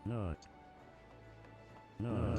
Not. Not.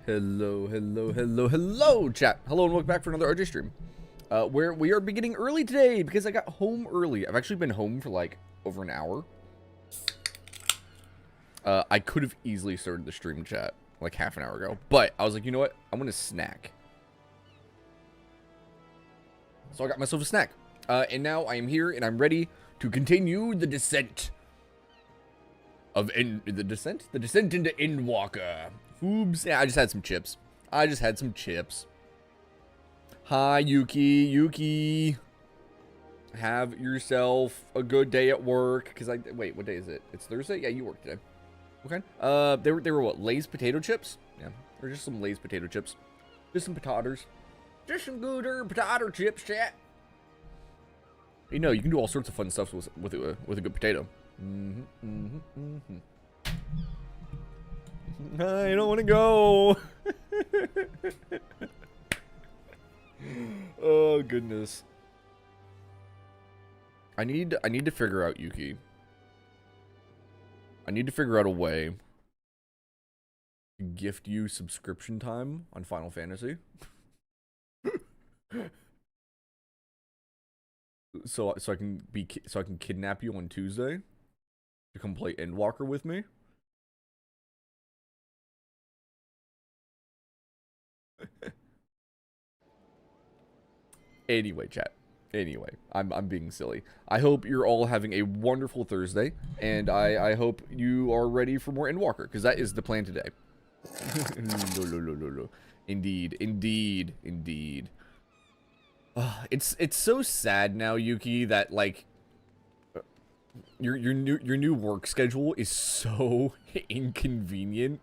Hello, chat. Hello, and welcome back for another RJ stream. Where we are beginning early today because I got home early. I've actually been home for like over an hour. I could have easily started the stream chat like half an hour ago, but I was like, you know what? I'm gonna snack. So I got myself a snack. And now I am here and I'm ready to continue the descent of the descent into Endwalker. Oops. Yeah, I just had some chips. Hi, Yuki. Have yourself a good day at work. Wait, what day is it? It's Thursday? Yeah, you work today. Okay. They were what? Lay's potato chips? Yeah. Or just some Lay's potato chips. Just some potatoes. Just some gooder potato chips, chat. You know, you can do all sorts of fun stuff with a good potato. I don't want to go. Oh goodness. I need to figure out, Yuki. I need to figure out a way to gift you subscription time on Final Fantasy. so I can kidnap you on Tuesday to come play Endwalker with me. Anyway, chat. Anyway, I'm being silly. I hope you're all having a wonderful Thursday, and I hope you are ready for more Endwalker, because that is the plan today. Indeed. It's so sad now, Yuki, that like your new work schedule is so inconvenient.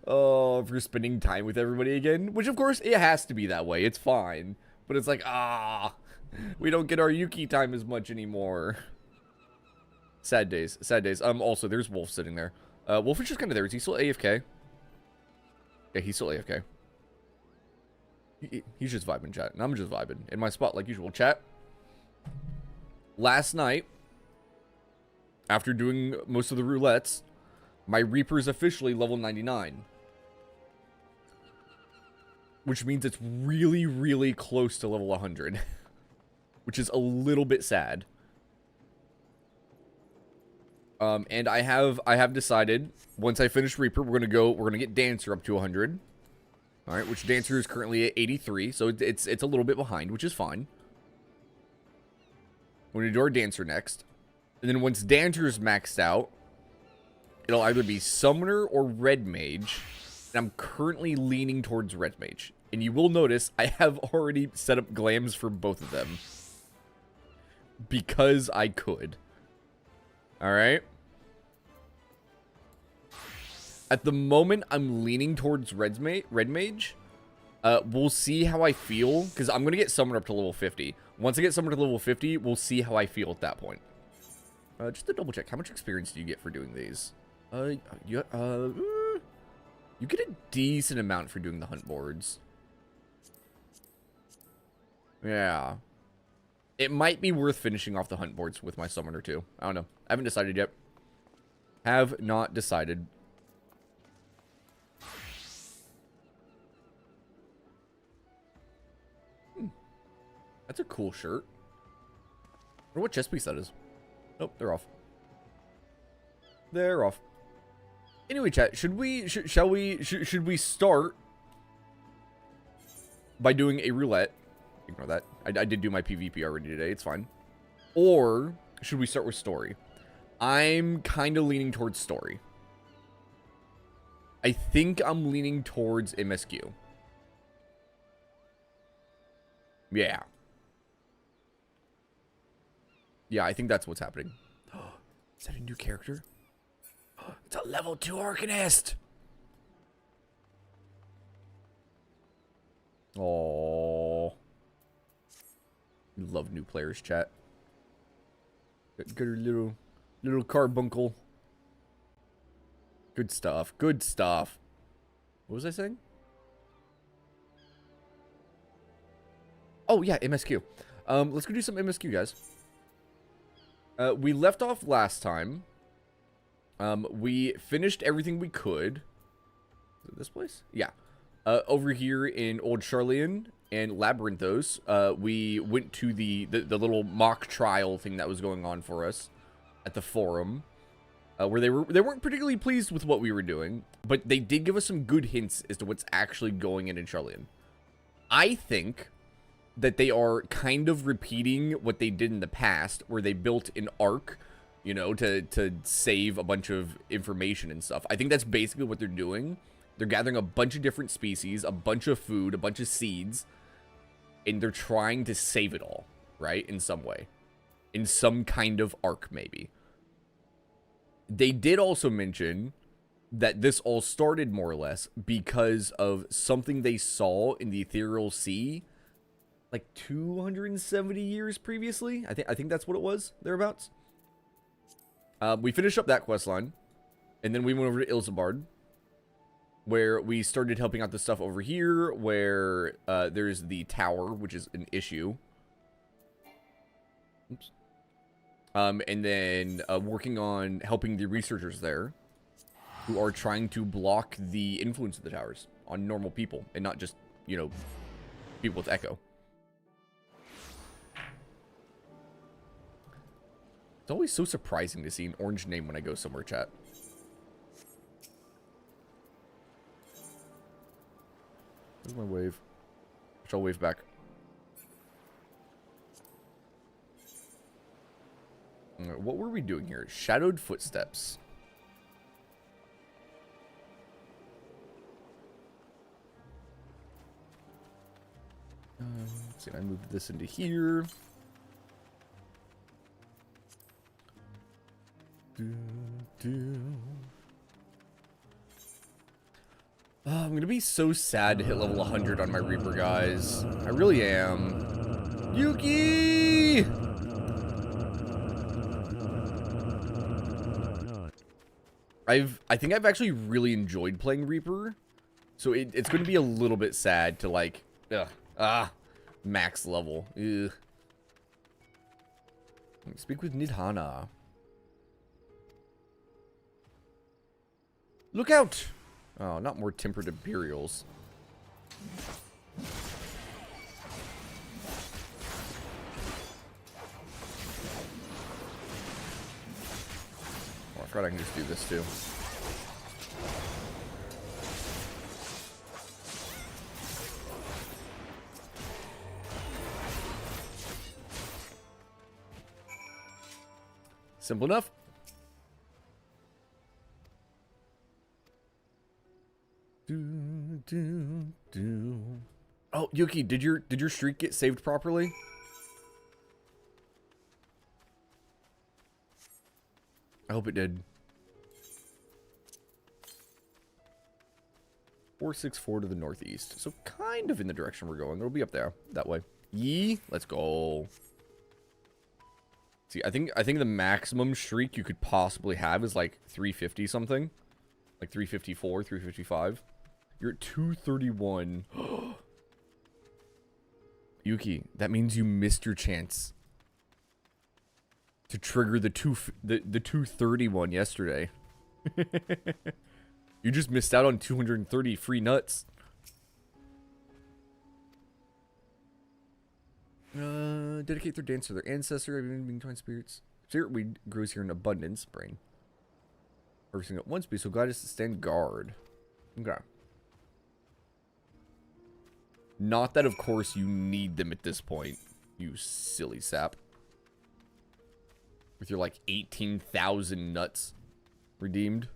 Oh, for spending time with everybody again, which of course it has to be that way. It's fine, but it's like, we don't get our Yuki time as much anymore. Sad days. Also, there's Wolf sitting there. Wolf is just kind of there. Is he still AFK? Yeah, he's still AFK. He's just vibing, chat, and I'm just vibing in my spot like usual. Chat. Last night, after doing most of the roulettes, my Reaper is officially level 99. Which means it's really, really close to level 100. Which is a little bit sad. And I have decided, once I finish Reaper, we're gonna get Dancer up to 100. Alright, which Dancer is currently at 83, so it's a little bit behind, which is fine. We're gonna do our Dancer next. And then once Dancer is maxed out, it'll either be Summoner or Red Mage. And I'm currently leaning towards Red Mage. And you will notice I have already set up glams for both of them. because I could. All right. At the moment, I'm leaning towards Red Mage. We'll see how I feel, because I'm going to get summoned up to level 50. Once I get summoned to level 50, we'll see how I feel at that point. Just to double check, how much experience do you get for doing these? You get a decent amount for doing the hunt boards. Yeah. It might be worth finishing off the hunt boards with my summoner too. I don't know. I haven't decided yet. Have not decided. That's a cool shirt. I wonder what chest piece that is. Nope, they're off. They're off. Anyway, chat, should we start by doing a roulette? Ignore that. I did do my PvP already today. It's fine. Or should we start with story? I'm kind of leaning towards story. I think I'm leaning towards MSQ. Yeah. Yeah, I think that's what's happening. Is that a new character? It's a level 2 Arcanist! Oh, love new players, chat. Got her little carbuncle. Good stuff. Good stuff. What was I saying? Oh yeah, MSQ. Let's go do some MSQ, guys. We left off last time. We finished everything we could. Is it this place? Yeah. Over here in Old Charlian and Labyrinthos, we went to the little mock trial thing that was going on for us at the forum, where they weren't particularly pleased with what we were doing, but they did give us some good hints as to what's actually going in Charlian. I think that they are kind of repeating what they did in the past, where they built an arc, you know, to save a bunch of information and stuff. I think that's basically what they're doing. They're gathering a bunch of different species, a bunch of food, a bunch of seeds, and they're trying to save it all, right? In some way. In some kind of arc, maybe. They did also mention that this all started, more or less, because of something they saw in the Ethereal Sea like 270 years previously. I think that's what it was, thereabouts. We finished up that quest line, and then we went over to Ilsabard, where we started helping out the stuff over here, where there's the tower, which is an issue. Oops. And then working on helping the researchers there, who are trying to block the influence of the towers on normal people, and not just, you know, people with Echo. It's always so surprising to see an orange name when I go somewhere, chat. Where's my wave? I'll wave back. What were we doing here? Shadowed footsteps. Let's see, I moved this into here. Oh, I'm gonna be so sad to hit level 100 on my Reaper, guys. I really am. Yuki! I think I've actually really enjoyed playing Reaper, so it's gonna be a little bit sad to, like, max level. Ugh. Speak with Nidhana. Look out! Oh, not more tempered Imperials. Oh, I forgot I can just do this too. Simple enough. Oh, Yuki, did your streak get saved properly? I hope it did. 464 to the northeast. So kind of in the direction we're going. It'll be up there that way. Yee, let's go. See, I think the maximum shriek you could possibly have is like 350 something. Like 354, 355. You're at 231. Yuki, that means you missed your chance to trigger the 231 yesterday. You just missed out on 230 free nuts. Dedicate their dance to their ancestor, being twin spirits. Spirit weed grows here in abundance. Brain. Harvesting at once, be so glad to stand guard. Okay. Not that, of course, you need them at this point. You silly sap. With your, like, 18,000 nuts redeemed.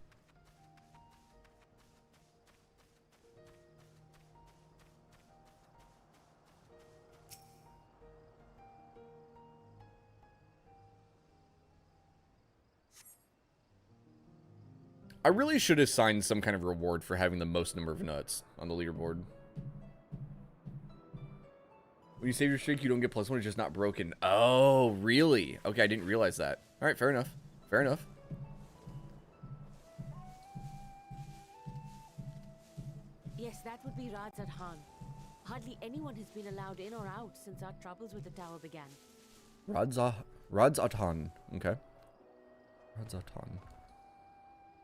I really should have signed some kind of reward for having the most number of nuts on the leaderboard. When you save your streak, you don't get +1. It's just not broken. Oh, really? Okay, I didn't realize that. All right, fair enough. Fair enough. Yes, that would be Radzat Khan. Hardly anyone has been allowed in or out since our troubles with the tower began. Radzat Khan. Okay. Radzat Khan.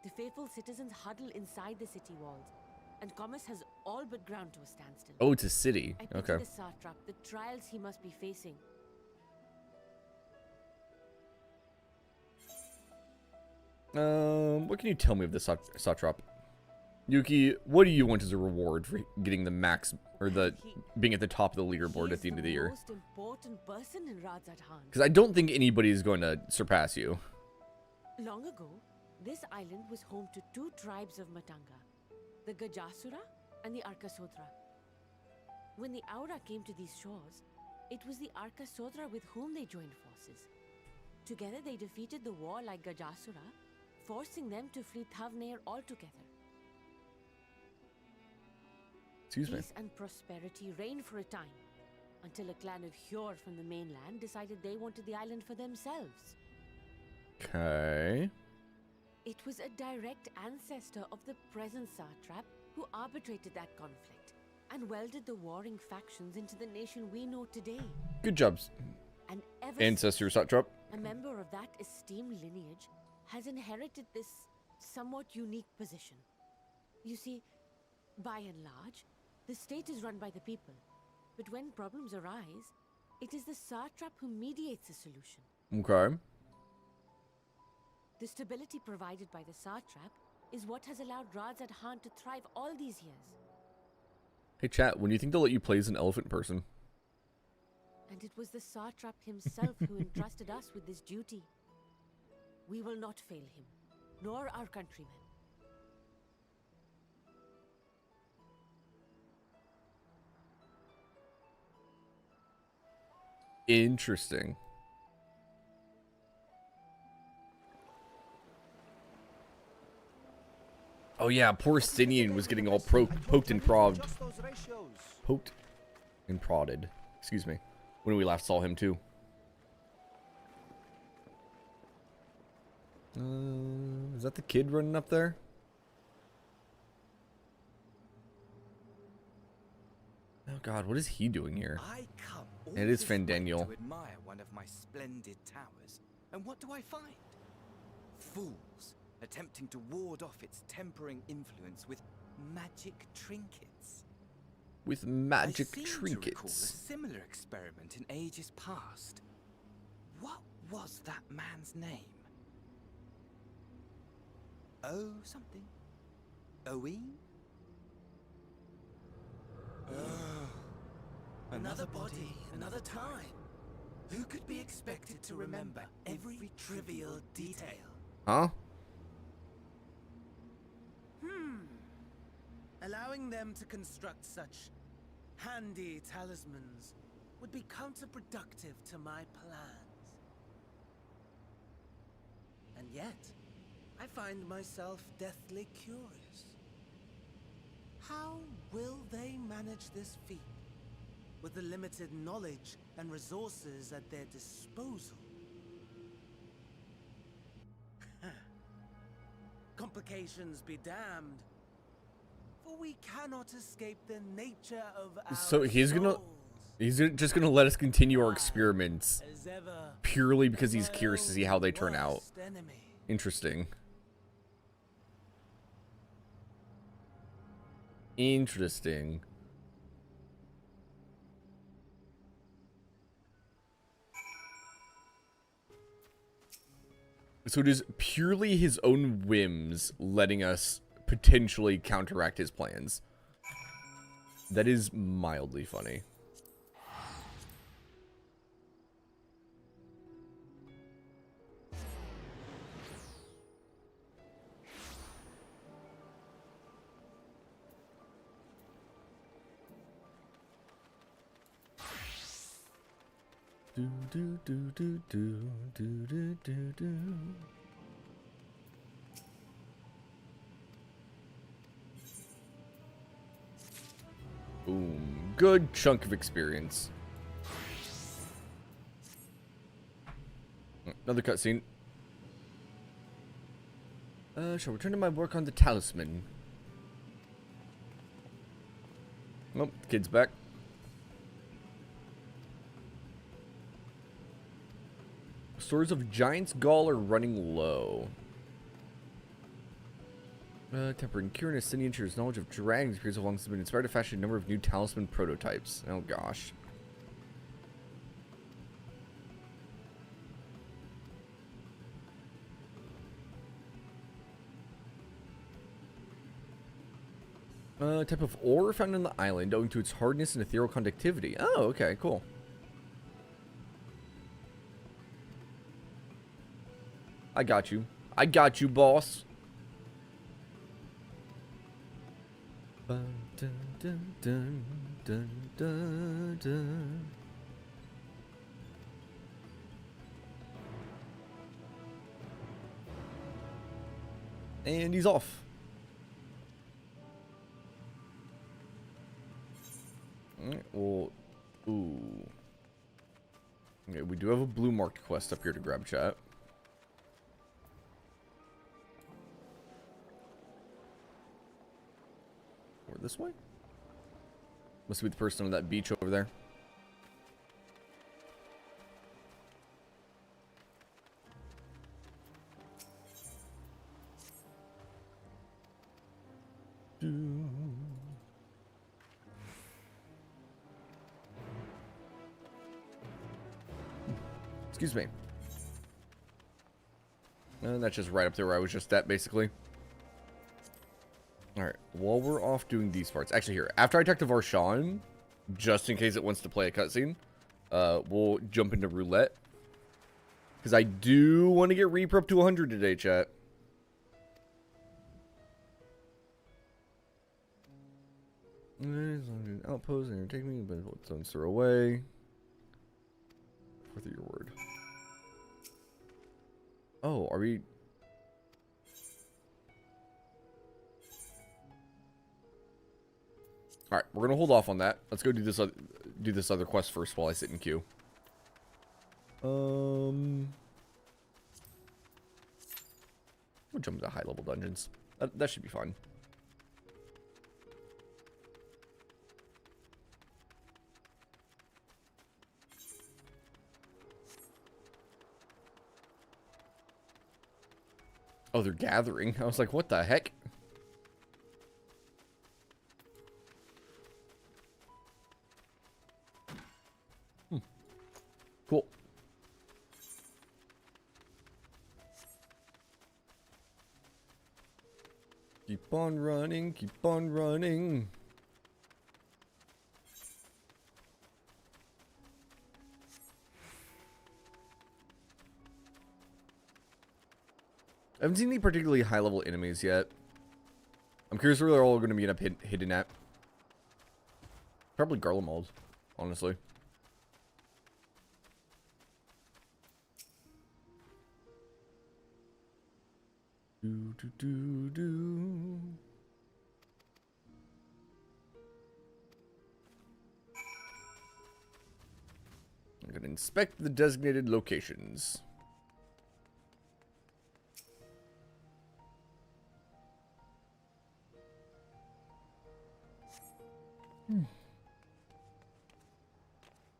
The faithful citizens huddle inside the city walls, and commerce has all but ground to a standstill. Oh, it's a city. I pity Okay. the satrap, the trials he must be facing. What can you tell me of this satrap? Yuki, what do you want as a reward for getting the max, or the being at the top of the leaderboard at the end of the year? Most important person in Radzat Khan. Because I don't think anybody is going to surpass you. Long ago, this island was home to two tribes of Matanga, the Gajasura and the Arkasodra. When the Aura came to these shores, it was the Arkasodra with whom they joined forces. Together they defeated the warlike Gajasura, forcing them to flee Thavnair altogether. Excuse me. Peace and prosperity reigned for a time, until a clan of Hjor from the mainland decided they wanted the island for themselves. Okay. It was a direct ancestor of the present satrap who arbitrated that conflict and welded the warring factions into the nation we know today. Good jobs, And ever ancestor since, satrap. a member of that esteemed lineage has inherited this somewhat unique position. You see, by and large, the state is run by the people. But when problems arise, it is the satrap who mediates a solution. Okay. The stability provided by the satrap is what has allowed Radzat Khan to thrive all these years. Hey chat, when do you think they'll let you play as an elephant person? And it was the satrap himself who entrusted us with this duty. We will not fail him, nor our countrymen. Interesting. Oh yeah, poor Stinian was getting all poked and prodded. Poked and prodded. Excuse me. When we last saw him too. Is that the kid running up there? Oh god, what is he doing here? I come all It is this way Fandaniel. to admire one of my splendid towers, and what do I find? Fools attempting to ward off its tempering influence with magic trinkets. With magic I seem to recall a trinkets. similar experiment in ages past. What was that man's name? Oh, something. Owen? Another body, another time. Who could be expected to remember every trivial detail? Huh? Allowing them to construct such handy talismans would be counterproductive to my plans. And yet, I find myself deathly curious. How will they manage this feat with the limited knowledge and resources at their disposal? Complications be damned, for we cannot escape the nature of our So he's souls. just gonna let us continue our experiments As ever, purely because he's my curious to see how they turn out. worst enemy. Interesting. Interesting. So it is purely his own whims letting us potentially counteract his plans. That is mildly funny. Do do do do do do do do do. Boom. Good chunk of experience. Another cutscene. Shall return to my work on the talisman. Oh, the kid's back. Stores of Giant's Gall are running low. Tempering Cure and Ascendian shares knowledge of dragons appears along has been inspired to fashion a number of new talisman prototypes. Oh gosh. Type of ore found on the island owing to its hardness and ethereal conductivity. Oh, okay, cool. I got you. I got you, boss. Dun, dun, dun, dun, dun, dun. And he's off. Alright, well, ooh. Okay, we do have a blue marked quest up here to grab, chat. Or this way? Must be the person on that beach over there. Excuse me. And that's just right up there where I was just at, basically. Alright, while we're off doing these parts. Actually, here, after I talk to Varshan, just in case it wants to play a cutscene, we'll jump into roulette. Because I do want to get Reaper up to 100 today, chat. Outpost and take me, but what zones throw away. Fourth of your word. Oh, are we? All right, we're gonna hold off on that. Let's go do this other quest first while I sit in queue. We'll jump into high level dungeons. That should be fun. Oh, they're gathering. I was like, what the heck? Cool. Keep on running, keep on running. I haven't seen any particularly high-level enemies yet. I'm curious where they're all going to be hidden at. Probably Garlemald, honestly. Do, do, do, do. I'm going to inspect the designated locations.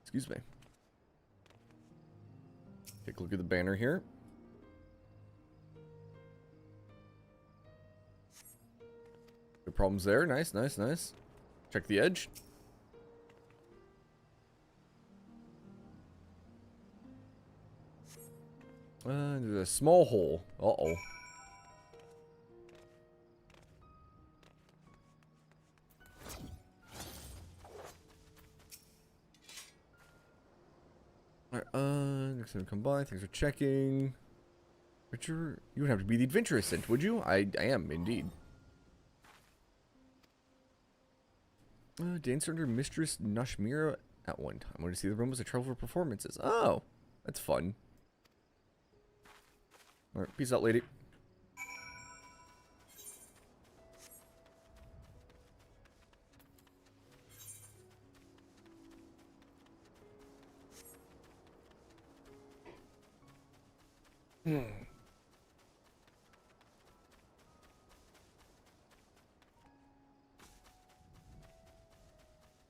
Excuse me. Take a look at the banner here. No problems there. Nice, nice, nice. Check the edge. There's a small hole. Uh-oh. Alright, next time we come by, thanks for checking. Richard, you would have to be the adventure assistant, would you? I am, indeed. Dancer under Mistress Nashmira at one time. I want to see the room as a travel for performances. Oh, that's fun. Alright, peace out, lady.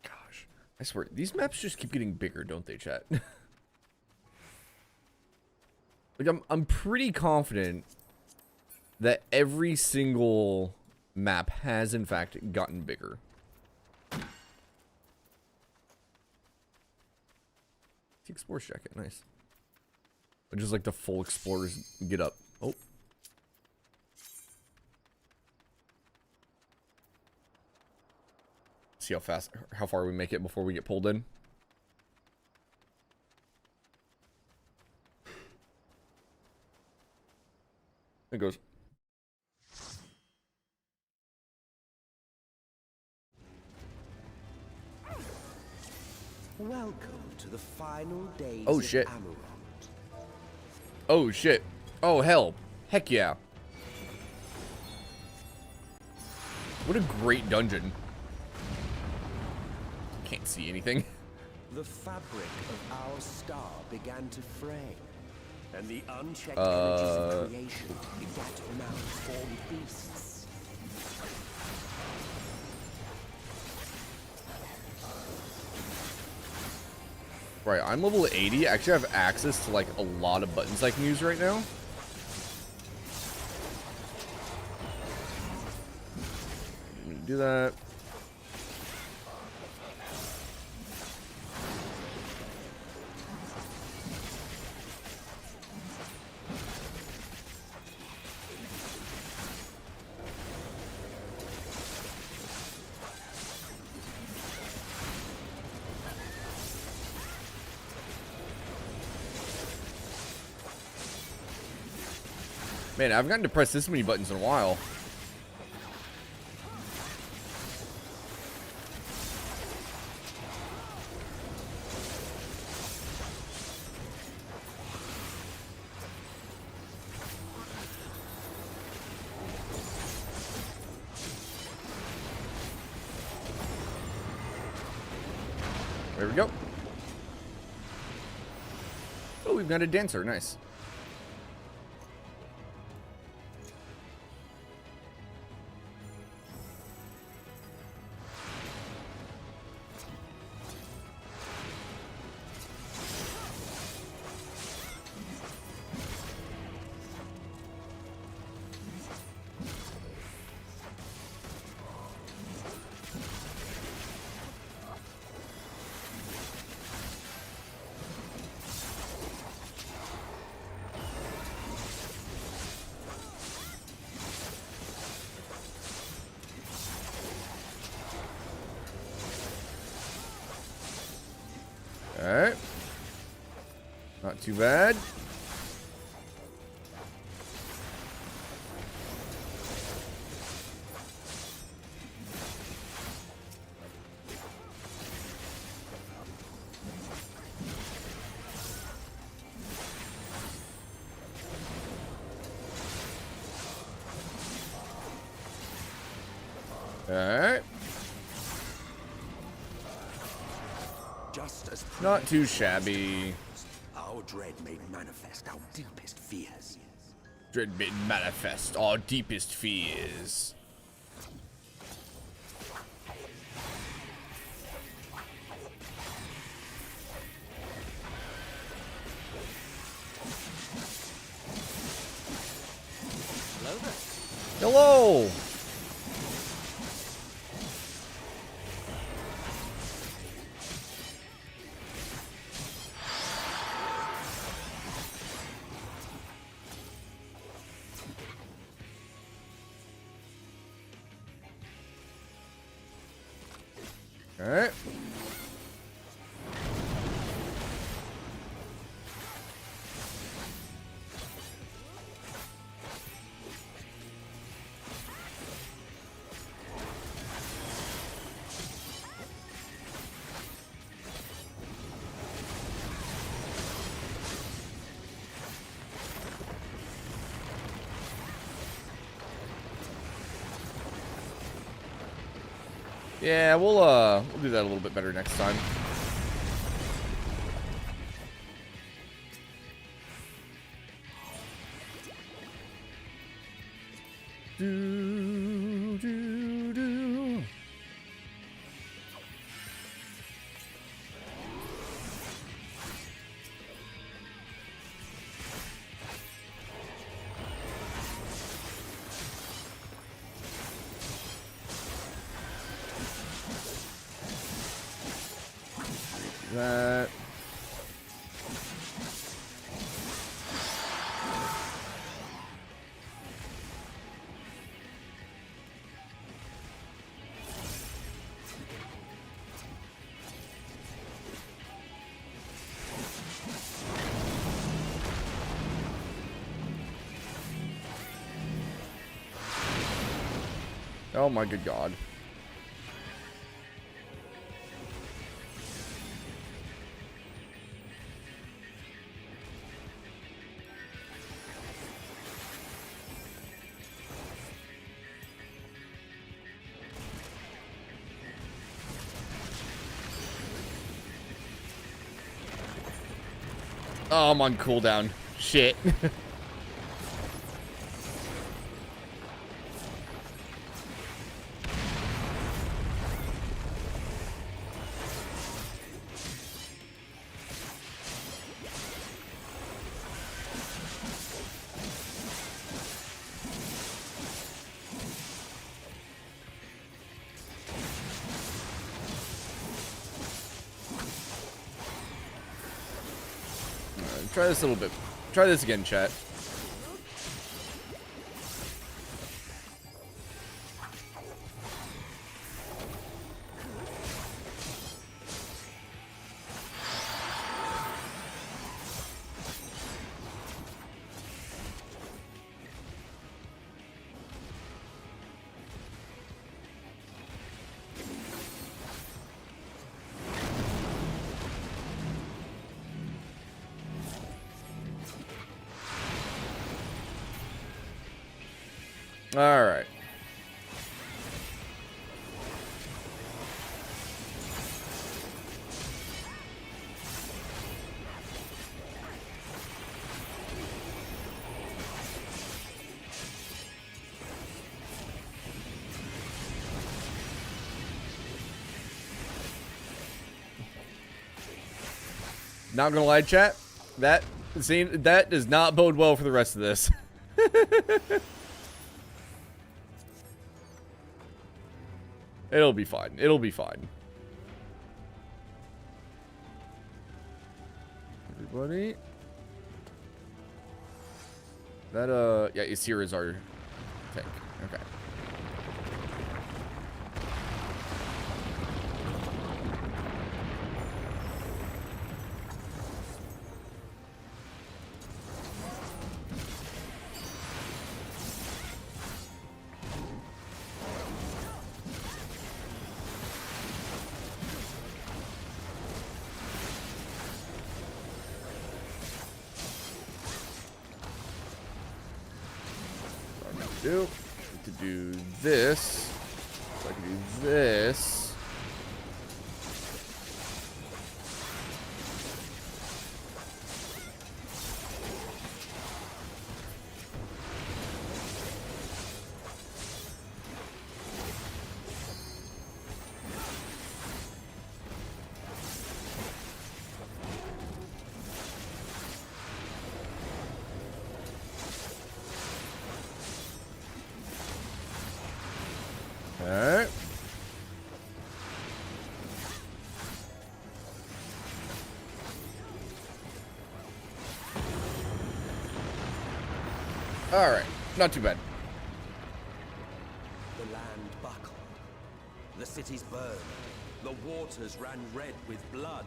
Gosh, I swear, these maps just keep getting bigger, don't they, chat? Like, I'm pretty confident that every single map has, in fact, gotten bigger. The Explorer's Jacket, nice. But just like the full Explorer's get up. Oh. See how far we make it before we get pulled in. It goes. Welcome to the final days Oh shit. of Amarant. Oh shit. Oh hell. Heck yeah. What a great dungeon. Can't see anything. The fabric of our star began to fray, and the unchecked energies of creation began to malform beasts. Right, I'm level 80. I actually have access to like a lot of buttons I can use right now. Let me do that. Man, I've gotten to press this many buttons in a while. There we go. Oh, we've got a dancer. Nice. Alright. Not too bad. Alright. Just as Not too shabby. our dread made manifest our deepest fears. Dread made manifest our deepest fears. Hello! Alright. Yeah, we'll do that a little bit better next time. Do, do, do. That. Oh my good God. Oh, I'm on cooldown. Shit. Try this a little bit. Try this again, chat. All right. Not gonna lie, chat. That does not bode well for the rest of this. It'll be fine. It'll be fine. Everybody. That, yeah, Isir is our tank. Okay. To do this, so I can do this. Alright. Alright, not too bad. The land buckled. The cities burned. The waters ran red with blood.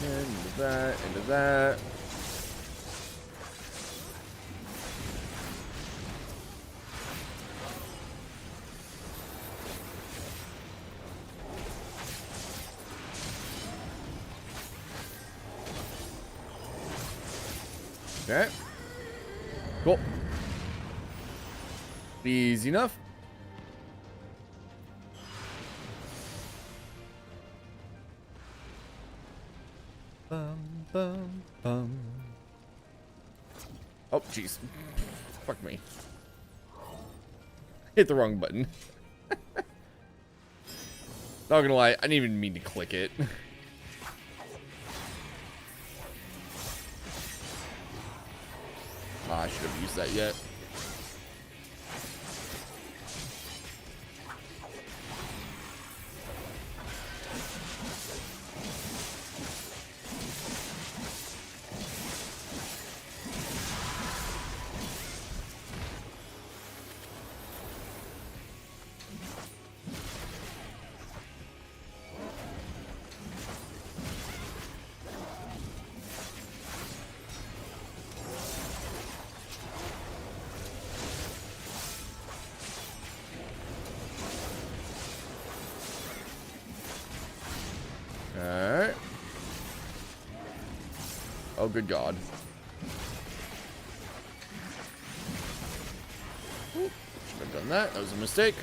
Into that, into that. Okay. Cool. Easy enough. Bum, bum, bum. Oh, jeez. Fuck me. Hit the wrong button. Not gonna lie, I didn't even mean to click it. I should have used that yet. Alright. Oh, good God. Should have done that. That was a mistake.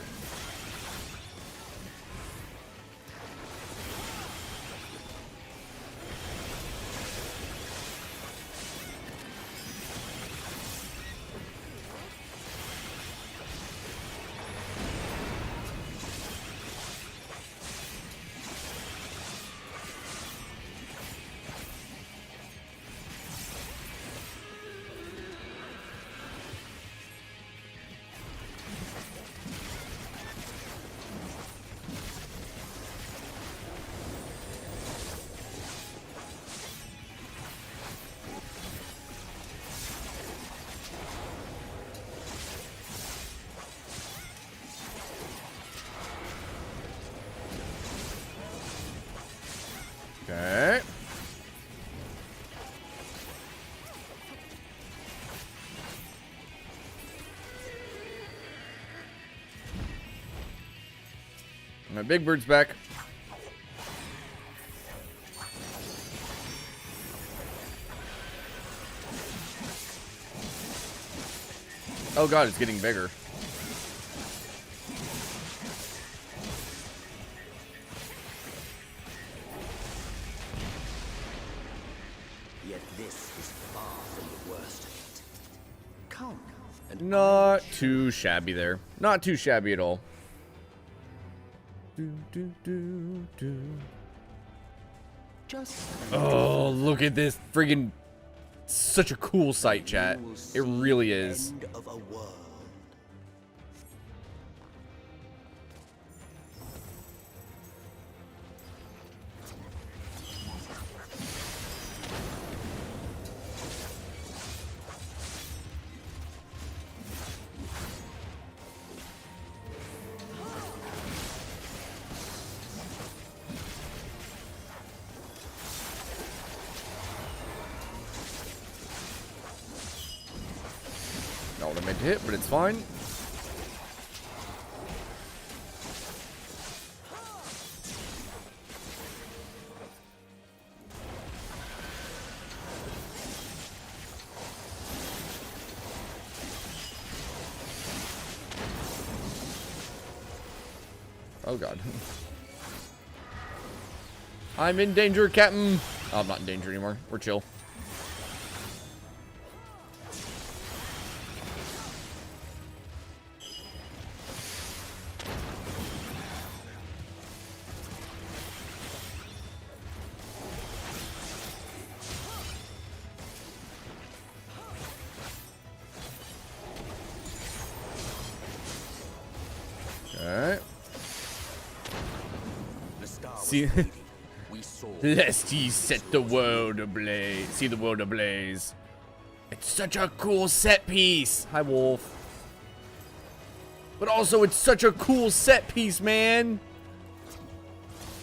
Okay. My big bird's back. Oh God, it's getting bigger. Yet this is far from the worst of it. Come and Not too shabby there. Not too shabby at all. Do, do, do, do. just Oh, look at this friggin' such a cool sight, chat. you will It see really the is. end of a world. what I meant to hit, but it's fine. Oh god. I'm in danger, Captain. Oh, I'm not in danger anymore. We're chill. Alright. See, lest ye set the world ablaze. See the world ablaze. It's such a cool set piece. Hi, Wolf. But also, it's such a cool set piece, man.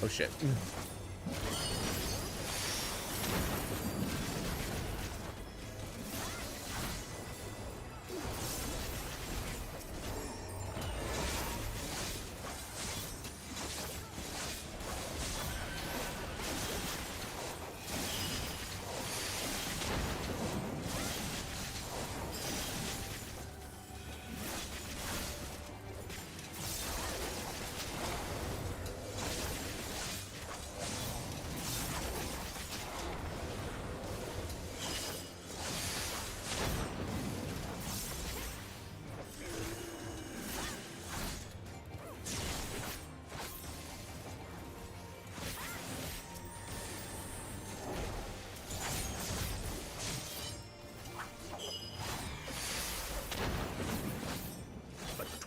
Oh shit.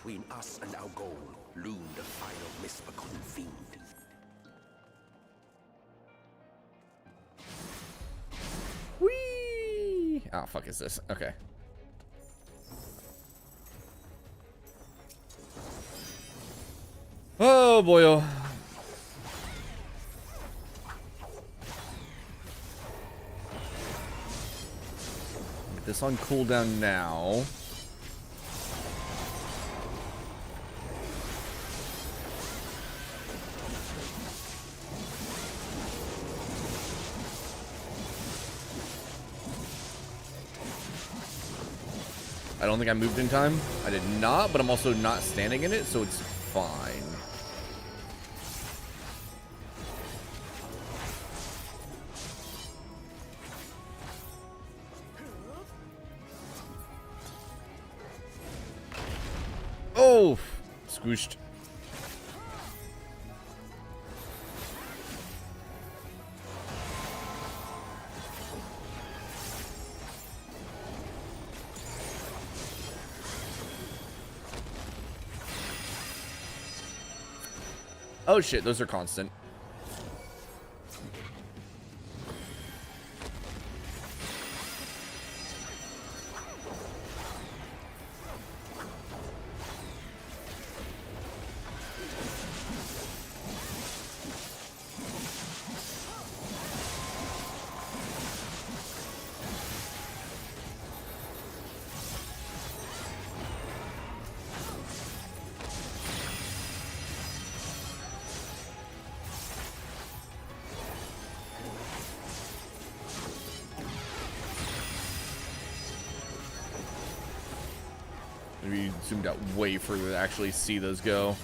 Between us and our goal loomed a final misbegotten fiend. Whee! Oh, fuck is this? Okay. Oh, boy. Oh. Get this on cooldown now. I don't think I moved in time. I did not, but I'm also not standing in it, so it's fine. Oh! Squished. Oh shit, those are constant. Maybe zoomed out way further to actually see those go.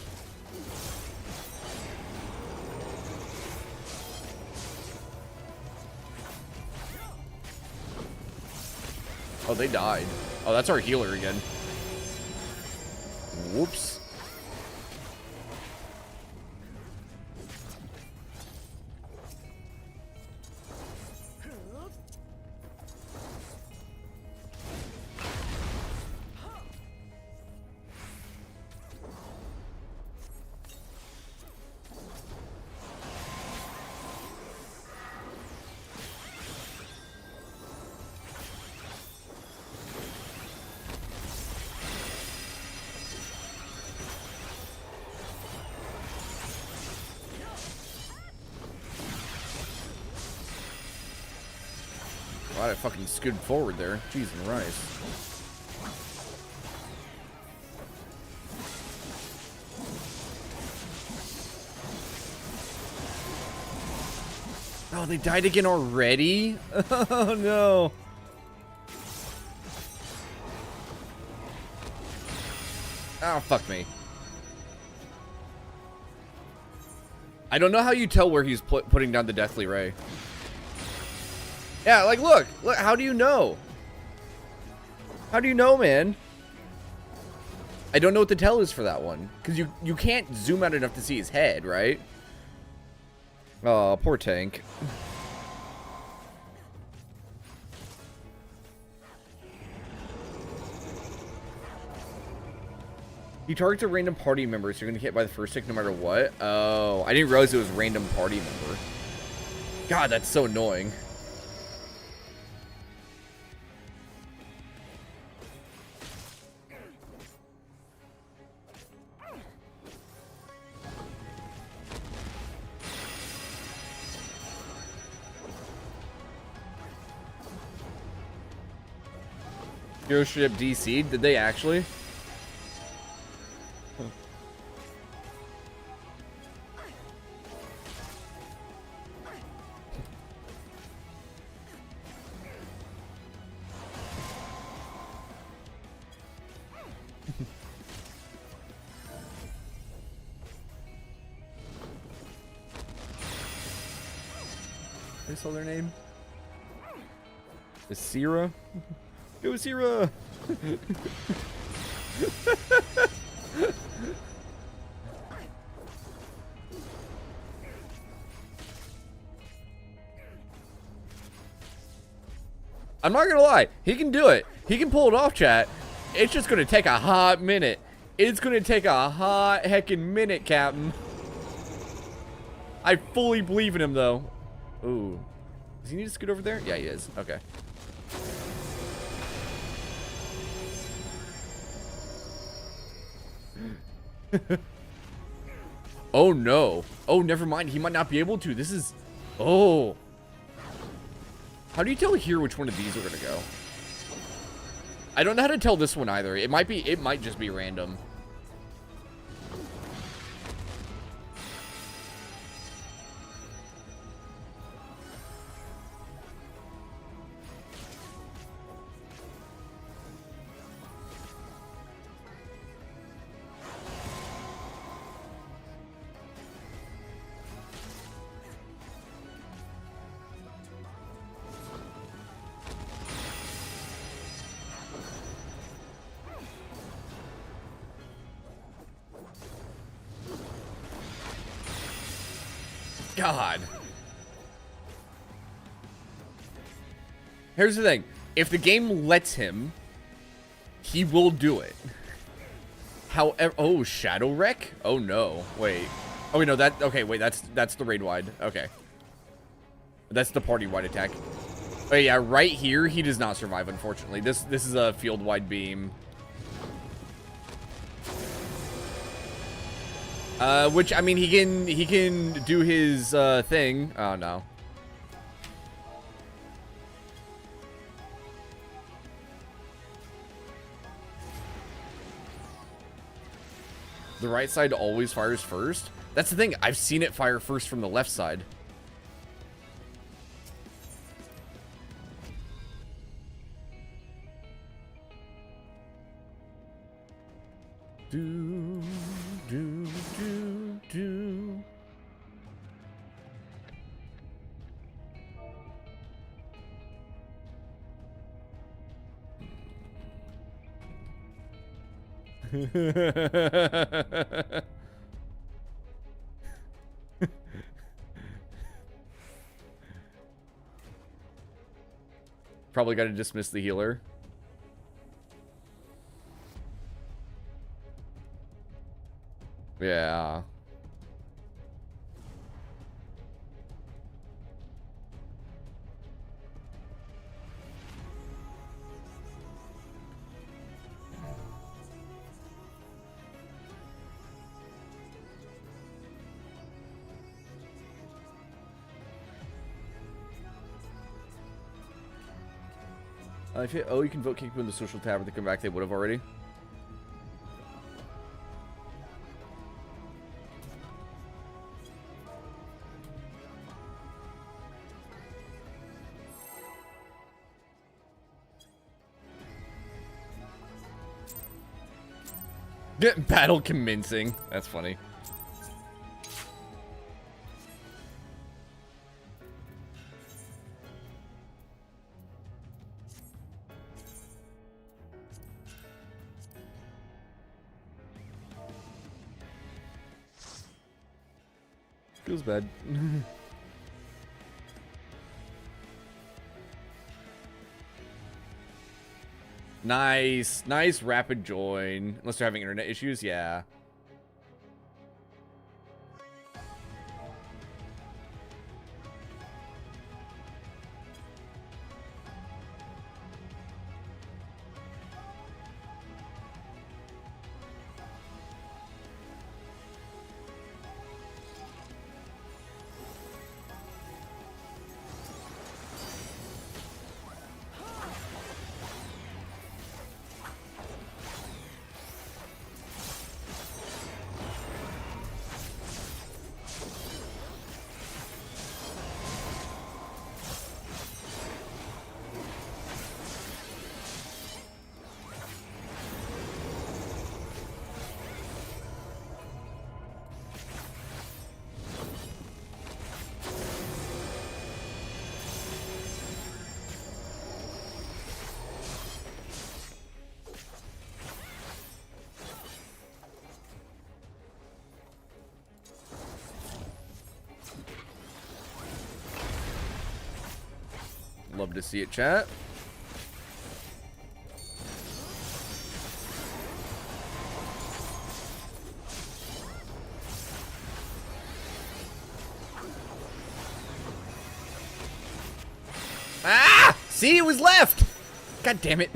Oh, they died. Oh, that's our healer again. Whoops. Glad I fucking scooted forward there. Jeez and rice. Oh, they died again already? Oh, no. Oh, fuck me. I don't know how you tell where he's putting down the Deathly Ray. Yeah, like, look. How do you know? How do you know, man? I don't know what the tell is for that one. Because you can't zoom out enough to see his head, right? Oh, poor tank. You target a random party member, so you're going to get hit by the first tick no matter what? Oh, I didn't realize it was random party member. God, that's so annoying. Hero ship DC'd? Did they actually? I saw their name. Asira? Go Asira! I'm not gonna lie, he can do it. He can pull it off, chat. It's just gonna take a hot minute. It's gonna take a hot heckin' minute, Captain. I fully believe in him, though. Ooh. Does he need to scoot over there? Yeah, he is. Okay. Oh, no. Oh, never mind. He might not be able to. This is... Oh. How do you tell here which one of these are going to go? I don't know how to tell this one either. It might just be random. God. Here's the thing. If the game lets him, he will do it. However, oh, Shadow Wreck? Oh no. Wait. Oh wait, no, okay, wait, that's the raid wide. Okay. That's the party wide attack. Oh yeah, right here he does not survive, unfortunately. This is a field wide beam. Which, I mean, he can do his, thing. Oh, no. The right side always fires first? That's the thing. I've seen it fire first from the left side. Do, do, do, do. Probably got to dismiss the healer. Yeah. Oh, you can vote kick people in the social tab, or they come back, they would have already. Battle commencing. That's funny. Feels bad. Nice. Nice rapid join. Unless they're having internet issues, yeah. Love to see it, chat. Ah! See, it was left! God damn it.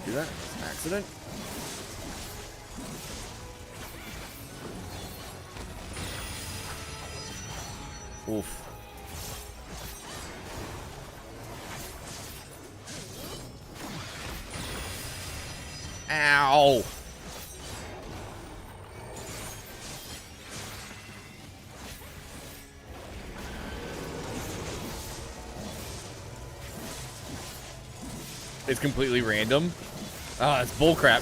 Do that. Accident. Oof. Ow. It's completely random. Ah, it's bullcrap.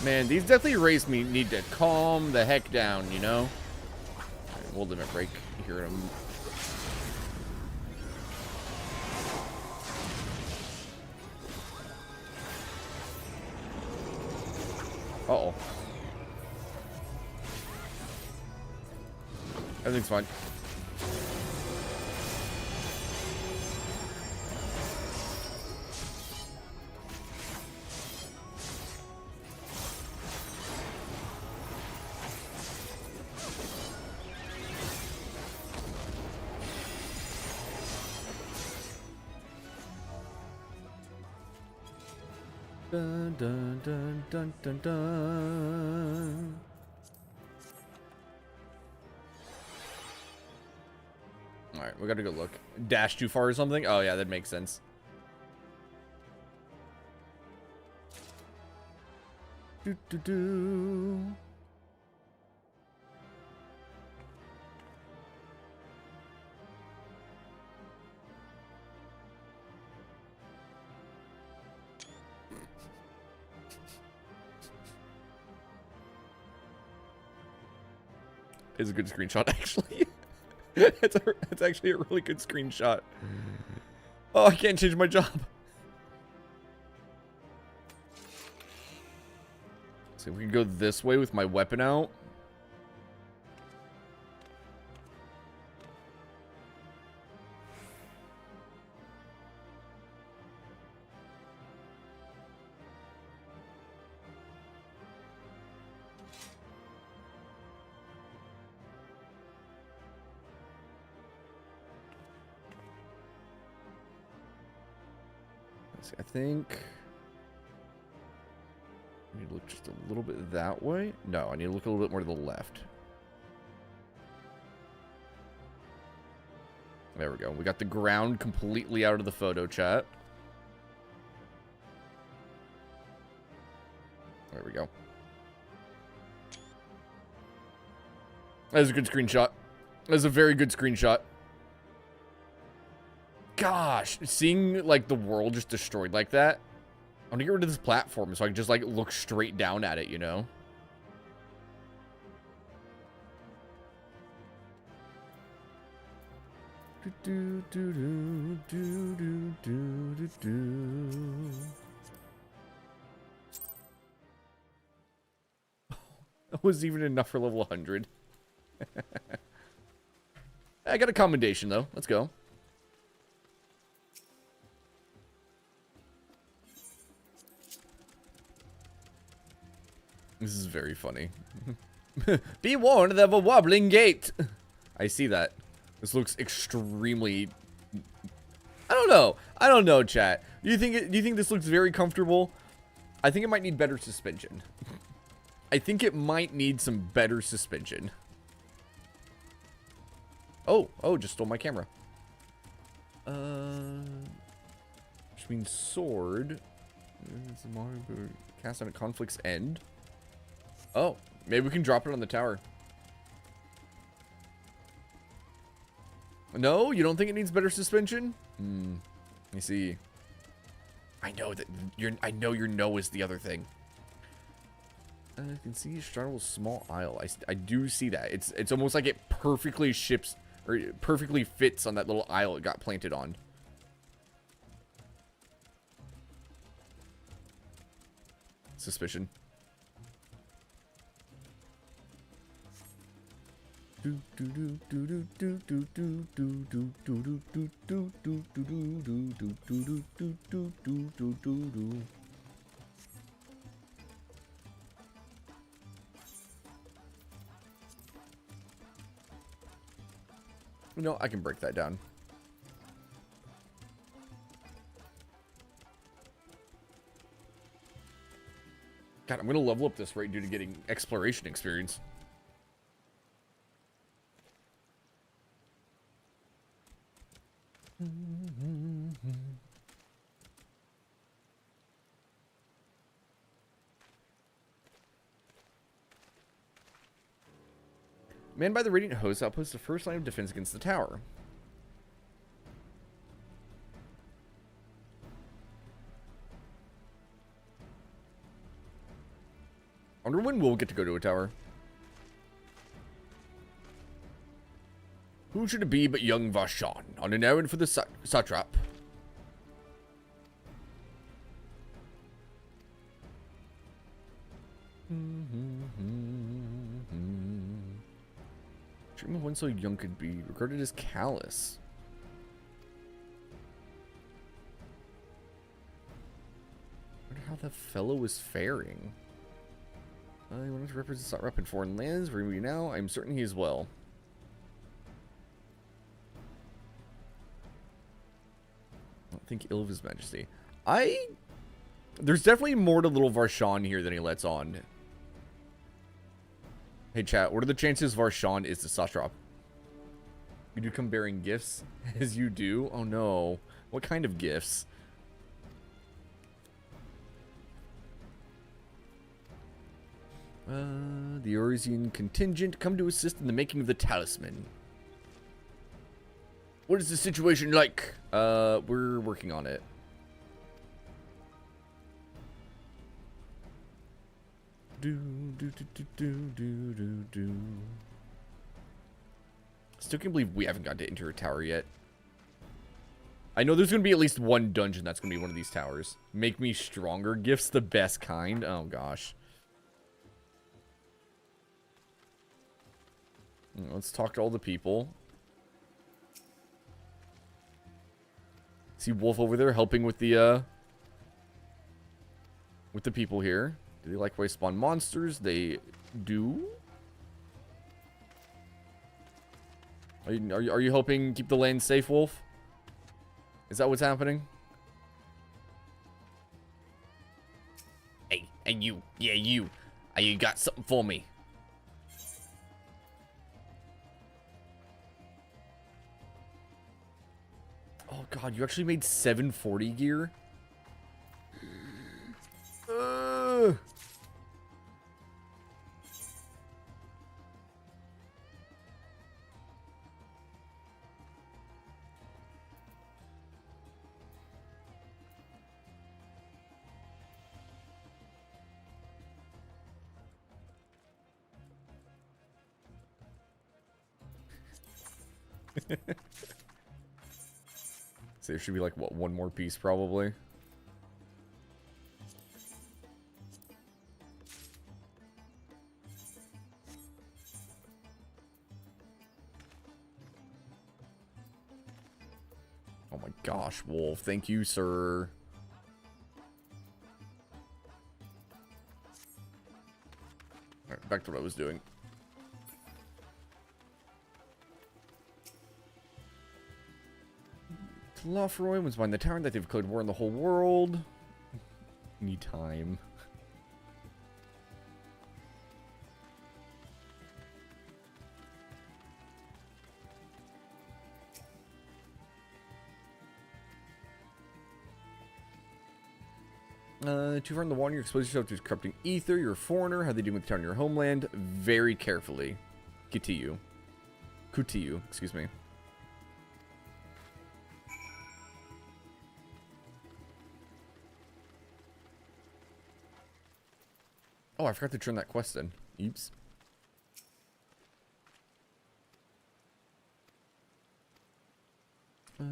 Man, these deathly rays me need to calm the heck down, you know? Right, we'll limit break here in a Uh-oh. Everything's fine. Dun, dun, dun, dun, dun, dun. Alright, we gotta go look. Dash too far or something? Oh, yeah, that makes sense. Do, do, do. It's a good screenshot, actually. It's actually a really good screenshot. Oh, I can't change my job. So we can go this way with my weapon out. I think I need to look just a little bit that way. No, I need to look a little bit more to the left. There we go. We got the ground completely out of the photo chat. There we go. That is a good screenshot. That is a very good screenshot. Gosh, seeing like the world just destroyed like that. I want to get rid of this platform so I can just like look straight down at it, you know? That was even enough for level 100. I got a commendation though. Let's go. This is very funny. Be warned of a wobbling gate. I see that. This looks extremely... I don't know. I don't know, chat. Do you think this looks very comfortable? I think it might need better suspension. I think it might need some better suspension. Oh, just stole my camera. Which means sword. Cast on a conflict's end. Oh, maybe we can drop it on the tower. No, you don't think it needs better suspension? Let me see. I know that I know your no is the other thing. I can see Startle's small isle. I do see that. It's almost like it perfectly ships or it perfectly fits on that little isle it got planted on. Suspicion. No, I can break that down. God, I'm gonna level up this right due to getting exploration experience. Manned by the Radiant Host outposts the first line of defense against the tower. I wonder when we'll get to go to a tower. Who should it be but young Vashon on an errand for the satrap? Dream of one so young could be regarded as callous. I wonder how that fellow was faring. I wanted to represent Satrap in foreign lands. Where we now? I'm certain he is well. I don't think ill of his majesty. There's definitely more to little Varshan here than he lets on. Hey chat, what are the chances Varshan is the satrap? You do come bearing gifts as you do? Oh no. What kind of gifts? The Orisian contingent come to assist in the making of the talisman. What is the situation like? We're working on it. Still can't believe we haven't got to enter a tower yet. I know there's going to be at least one dungeon that's going to be one of these towers. Make me stronger. Gifts the best kind. Oh, gosh. Let's talk to all the people. See Wolf over there helping with the people here. Do they likewise spawn monsters? They do. Are you helping keep the land safe, Wolf? Is that what's happening? Hey, you. Yeah, you. You got something for me. Oh, God. You actually made 740 gear? So there should be like, what, one more piece probably. Oh my gosh, Wolf. Thank you, sir. Alright, back to what I was doing. Lafroy was behind the tower that they've declared war on the whole world. Need time. Too far in the water, you expose yourself to corrupting ether. You're a foreigner. How are they doing with the town in your homeland? Very carefully. Kutiyu. Excuse me. Oh, I forgot to turn that quest in. Oops. A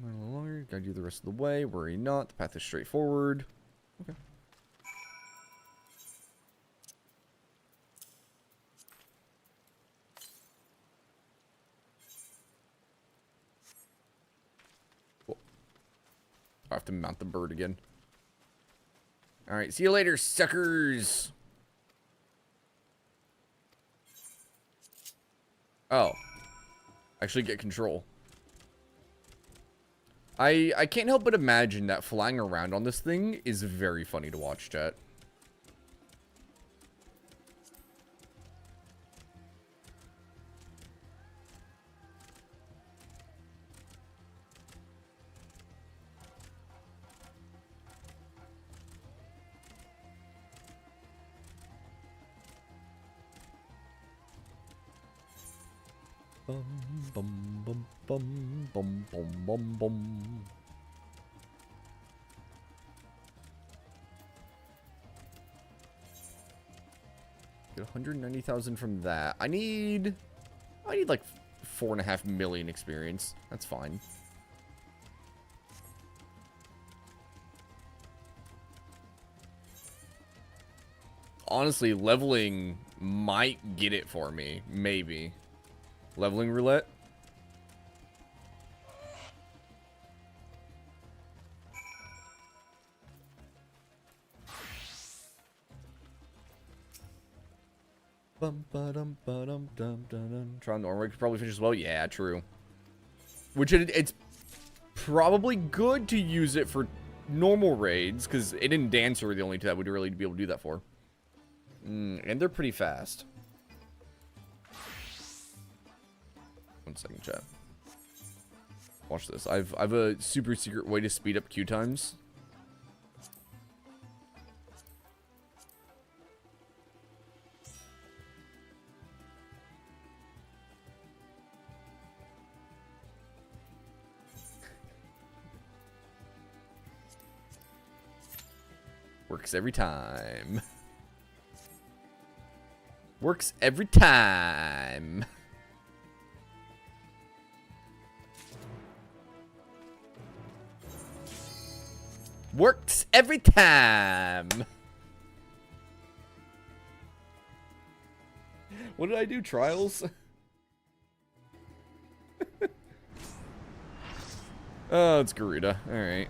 little longer. Gotta do the rest of the way. Worry not. The path is straightforward. Okay. Cool. I have to mount the bird again. Alright, see you later, suckers! Oh. Actually get control. I can't help but imagine that flying around on this thing is very funny to watch, chat. Bum, bum, bum, bum, bum, bum, bum, bum. Get 190,000 from that. I need like 4.5 million experience. That's fine. Honestly, leveling might get it for me. Maybe. Leveling roulette. Bum ba dum ba dum dum dum dum. Tron Norway could probably finish as well. Yeah, true. Which it's probably good to use it for normal raids because it and Dancer were the only two that would really be able to do that for. And they're pretty fast. 1 second, chat. Watch this. I've a super secret way to speed up queue times. Works every time. Works every time. Works every time. What did I do? Trials? Oh, it's Garuda. Alright.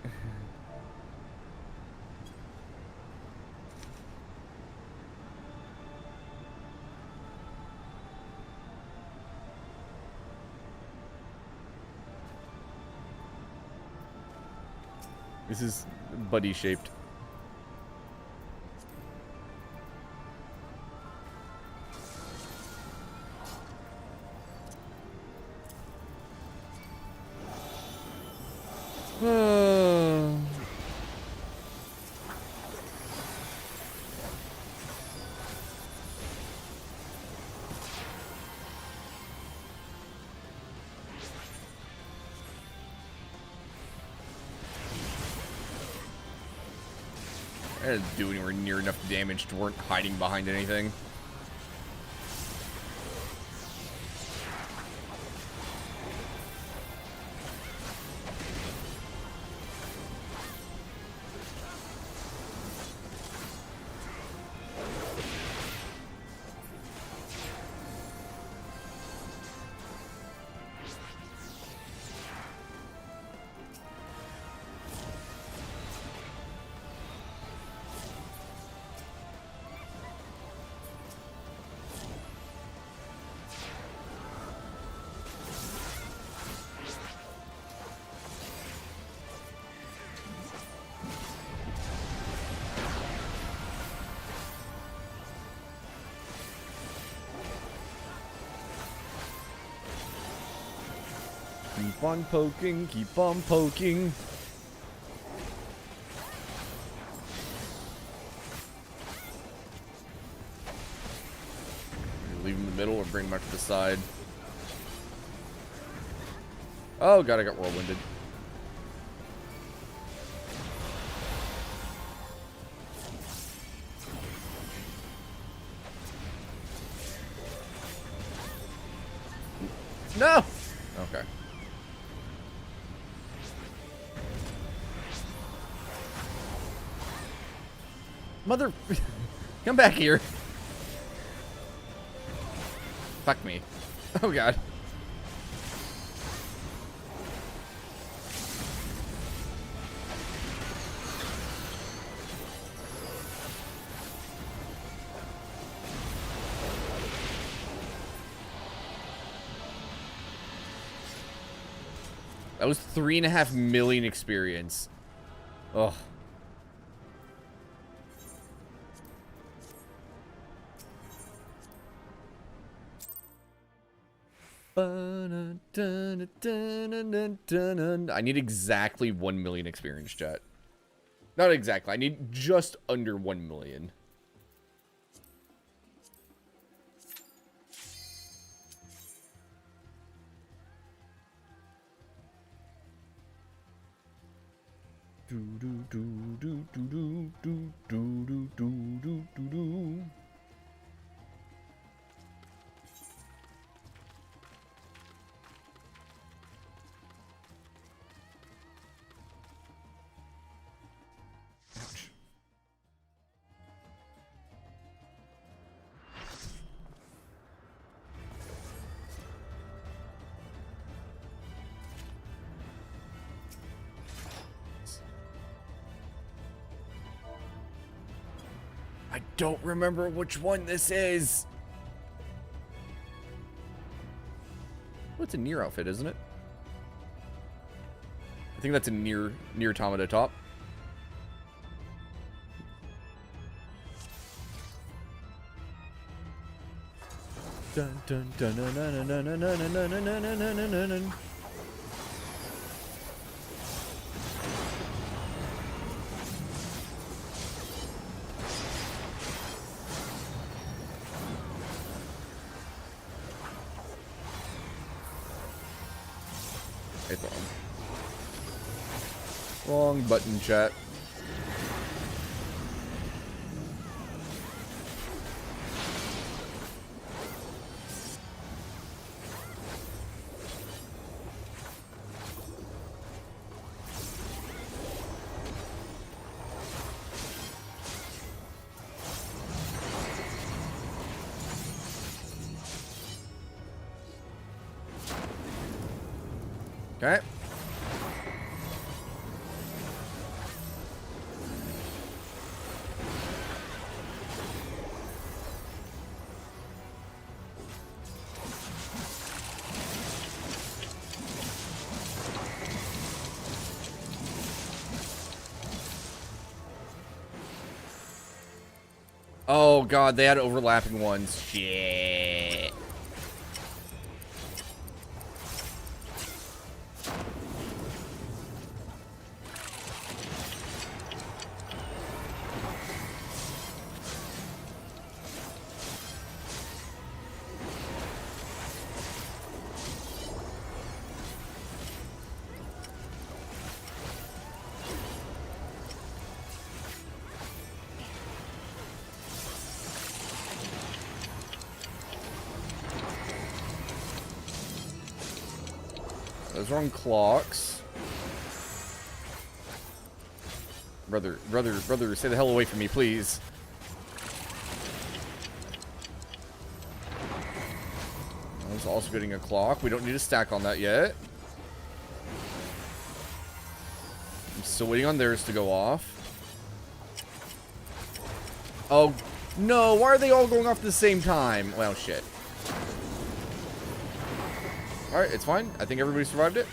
This is buddy shaped. I didn't do anywhere near enough damage to weren't hiding behind anything. Keep on poking, keep on poking. Leave him in the middle or bring him back to the side. Oh god, I got whirlwinded. No! Okay. Mother... Come back here. Fuck me. Oh god. That was 3.5 million experience. Ugh. I need exactly 1 million experience, chat. Not exactly. I need just under 1 million. Do do do do do do do do do do do do. I don't remember which one this is. Well, it's a Nier outfit, isn't it? I think that's a Nier Automata top. Dun dun dun dun dun dun dun dun dun dun dun dun dun. Wrong button, chat. Okay. Oh god, they had overlapping ones. Shit. Those are on clocks. Brother, stay the hell away from me, please. I was also getting a clock. We don't need a stack on that yet. I'm still waiting on theirs to go off. Oh, no. Why are they all going off at the same time? Well, shit. Alright, it's fine. I think everybody survived it.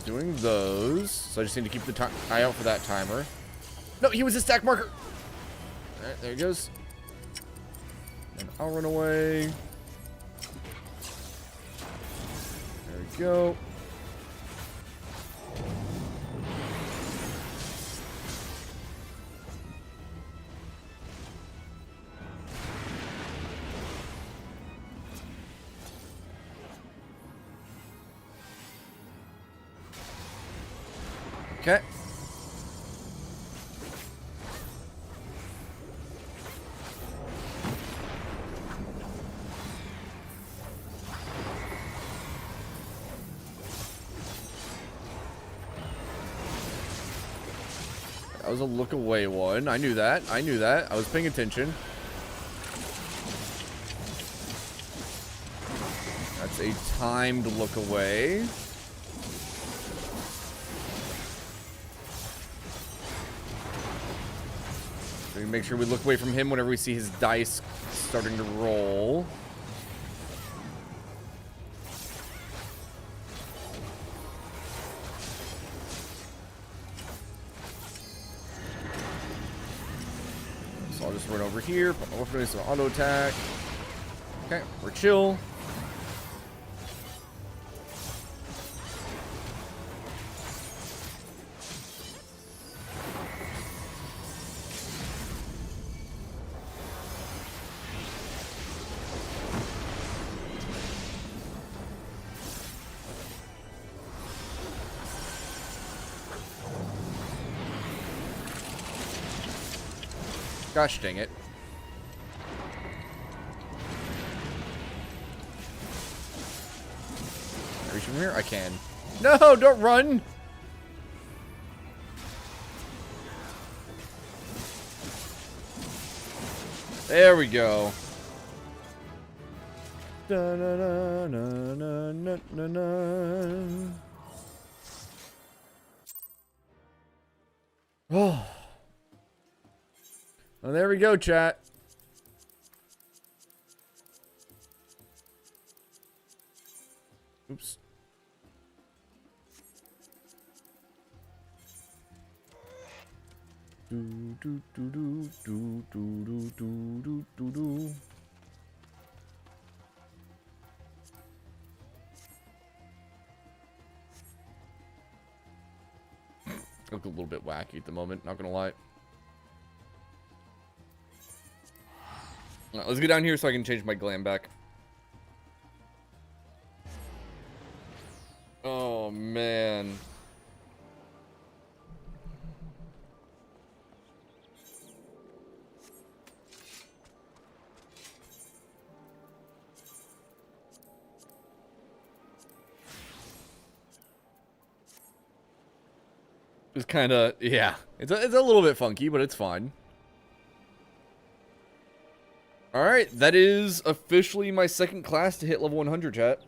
Doing those. So I just need to keep the eye out for that timer. No, he was a stack marker. Alright, there he goes. And I'll run away. There we go. Okay. That was a look away one. I knew that. I knew that. I was paying attention. That's a timed look away. We make sure we look away from him whenever we see his dice starting to roll. So I'll just run over here, put my weapon in some auto attack. Okay, we're chill. Gosh dang it. Can I reach from here? I can. No, don't run! There we go. Da-na-na-na-na-na-na. Oh. Well, there we go, chat. Oops. Do do do do do do do do do do. Look a little bit wacky at the moment, not gonna lie. Let's get down here so I can change my glam back. Oh man. It's kind of, yeah. It's a little bit funky, but it's fine. Alright, that is officially my second class to hit level 100, chat.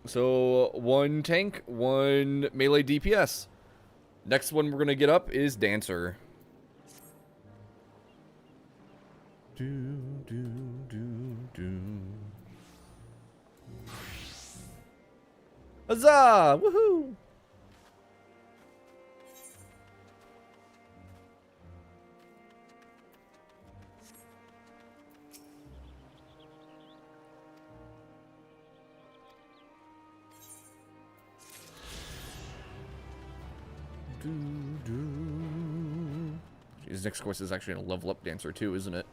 So, 1 tank, 1 melee DPS. Next one we're going to get up is Dancer. Do, do, do, do. Huzzah! Woohoo! His next course is actually a level up Dancer too, isn't it?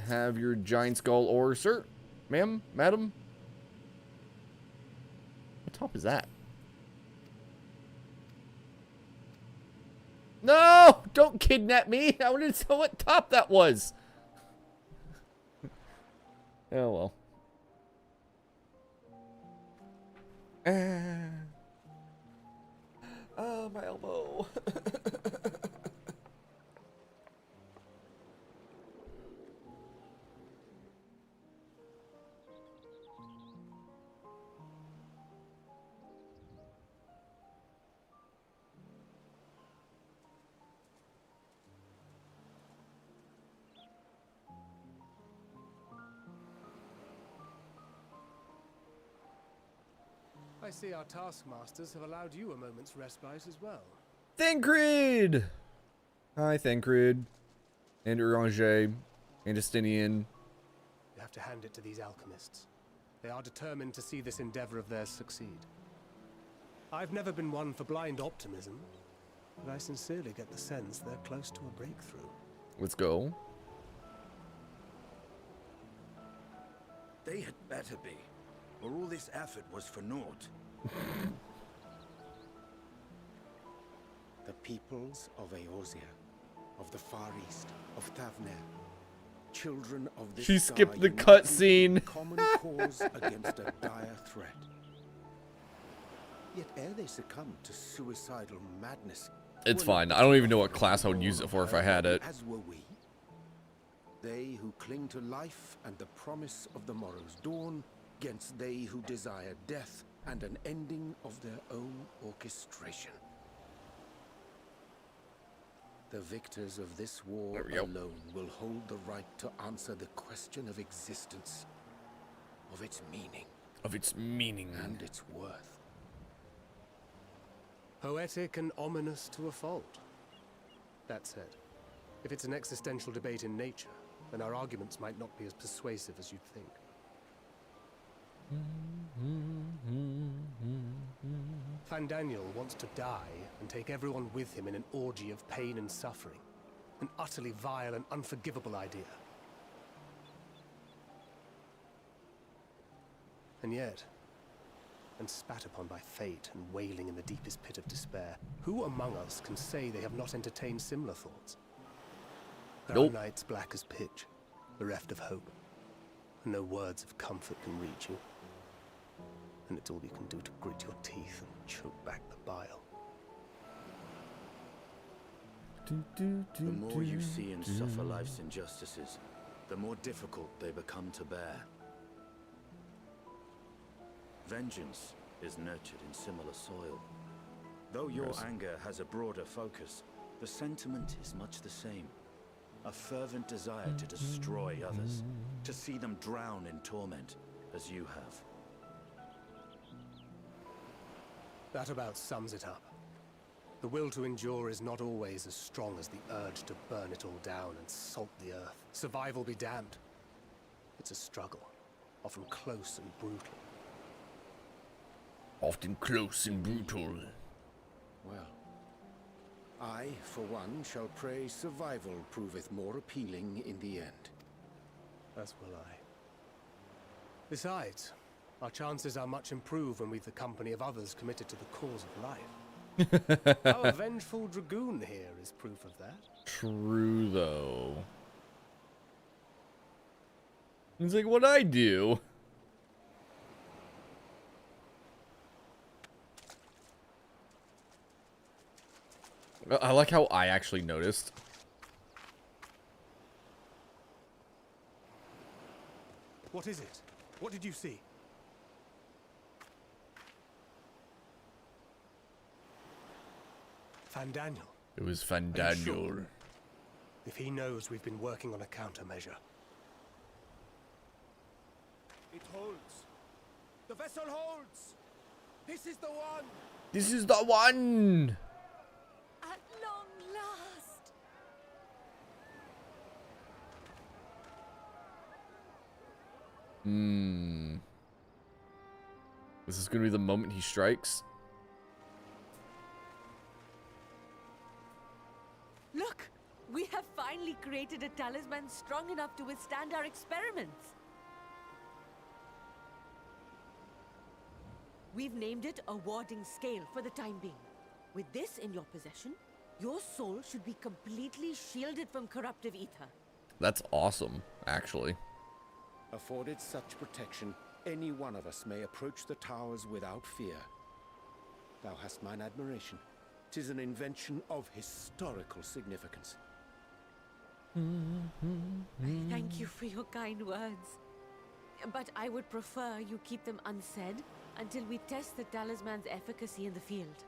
Have your giant skull ore, sir? Ma'am? Madam? What top is that? No! Don't kidnap me! I wanted to know what top that was! Oh well. Oh, my elbow. I see our taskmasters have allowed you a moment's respite as well. Thancred! Hi, Thancred. And Uranger. And Justinian. You have to hand it to these alchemists. They are determined to see this endeavor of theirs succeed. I've never been one for blind optimism, but I sincerely get the sense they're close to a breakthrough. Let's go. They had better be, or all this effort was for naught. The peoples of Eorzea, of the Far East, of Thavner, children of this She star skipped the united cutscene. in common cause against a dire threat. Yet ere they succumb to suicidal madness, It's were fine. not I don't even know what class I would use it for if I had it. as were we. They who cling to life and the promise of the morrow's dawn, against they who desire death and an ending of their own orchestration. The victors of this war There we go. alone will hold the right to answer the question of existence, of its meaning, Of its meaning. and its worth. Poetic and ominous to a fault. That said, if it's an existential debate in nature, then our arguments might not be as persuasive as you'd think. Fandaniel wants to die and take everyone with him in an orgy of pain and suffering. An utterly vile and unforgivable idea. And yet, and spat upon by fate and wailing in the deepest pit of despair, who among us can say they have not entertained similar thoughts? There Nope. are nights black as pitch, bereft of hope, and no words of comfort can reach you. And it's all you can do to grit your teeth and choke back the bile. The more you see and suffer life's injustices, the more difficult they become to bear. Vengeance is nurtured in similar soil. Though your anger has a broader focus, the sentiment is much the same. A fervent desire to destroy others, to see them drown in torment, as you have. That about sums it up. The will to endure is not always as strong as the urge to burn it all down and salt the earth. Survival be damned. It's a struggle, often close and brutal. Often close and brutal. Well, I, for one, shall pray survival proveth more appealing in the end. As will I. Besides, our chances are much improved when we've the company of others committed to the cause of life. Our vengeful dragoon here is proof of that. True, though. It's like what I do. I like how I actually noticed. What is it? What did you see? Fandaniel. It was Are you Fandaniel. sure? If he knows we've been working on a countermeasure. It holds. The vessel holds. This is the one. This is the one. At long last! This is gonna be the moment he strikes. Look! We have finally created a talisman strong enough to withstand our experiments. We've named it a warding scale for the time being. With this in your possession, your soul should be completely shielded from corruptive ether. That's awesome, actually. Afforded such protection, any one of us may approach the towers without fear. Thou hast mine admiration. 'Tis an invention of historical significance. Thank you for your kind words. But I would prefer you keep them unsaid until we test the talisman's efficacy in the field.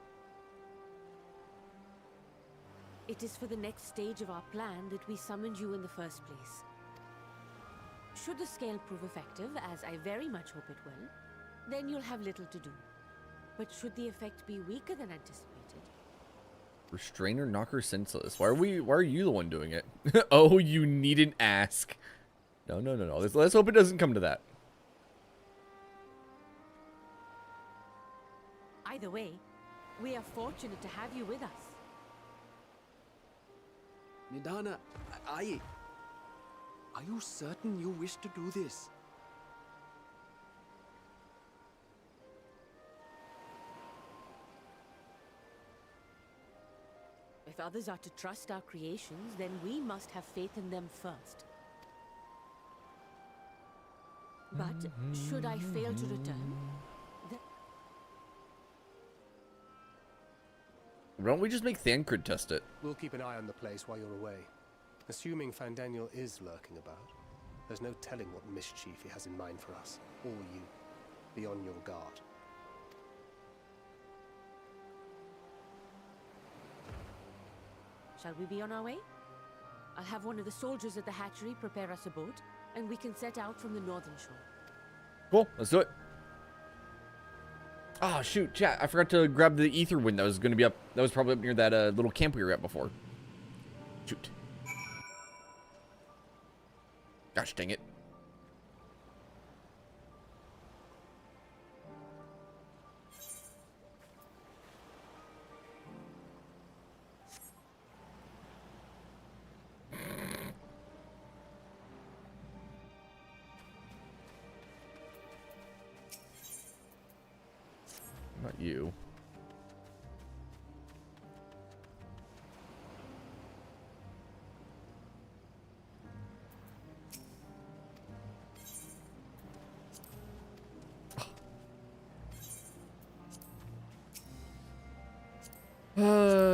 It is for the next stage of our plan that we summoned you in the first place. Should the scale prove effective, as I very much hope it will, then you'll have little to do. But should the effect be weaker than anticipated, Restrainer, knocker, senseless. Why are you the one doing it? Oh, you needn't ask. No. Let's hope it doesn't come to that. either way, we are fortunate to have you with us. Nidana, are you certain you wish to do this? If others are to trust our creations, then we must have faith in them first. But should I fail to return, then... Why don't we just make Thancred test it? We'll keep an eye on the place while you're away. Assuming Fandaniel is lurking about, there's no telling what mischief he has in mind for us, or you. Be on your guard. Shall we be on our way? I'll have one of the soldiers at the hatchery prepare us a boat, and we can set out from the northern shore. Cool, let's do it. Ah, shoot, chat. I forgot to grab the ether wind that was going to be up. That was probably up near that little camp we were at before. Shoot. Gosh dang it. Not you.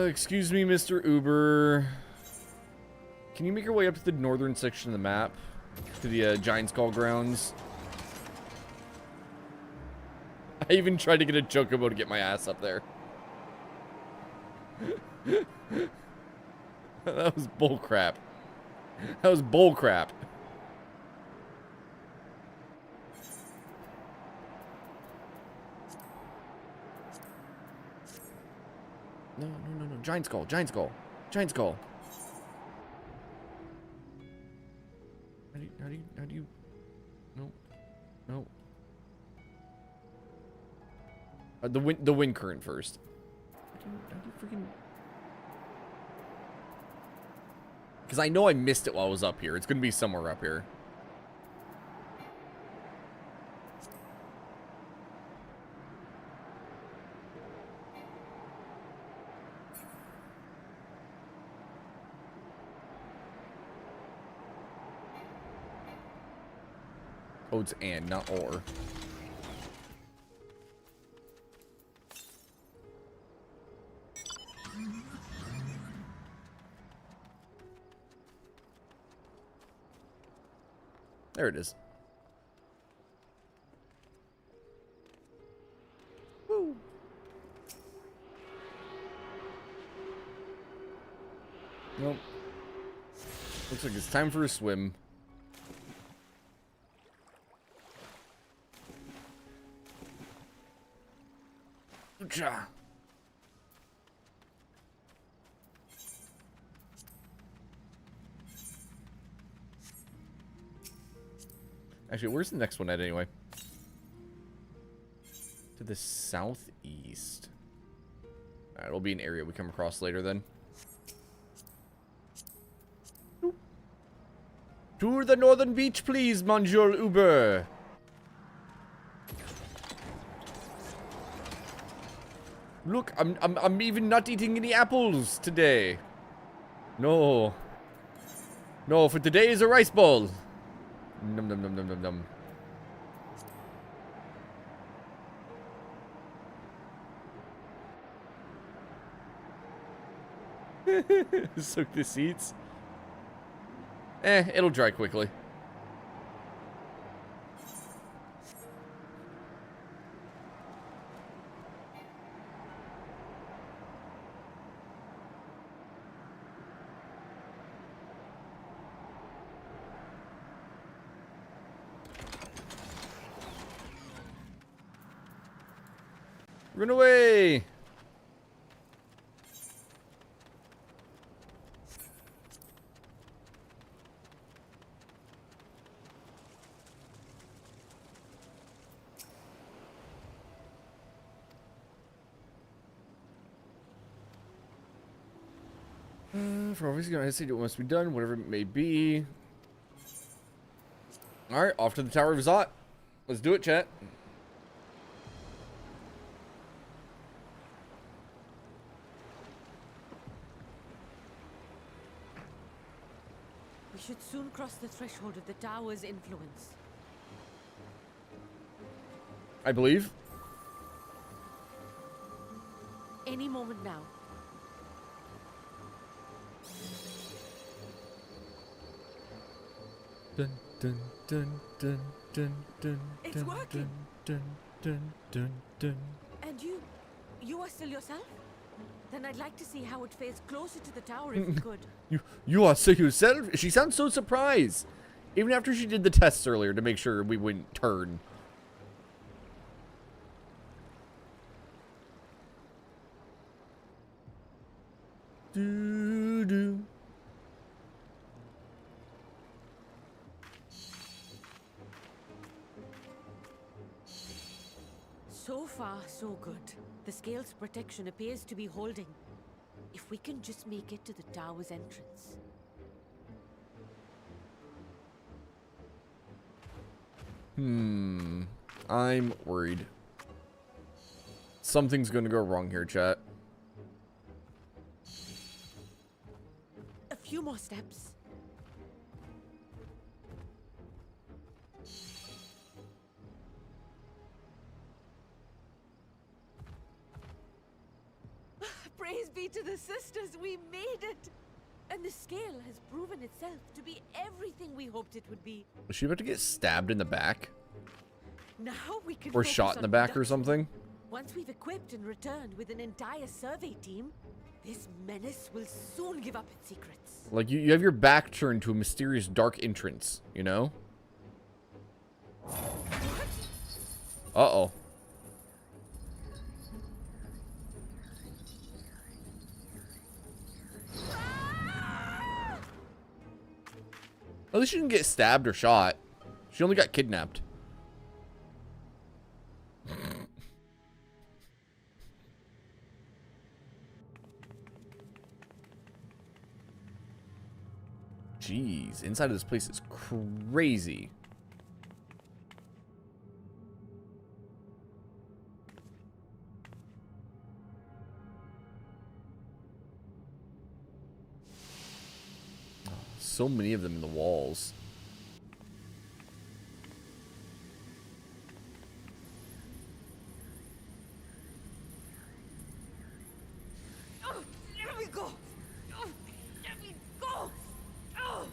Excuse me, Mr. Uber. Can you make your way up to the northern section of the map? To the Giant Skull grounds? I even tried to get a chocobo to get my ass up there. That was bullcrap. That was bullcrap. No. Giant Skull. Giant Skull. Giant Skull. How do you? No. The wind current first. How do you freaking? Because I know I missed it while I was up here. It's gonna be somewhere up here. Oh, it's and, not or. There it is. Woo. Nope. Looks like it's time for a swim. Oocha. Actually, where's the next one at anyway? To the southeast. Alright, it'll be an area we come across later then. To the northern beach, please, Monsieur Uber. Look, I'm even not eating any apples today. No. No, for today is a rice ball. Num num num num num num. Soak the seeds. It'll dry quickly. Run away! For obviously gonna hesitate what must be done, whatever it may be. Alright, off to the Tower of Zot. Let's do it, chat. We should soon cross the threshold of the tower's influence. I believe. Any moment now. Dun dun dun dun dun dun. It's dun, working. Dun dun dun dun. And you are still yourself? Then I'd like to see how it fares closer to the tower if you could. You are so yourself? She sounds so surprised. Even after she did the tests earlier to make sure we wouldn't turn. Do do. So far, so good. The scale's protection appears to be holding. If we can just make it to the tower's entrance. I'm worried. Something's gonna go wrong here, chat. A few more steps. Praise be to the sisters, we made it! And the scale has proven itself to be everything we hoped it would be. Was she about to get stabbed in the back? Now we can Or focus shot in on the back or production. something? Once we've equipped and returned with an entire survey team, this menace will soon give up its secrets. Like, you have your back turned to a mysterious dark entrance, you know? Uh-oh. At least she didn't get stabbed or shot. She only got kidnapped. Jeez, inside of this place is crazy. Oh, so many of them in the walls. Oh, there we go! Oh, there we go! Oh!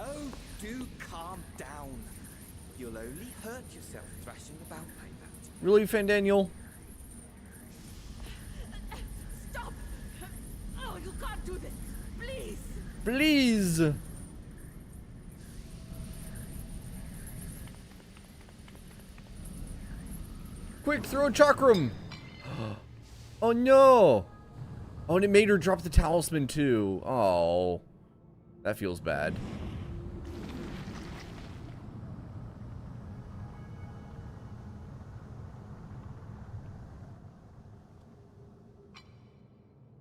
Oh, do calm down. You'll only hurt yourself thrashing about like that. Really, Fandaniel? Stop! Oh, you can't do this! Please! Please! Quick, throw a chakram! Oh no! Oh, and it made her drop the talisman too. Oh. That feels bad.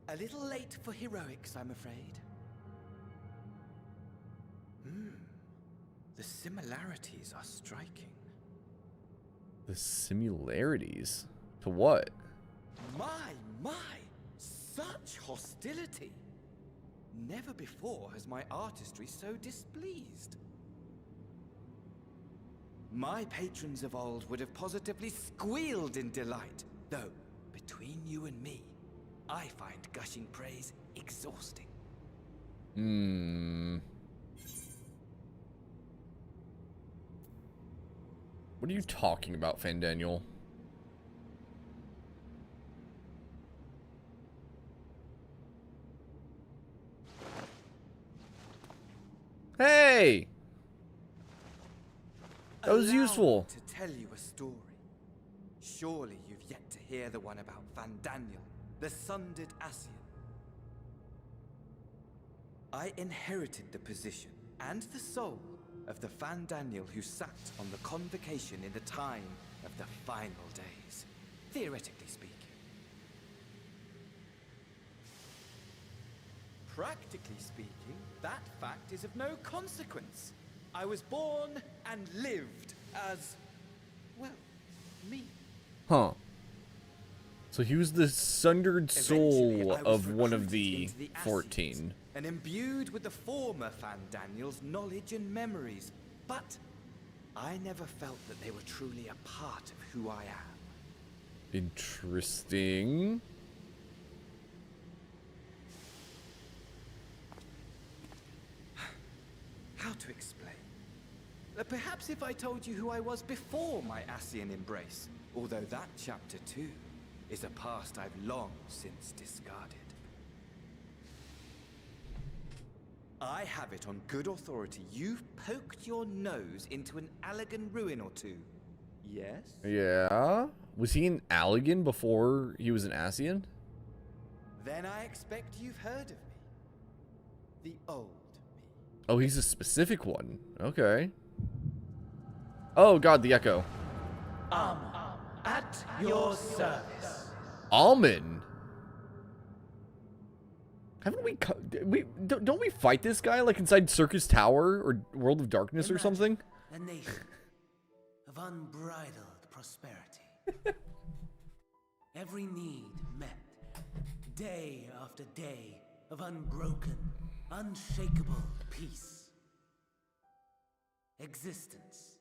A little late for heroics, I'm afraid. The similarities are striking. The similarities? To what? My! Such hostility! Never before has my artistry so displeased. My patrons of old would have positively squealed in delight, though, between you and me, I find gushing praise exhausting. What are you talking about, Fandaniel? Hey! That was Allow useful. me to tell you a story. Surely you've yet to hear the one about Fandaniel, the sundered Ascian. I inherited the position and the soul of the Fandaniel who sat on the convocation in the time of the final days, theoretically speaking. Practically speaking, that fact is of no consequence. I was born and lived as, well, me. Huh. So he was the sundered Eventually, soul I was of one of recruited the into the Ascians 14. and imbued with the former Fandaniel's knowledge and memories, but I never felt that they were truly a part of who I am. Interesting. How to explain? Perhaps if I told you who I was before my Ascian embrace, although that chapter too is a past I've long since discarded. I have it on good authority you've poked your nose into an Allegan ruin or two. Yes? Yeah? Was he an Allegan before he was an Ascian? Then I expect you've heard of me. The old me. Oh, he's a specific one. Okay. Oh god, the echo. At your service. Almond? Haven't we don't we fight this guy like inside Circus Tower or World of Darkness or something? A nation of unbridled prosperity. Every need met, day after day of unbroken, unshakable peace. Existence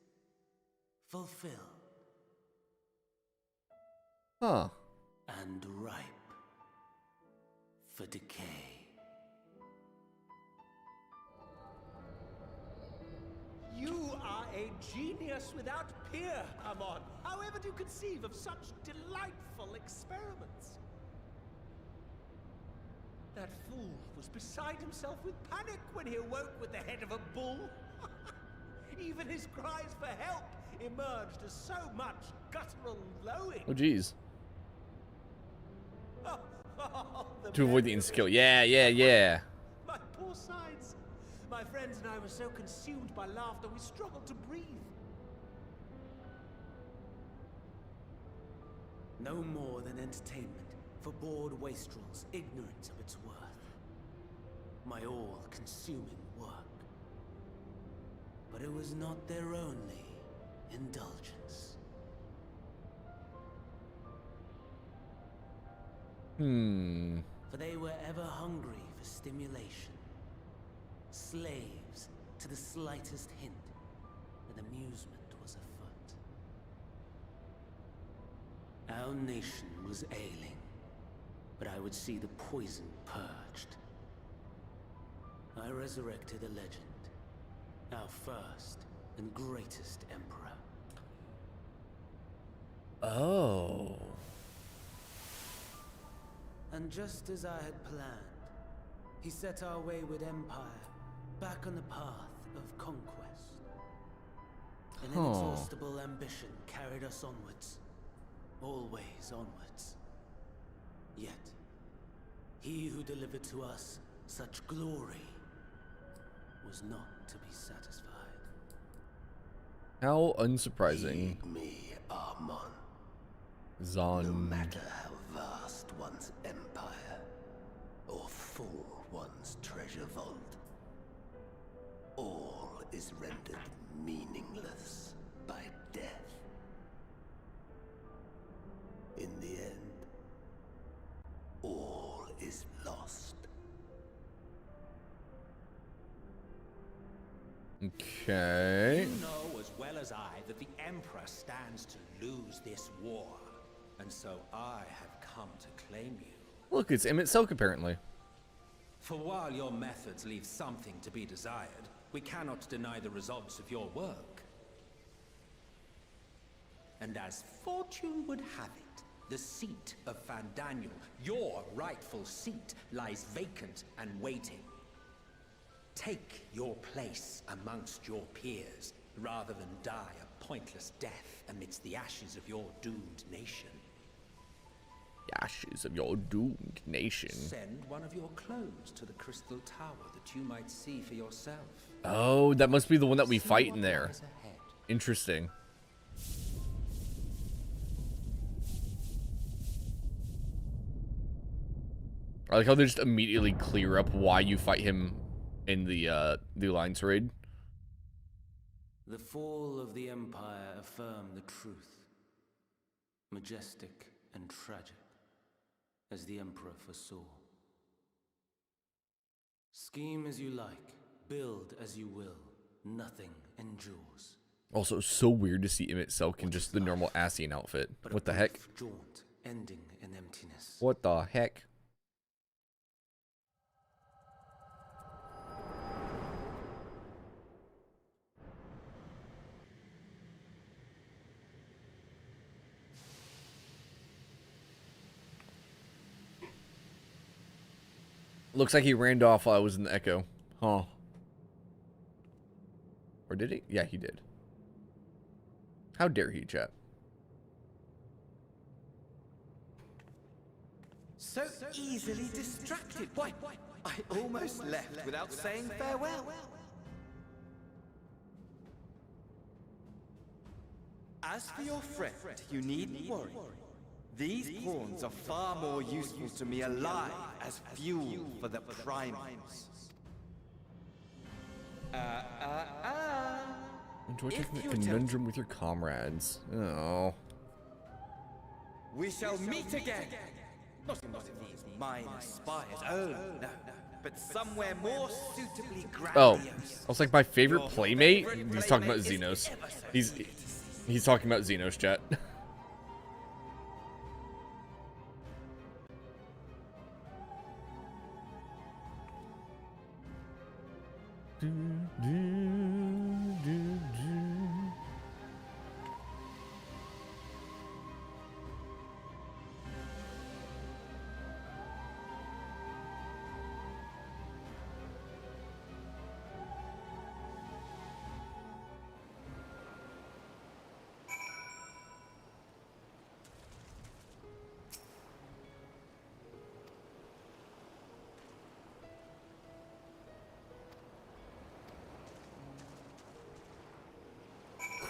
fulfilled. Huh. And ripe for decay. You are a genius without peer, Amon. However do you conceive of such delightful experiments? That fool was beside himself with panic when he awoke with the head of a bull. Even his cries for help emerged as so much guttural lowing. Oh, geez. The To avoid the inskill. Yeah. My poor sides. My friends and I were so consumed by laughter we struggled to breathe. No more than entertainment for bored wastrels ignorant of its worth. My all-consuming work. But it was not their only indulgence. For they were ever hungry for stimulation. Slaves to the slightest hint that amusement was afoot. Our nation was ailing, but I would see the poison purged. I resurrected a legend, our first and greatest emperor. Oh. And just as I had planned, he set our wayward empire back on the path of conquest. An inexhaustible ambition carried us onwards, always onwards. Yet, he who delivered to us such glory was not to be satisfied. How unsurprising. Heed me, Amon. Zon. No matter how vast one's empire, or full one's treasure vault, all is rendered meaningless by death. In the end, all is lost. Okay. You know as well as I that the Emperor stands to lose this war. And so I have come to claim you. Look, it's Emmett Selk apparently. For while your methods leave something to be desired, we cannot deny the results of your work. And as fortune would have it, the seat of Fandaniel, your rightful seat, lies vacant and waiting. Take your place amongst your peers, rather than die a pointless death amidst the ashes of your doomed nation. The ashes of your doomed nation. Send one of your clones to the Crystal Tower that you might see for yourself. Oh, that must be the one that we See fight what in there. lies ahead. Interesting. I like how they just immediately clear up why you fight him in the Alliance raid. The fall of the Empire affirmed the truth. Majestic and tragic, as the Emperor foresaw. Scheme as you like, build as you will, nothing endures. Also, so weird to see Emmett Selk in just the normal Ascian outfit. What the heck? Jaunt, ending in emptiness. What the heck? Looks like he ran off while I was in the Echo. Huh. Or did he? Yeah, he did. How dare he, chat? So easily distracted. Why, I almost left without saying farewell. As for your friend, you needn't worry. These pawns are far more useful to me alive as fuel for the primals. Enjoy taking the conundrum with your comrades. Oh. We shall meet again. Not in one of these minor spires. Oh, no. But somewhere more suitably Oh, grandiose. I was like, my favorite playmate? He's talking about Xenos. He's talking about Xenos, chat.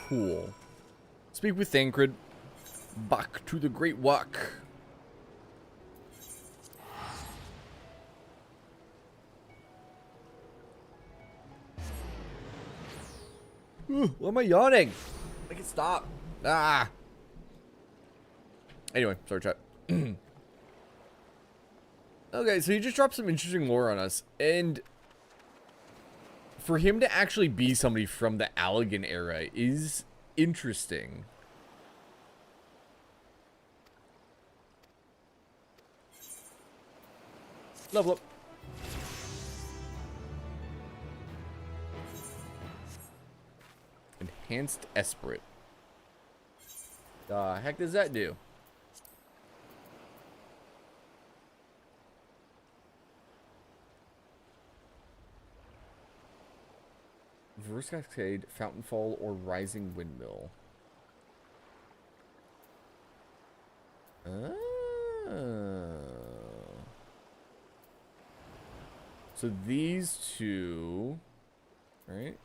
Cool. Speak with Thancred. Back to the Great Walk. Why am I yawning? Make it stop. Ah. Anyway, sorry, chat. Okay, so he just dropped some interesting lore on us, and for him to actually be somebody from the Allegan era is interesting. Level up. Enhanced Esprit. The heck does that do? Reverse Cascade, Fountainfall, or Rising Windmill. So these two, right?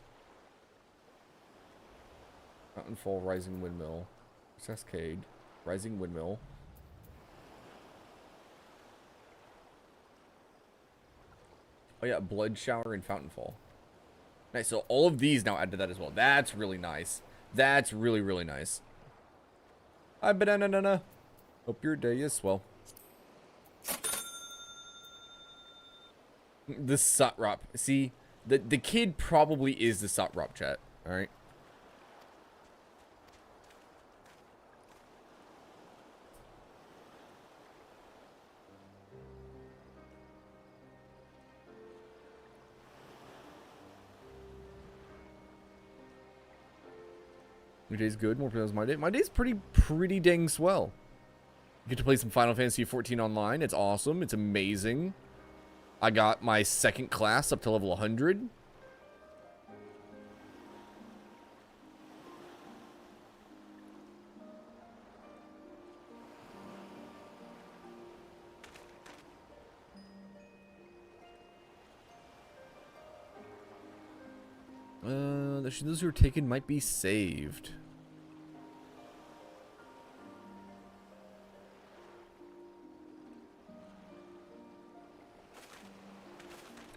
Fountainfall, Rising Windmill, Cascade, Rising Windmill. Oh yeah, Blood Shower and Fountainfall. Nice, so all of these now add to that as well. That's really nice. That's really, really nice. Hi, Banana. Hope your day is swell. The Sutrop. See, the kid probably is the Sutrop, chat. Alright? Your day's good. More players my day. My day's pretty dang swell. Get to play some Final Fantasy XIV online. It's awesome. It's amazing. I got my second class up to level 100. Those who are taken might be saved.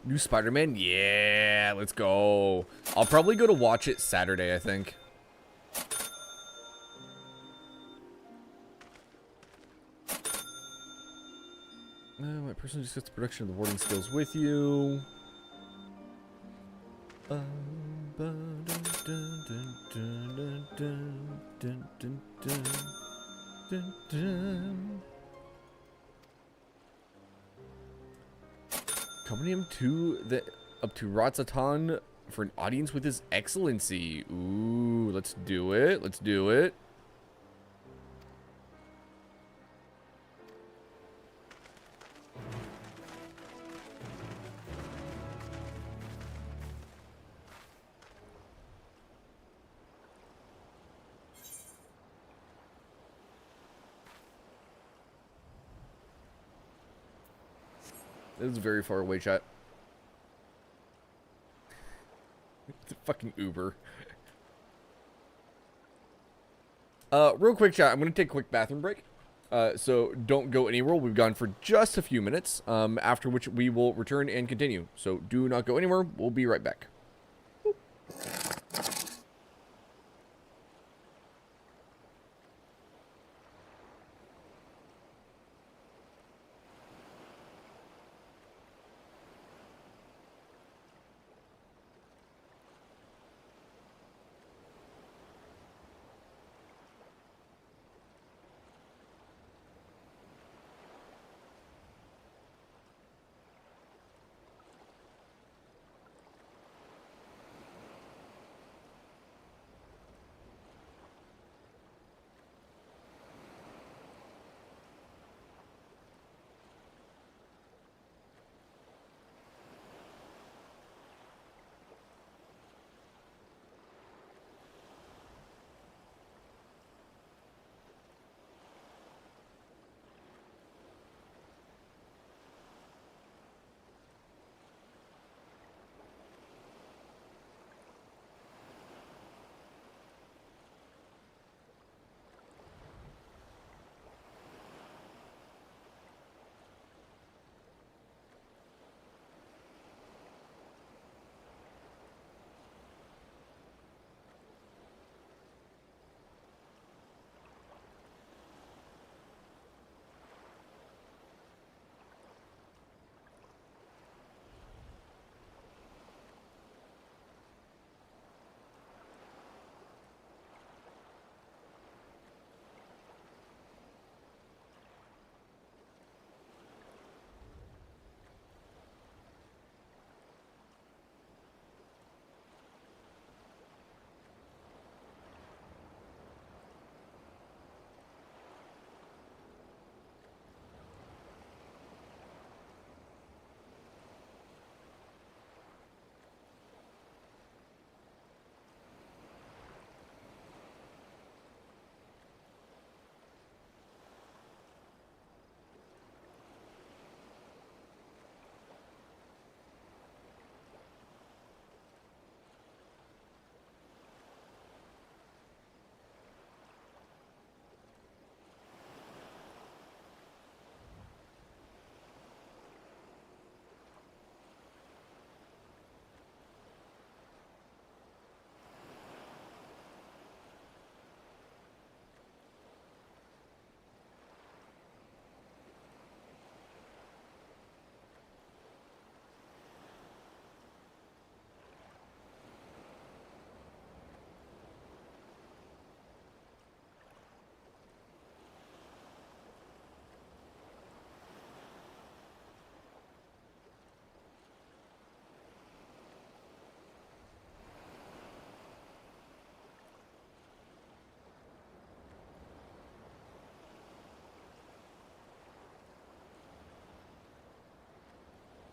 New Spider-Man? Yeah, let's go. I'll probably go to watch it Saturday, I think. My person just gets the production of the warding skills with you. Accompany him up to Ratzatan for an audience with His Excellency. Ooh, let's do it. Let's do it. This is very far away, chat. It's a fucking Uber. Real quick, chat. I'm gonna take a quick bathroom break. So don't go anywhere. We've gone for just a few minutes. After which we will return and continue. So do not go anywhere. We'll be right back.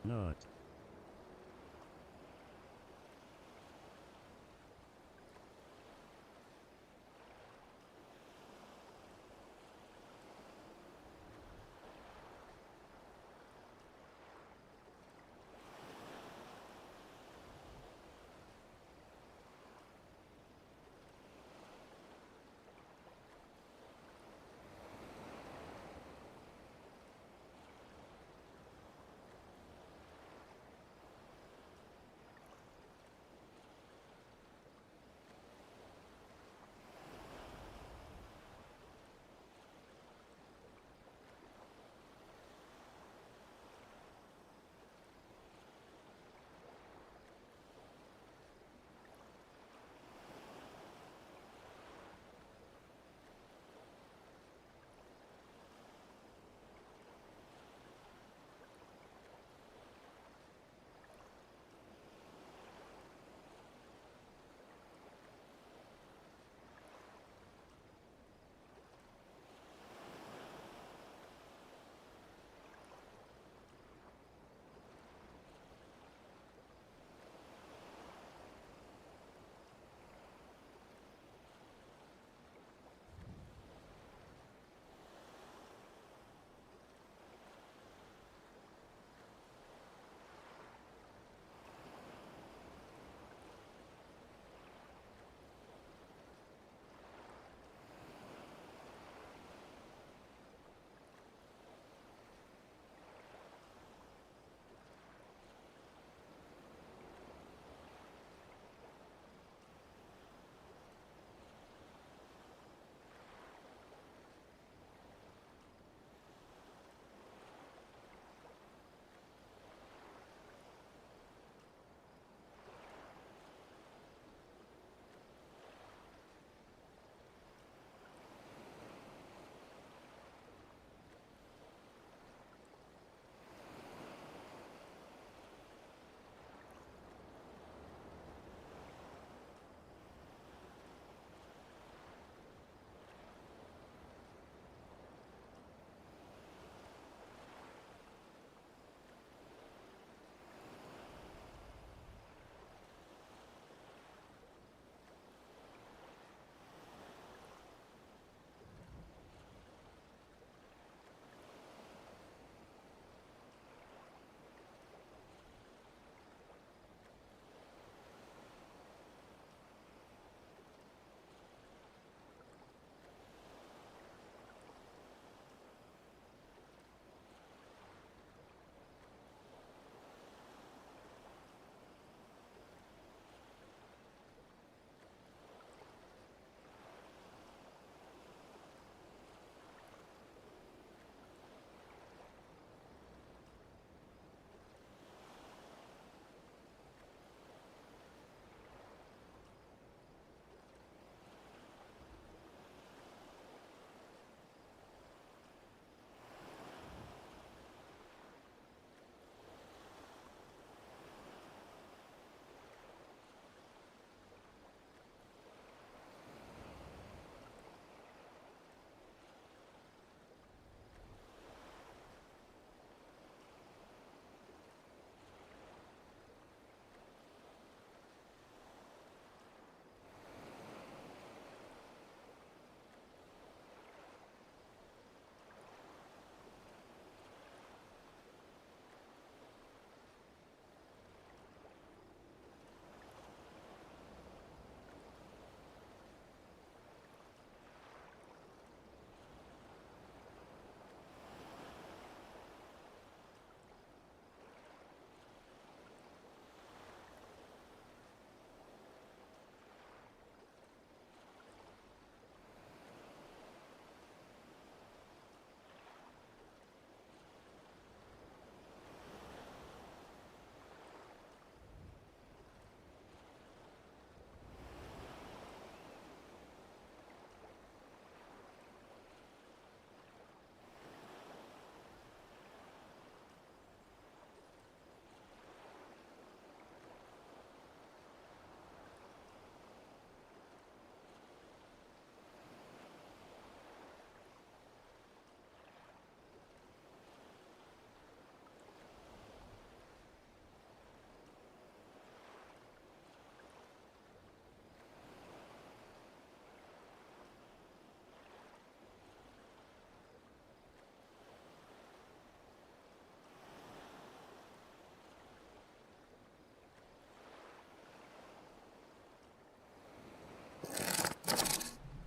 not.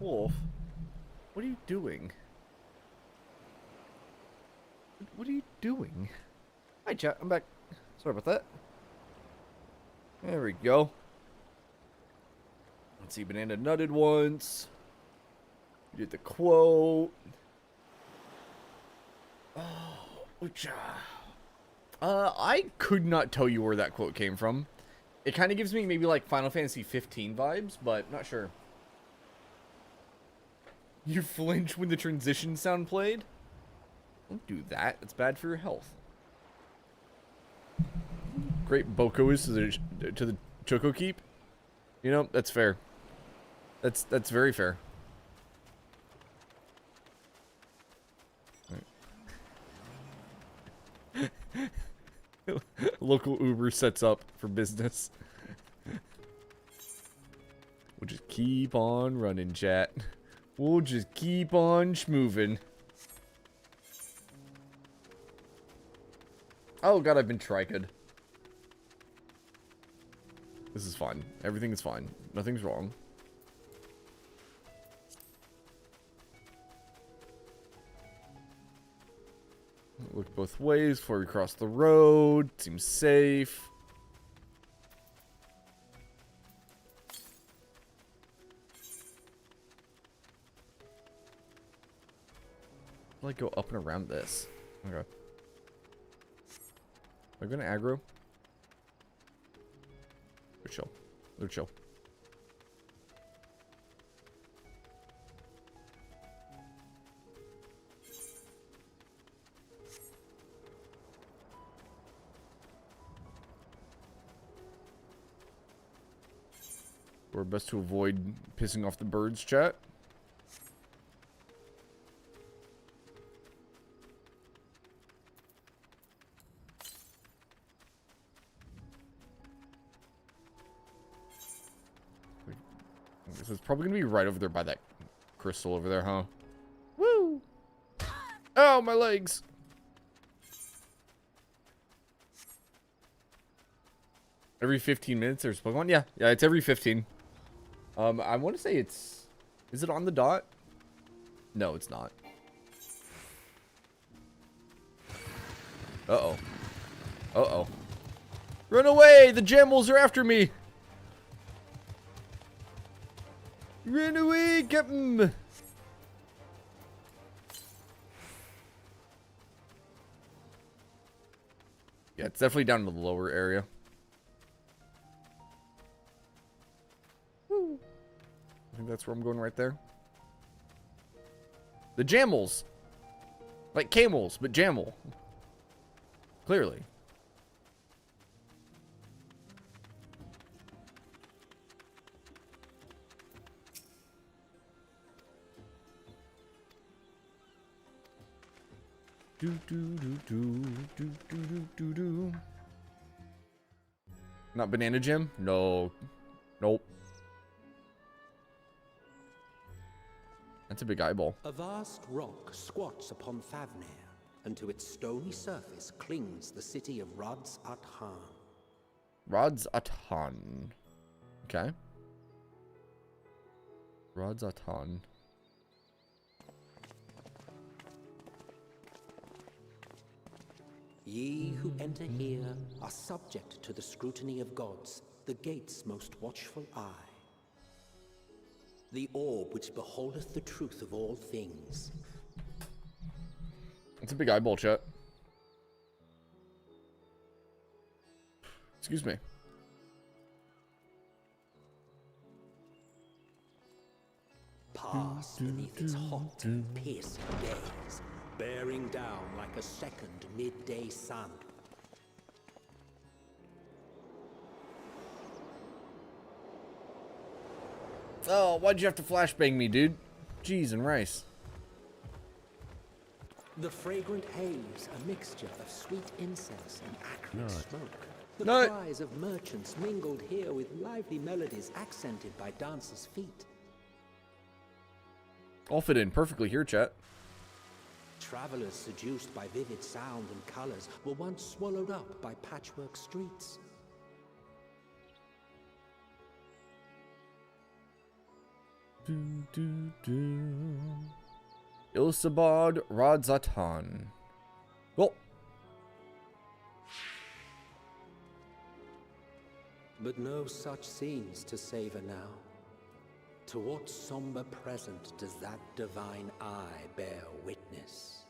Wolf, what are you doing? What are you doing? Hi, chat. I'm back. Sorry about that. There we go. Let's see. Banana nutted once. We did the quote. Oh, ucha. I could not tell you where that quote came from. It kind of gives me maybe like Final Fantasy 15 vibes, but not sure. You flinch when the transition sound played? Don't do that. It's bad for your health. Great Boko is to the Choco Keep. You know, that's fair. That's very fair. Right. Local Uber sets up for business. We'll just keep on running, chat. We'll just keep on schmoving. Oh god, I've been triked. This is fine. Everything is fine. Nothing's wrong. Look both ways before we cross the road. Seems safe. Like go up and around this. Okay. Am I gonna aggro? They're chill. They're chill. We're best to avoid pissing off the birds, chat. So it's probably gonna be right over there by that crystal over there, huh? Woo! Oh, my legs! Every 15 minutes there's Pokemon? Yeah, it's every 15. I want to say it's... Is it on the dot? No, it's not. Uh-oh. Uh-oh. Run away! The Jambles are after me! Run away, Captain! Yeah, it's definitely down to the lower area. Woo. I think that's where I'm going right there. The Jamals! Like camels, but Jamal. Clearly. Do do do do do do do do do. Not Banana Gym? No. Nope. That's a big eyeball. A vast rock squats upon Thavnair, and to its stony surface clings the city of Rod's Athan. Rod's Athan. Okay. Rod's Athan. Ye who enter here are subject to the scrutiny of gods, the gate's most watchful eye. The orb which beholdeth the truth of all things. It's a big eyeball, chat. Excuse me. Pass beneath its hot and piercing gaze, bearing down like a second midday sun. Oh, why'd you have to flashbang me, dude? Cheese and rice. The fragrant haze, a mixture of sweet incense and acrid smoke. The Nut. cries of merchants mingled here with lively melodies accented by dancers' feet. All fit in perfectly here, chat. Travelers seduced by vivid sound and colors were once swallowed up by patchwork streets. Ilsabad Radzatan. Well, But no such scenes to savor now. To what somber present does that divine eye bear witness?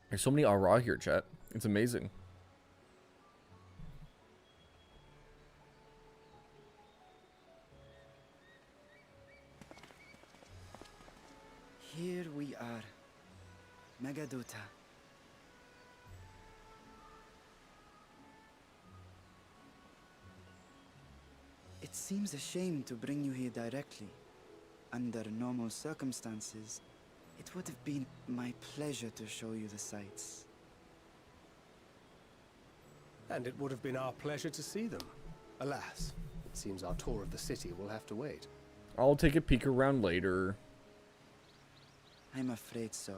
There's so many Ara here, chat. It's amazing. Here we are. Megaduta. It seems a shame to bring you here directly. Under normal circumstances, it would have been my pleasure to show you the sights. And it would have been our pleasure to see them. Alas, it seems our tour of the city will have to wait. I'll take a peek around later. I'm afraid so.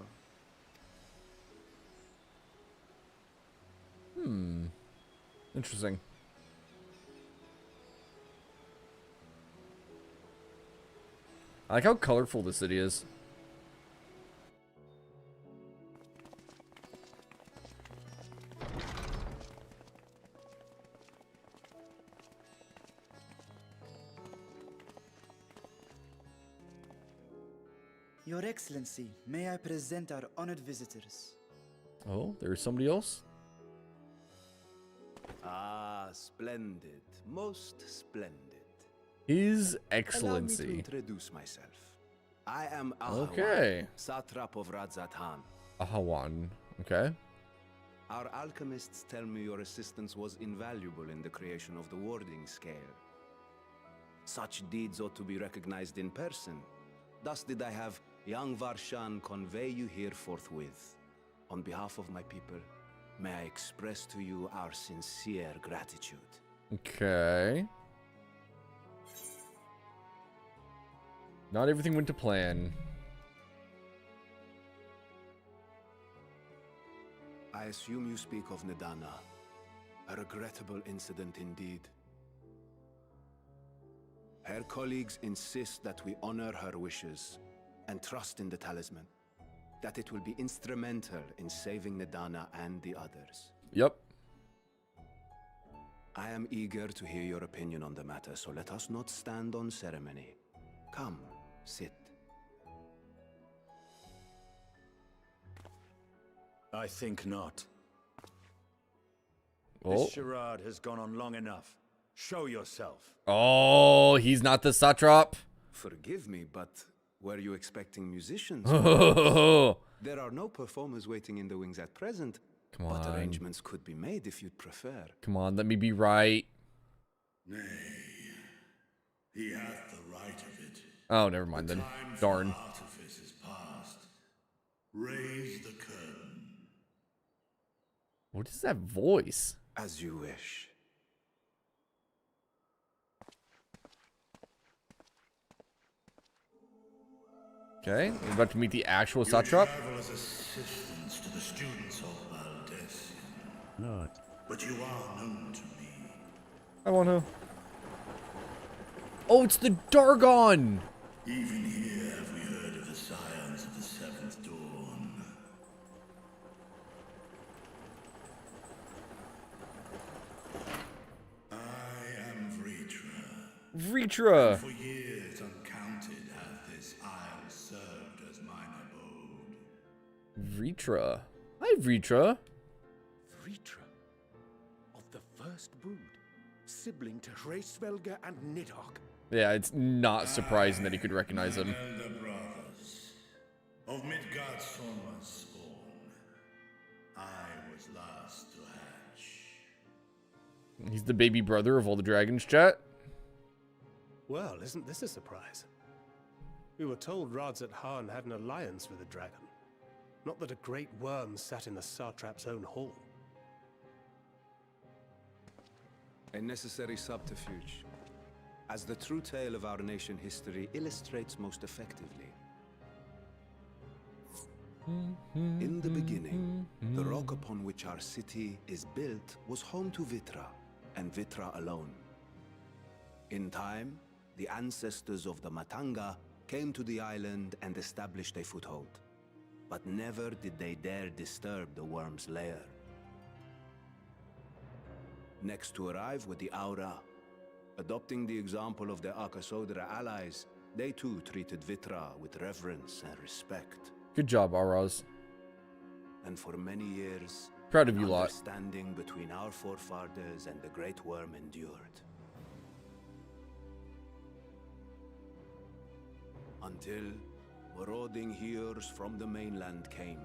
Interesting. I like how colorful the city is. Your Excellency, may I present our honored visitors? Oh, there's somebody else? Ah, splendid. Most splendid. His Allow me Excellency. to introduce myself. I am Ahawan, Okay. Satrap of Radzatan. Ahawan. Okay. Our alchemists tell me your assistance was invaluable in the creation of the warding scale. Such deeds ought to be recognized in person. Thus did I have young Varshan convey you here forthwith. On behalf of my people, may I express to you our sincere gratitude. Okay. Not everything went to plan. I assume you speak of Nidana. A regrettable incident indeed. Her colleagues insist that we honor her wishes and trust in the talisman, that it will be instrumental in saving Nidana and the others. Yep. I am eager to hear your opinion on the matter, so let us not stand on ceremony. Come, sit. I think not. Oh. This charade has gone on long enough. Show yourself. Oh, he's not the satrap. Forgive me, but were you expecting musicians? Oh. There are no performers waiting in the wings at present, Come but on. arrangements could be made if you'd prefer. Come on, let me be right. Nay, he hath the right of it. Oh, never mind then. Time for Darn. artifice is past. Raise the curtain. What is that voice? As you wish. Okay, we're about to meet the actual You satrap. travel as assistants to the students of Valdesian, No. but you are known to me. I want to. Oh, it's the Dargon. Even here have we heard of the scions of the Seventh Dawn. I am Vritra. Vritra. For years uncounted hath this isle served as mine abode. Vritra. Hi, Vritra. Vritra, of the first brood, sibling to Hraesvelga and Nidhogg. Yeah, it's not surprising that he could recognize him. Elder brothers, of Midgard Sorma's spawn, I was last to hatch. He's the baby brother of all the dragons, chat. Well, isn't this a surprise? We were told Radzatan had an alliance with a dragon. Not that a great worm sat in the satrap's own hall. A necessary subterfuge, as the true tale of our nation history illustrates most effectively. In the beginning, the rock upon which our city is built was home to Vitra, and Vitra alone. In time, the ancestors of the Matanga came to the island and established a foothold. But never did they dare disturb the worm's lair. Next to arrive were the Aura. Adopting the example of their Arkasodra allies, they too treated Vitra with reverence and respect. Good job, Auras. And for many years, Proud of you lot. Understanding between our forefathers and the Great Worm endured. Until marauding heroes from the mainland came,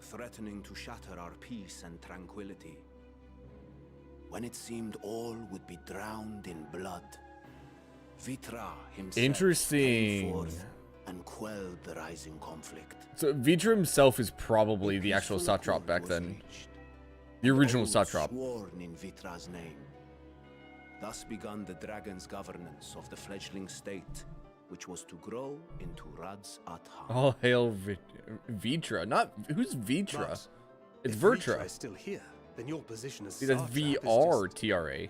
threatening to shatter our peace and tranquility. When it seemed all would be drowned in blood, Vitra himself Interesting. came forth and quelled the rising conflict. So Vitra himself is probably the actual satrap back then. The original satrap. Sworn in Vitra's name. Thus began the dragon's governance of the fledgling state, which was to grow into Radz Athan. All hail Vitra. Not who's Vitra? But It's if Vertra. is still here, then your position as See, that's satrap is VR just- TRA.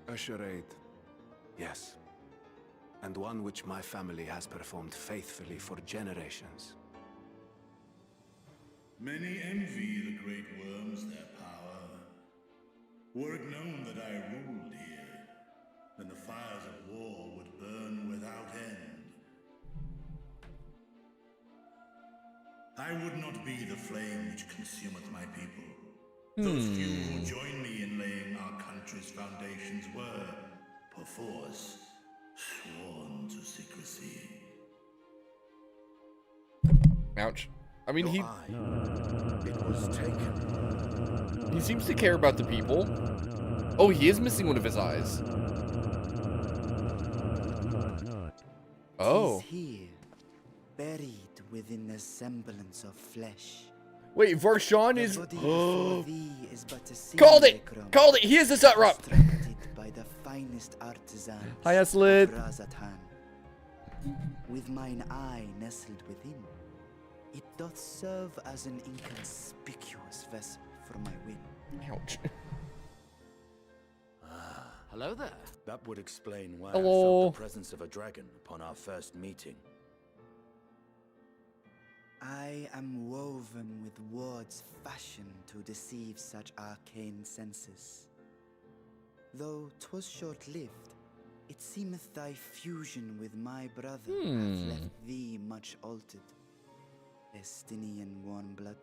A charade, yes. And one which my family has performed faithfully for generations. Many envy the great worms their power. Were it known that I ruled here, then the fires of war would burn without end. I would not be the flame which consumeth my people. Those few who join me in laying our country's foundations were, perforce, sworn to secrecy. Ouch. I mean, Your eye. It was taken. he seems to care about the people. Oh, he is missing one of his eyes. Oh. He's here, buried within the semblance of flesh. Wait, Varshan The is... body before thee is but a Called it! simulacrum, Called it! He is the satrap! constructed by the finest artisans Hi, of Aslit. Razatan. With mine eye nestled within, it doth serve as an inconspicuous vessel for my win. Ouch. Hello there. That would explain why I Hello. felt the presence of a dragon upon our first meeting. I am woven with words fashioned to deceive such arcane senses. Though 'twas short-lived, it seemeth thy fusion with my brother hath left thee much altered. Estinian warm blood.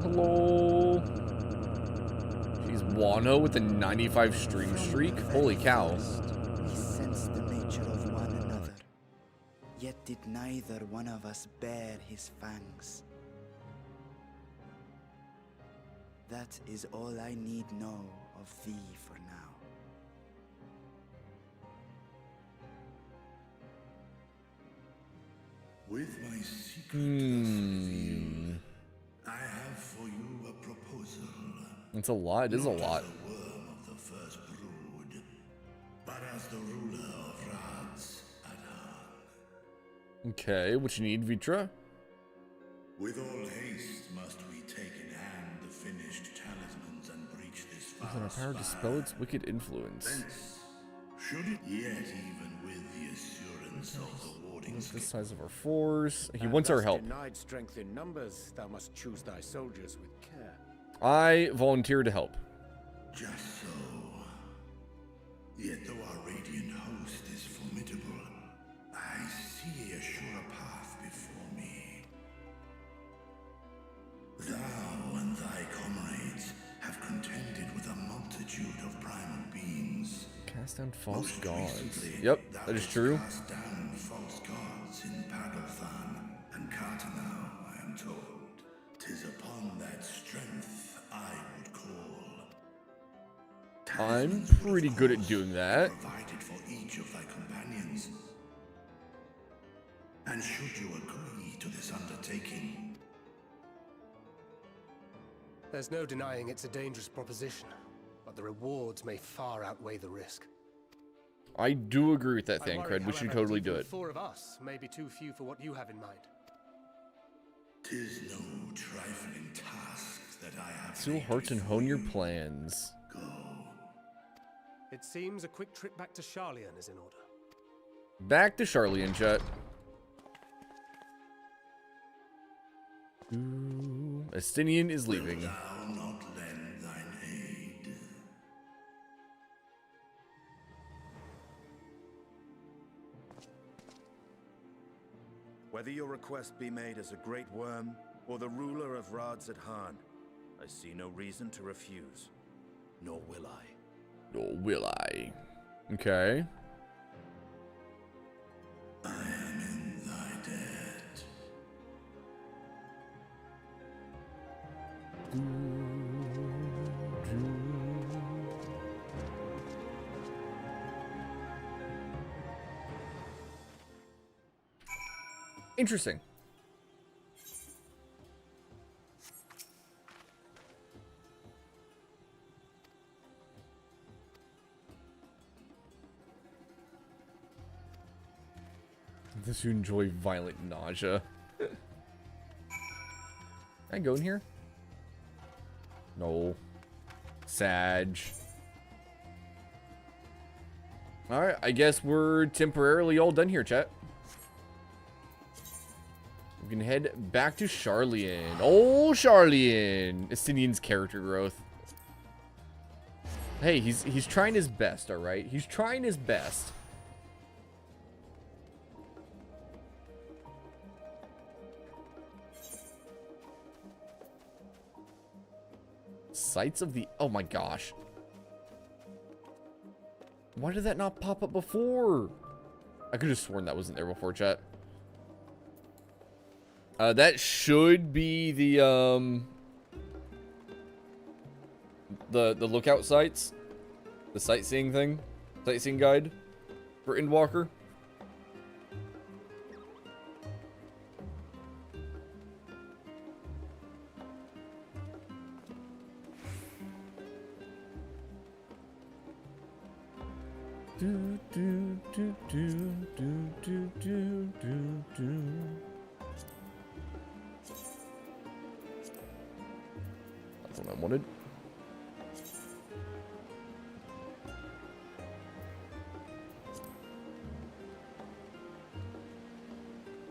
Hello. She's Wano with a 95 stream streak? Holy cow. We sensed the nature of one another, yet did neither one of us bear his fangs. That is all I need know of thee for now. With my secret thus revealed, I have for you a proposal. It's a lot. It is a Not lot. as a worm of the first brood, but as the ruler of Radz Athan. Okay, what you need, Vitra? With all haste must we take in hand the finished talismans and breach this Within our foul power, dispel its wicked influence. Thence, should it yet even with the assurance of the warding What's the skill, size of our force? He And wants our thus help. Denied strength in numbers, thou must choose thy soldiers with care. I volunteer to help. just so. Yet though our radiant host is formidable, I see a surer path before me. Thou and thy comrades have contended with a multitude of primal beings. Cast down false Most gods. recently, Yep, thou that is didst true. Cast down false gods in Pagalthan and Cartanau, I am told. 'Tis upon that strength I would call. I'm Talismans would, pretty of good at course, doing be that. Provided for each of thy companions. And should you agree to this undertaking, There's no denying it's a dangerous proposition, but the rewards may far outweigh the risk. I do agree with that, I worry, Thancred. We should however, totally that do even it. 4 of us may be too few for what you have in mind. 'Tis no trifling task that I have. Seal hearts and hone your plans. Go. It seems a quick trip back to Charlian is in order. Back to Charlian, chat. Estinian is leaving. Wilt thou not lend thine aid? Whether your request be made as a great worm or the ruler of Rads at Han, I see no reason to refuse. Nor will I. Nor will I. Okay. I am in thy debt. Interesting. Does you enjoy violent nausea? Can I go in here? No. Sag. Alright, I guess we're temporarily all done here, chat. We can head back to Charlian. Oh, Charlian! Estinian's character growth. Hey, he's trying his best, alright? He's trying his best. Sites of the... Oh my gosh. Why did that not pop up before? I could have sworn that wasn't there before, chat. That should be the lookout sites. The sightseeing thing. Sightseeing guide for Endwalker. Do do do do do do do do do. That's what I wanted.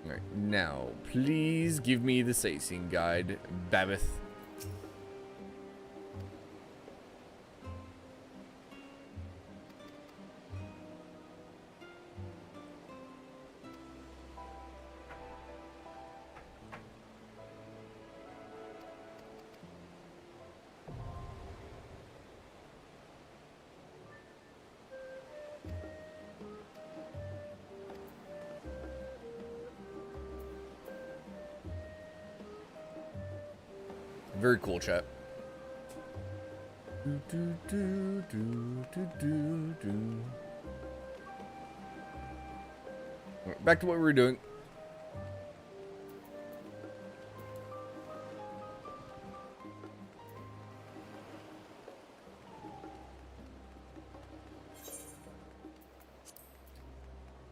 Alright, now please give me the sightseeing guide, Babbitt. Very cool, chat. Do, do, do, do, do, do, do. Right, back to what we were doing.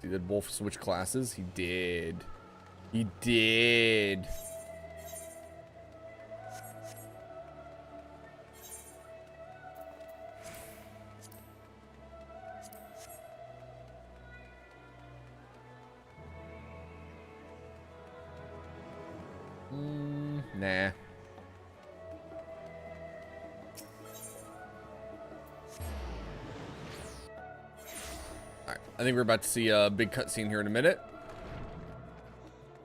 Did Wolf switch classes? He did. He did. Nah. Alright, I think we're about to see a big cutscene here in a minute.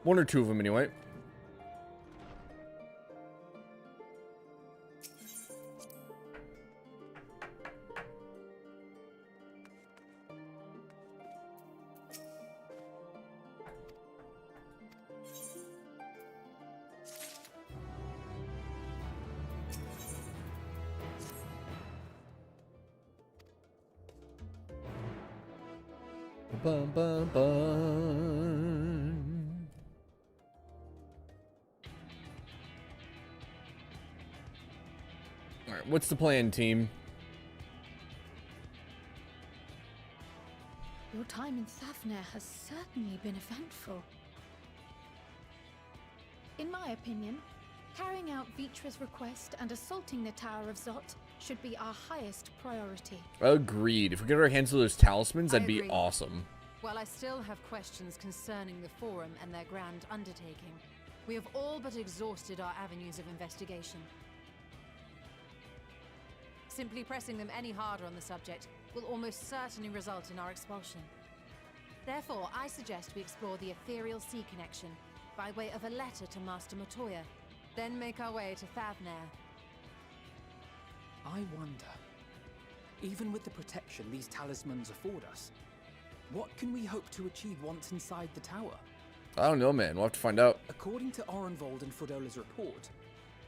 One or two of them, anyway. Bum, bum, bum. What's the plan, team? Your time in Thavner has certainly been eventful. In my opinion, carrying out Vitra's request and assaulting the Tower of Zot should be our highest priority. Agreed. If we get our hands on those talismans, that'd be agree. awesome. While I still have questions concerning the Forum and their grand undertaking, we have all but exhausted our avenues of investigation. Simply pressing them any harder on the subject will almost certainly result in our expulsion. Therefore, I suggest we explore the ethereal sea connection by way of a letter to Master Matoya, then make our way to Thavner. I wonder, even with the protection these talismans afford us, what can we hope to achieve once inside the tower? I don't know, man. We'll have to find out. According to Orenvold and Frodola's report,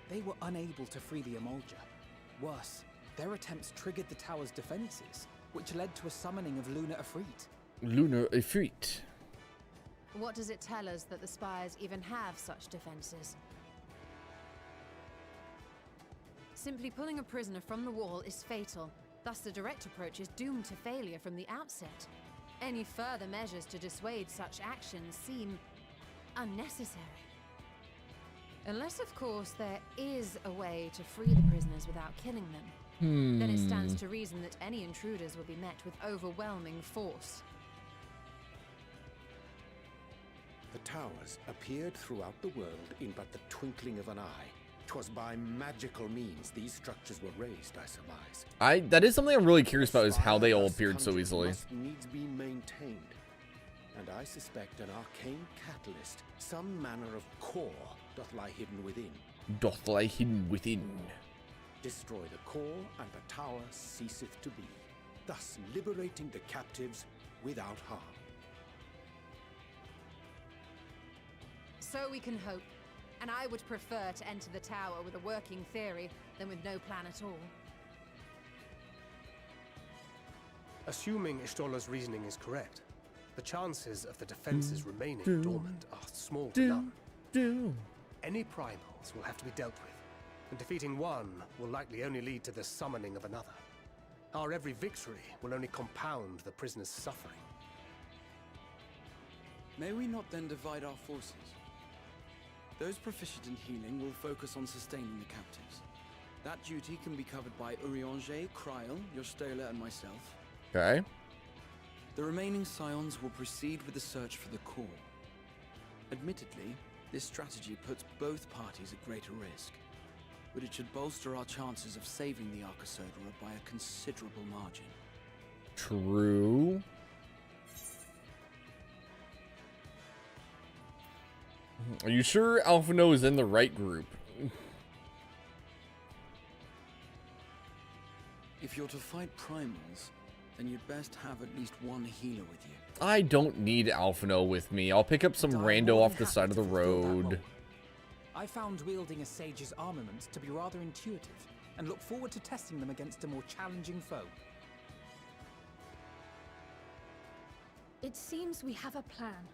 they were unable to free the Emulger. Worse, their attempts triggered the tower's defenses, which led to a summoning of Lunar Ifrit. Lunar Ifrit. What does it tell us that the Spires even have such defenses? Simply pulling a prisoner from the wall is fatal, thus the direct approach is doomed to failure from the outset. Any further measures to dissuade such actions seem unnecessary. Unless, of course, there is a way to free the prisoners without killing them. Then it stands to reason that any intruders will be met with overwhelming force. The towers appeared throughout the world in but the twinkling of an eye. 'Twas by magical means these structures were raised, I surmise. That is something I'm really curious about, is how they all appeared so easily. Must needs be maintained, and I suspect an arcane catalyst, some manner of core, doth lie hidden within. Doth lie hidden within. Destroy the core, and the tower ceaseth to be, thus liberating the captives without harm. So we can hope. And I would prefer to enter the tower with a working theory than with no plan at all. Assuming Ishtola's reasoning is correct, the chances of the defenses remaining dormant are small to none. Any primals will have to be dealt with, and defeating one will likely only lead to the summoning of another. Our every victory will only compound the prisoner's suffering. May we not then divide our forces? Those proficient in healing will focus on sustaining the captives. That duty can be covered by Urianger, Kryl, Yostela, and myself. Okay. The remaining scions will proceed with the search for the core. Admittedly, this strategy puts both parties at greater risk, but it should bolster our chances of saving the Arcasodra by a considerable margin. True. Are you sure Alphino is in the right group? If you're to fight primals, then you'd best have at least one healer with you. I don't need Alphino with me. I'll pick up some rando off the side of the road. I found wielding a sage's armaments to be rather intuitive, and look forward to testing them against a more challenging foe. It seems we have a plan.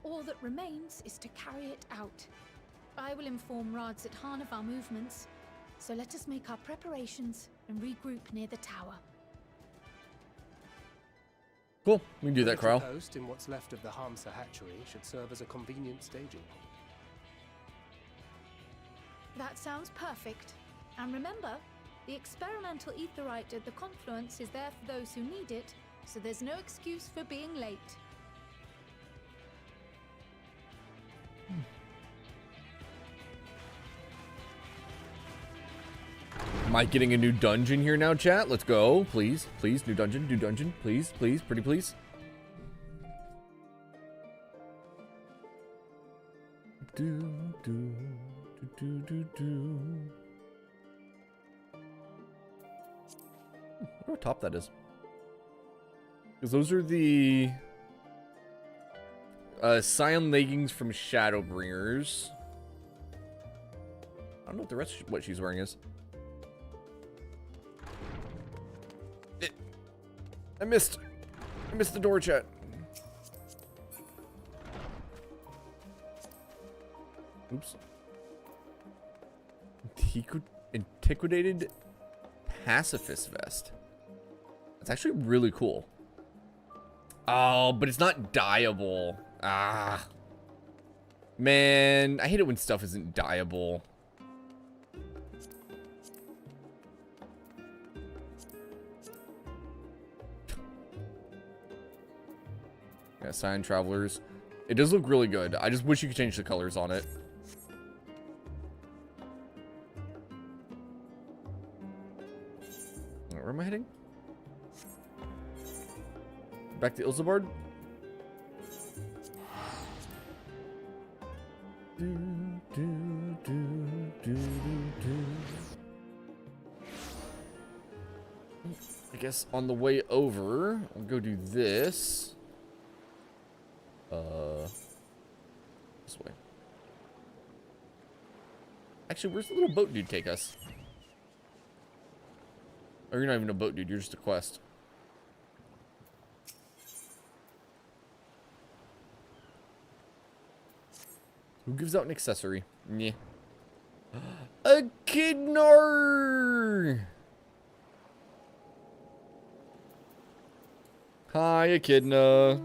All that remains is to carry it out. I will inform Radzit-Han of our movements, so let us make our preparations and regroup near the tower. Cool, we can do that, The little Kryl. post in what's left of the Hamsa hatchery should serve as a convenient staging point. That sounds perfect. And remember, the experimental aetheryte at the confluence is there for those who need it, so there's no excuse for being late. Am I getting a new dungeon here now, chat? Let's go. Please, please, new dungeon, please, please, pretty please. I wonder what top that is. Because those are the Scion leggings from Shadowbringers. I don't know what the rest of what she's wearing is. I missed the door, chat. Oops. Antiquated pacifist vest. It's actually really cool. Oh, but it's not dyeable. Ah. Man, I hate it when stuff isn't dyeable. Yeah, Cyan Travelers. It does look really good. I just wish you could change the colors on it. Where am I heading? Back to Ilsabard? I guess on the way over, I'll go do this. This way. Actually, where's the little boat dude take us? Oh, you're not even a boat dude, you're just a quest. Who gives out an accessory? Yeah. A Echidna! Hi, Echidna.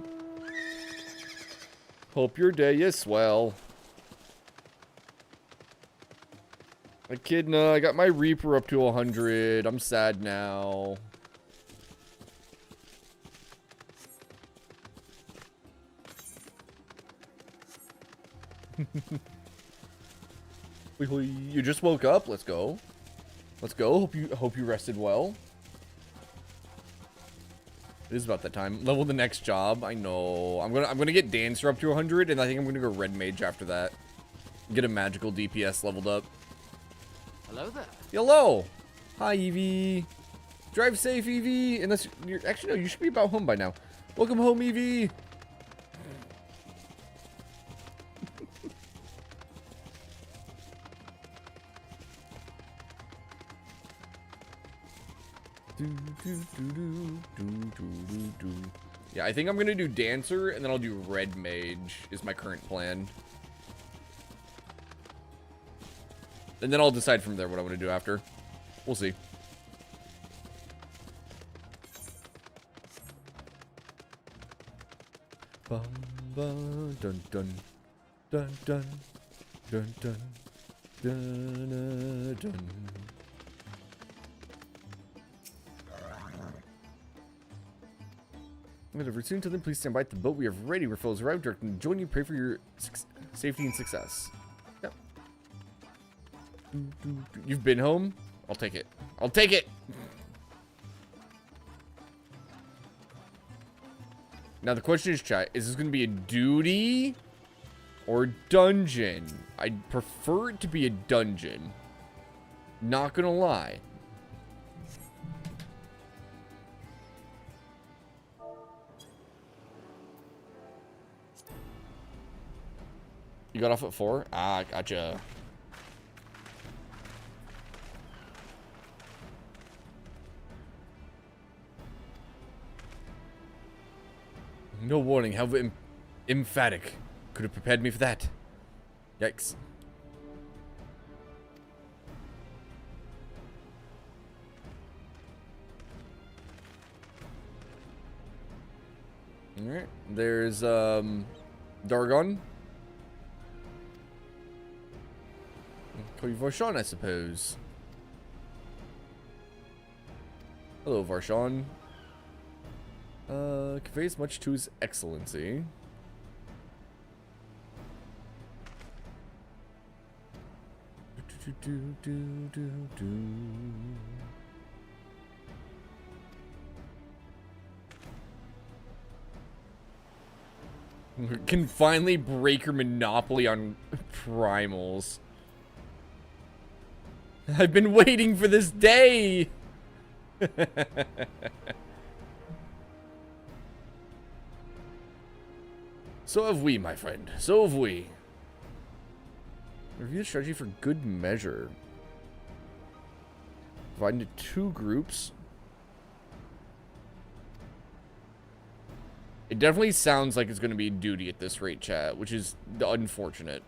Hope your day is swell. Echidna, I got my Reaper up to 100. I'm sad now. You just woke up. Let's go. Let's go. Hope you rested well. It is about that time. Level the next job. I know. I'm gonna get Dancer up to 100, and I think I'm gonna go Red Mage after that. Get a magical DPS leveled up. Hello there. Hello. Hi, Evie. Drive safe, Evie. Unless you're actually no, you should be about home by now. Welcome home, Evie. Yeah, I think I'm gonna do Dancer, and then I'll do Red Mage, is my current plan. And then I'll decide from there what I'm gonna do after. We'll see. Bum, bum, dun, dun, dun, dun, dun, dun, dun, dun, dun. I'm gonna return to them. Please stand by at the boat. We have ready. Refills arrived. Directing to join you. Pray for your safety and success. Yep. You've been home? I'll take it. I'll take it! Now the question is, chat, is this gonna be a duty or dungeon? I'd prefer it to be a dungeon. Not gonna lie. You got off at 4? Ah, gotcha. No warning. How emphatic. Could have prepared me for that. Yikes. Alright. There's, Dargon. Call you Varshan, I suppose. Hello, Varshan. Conveys much to his excellency. Can finally break your monopoly on primals. I've been waiting for this day. So have we, my friend. So have we. Review the strategy for good measure. Divide into 2 groups. It definitely sounds like it's going to be a duty at this rate, chat, which is unfortunate.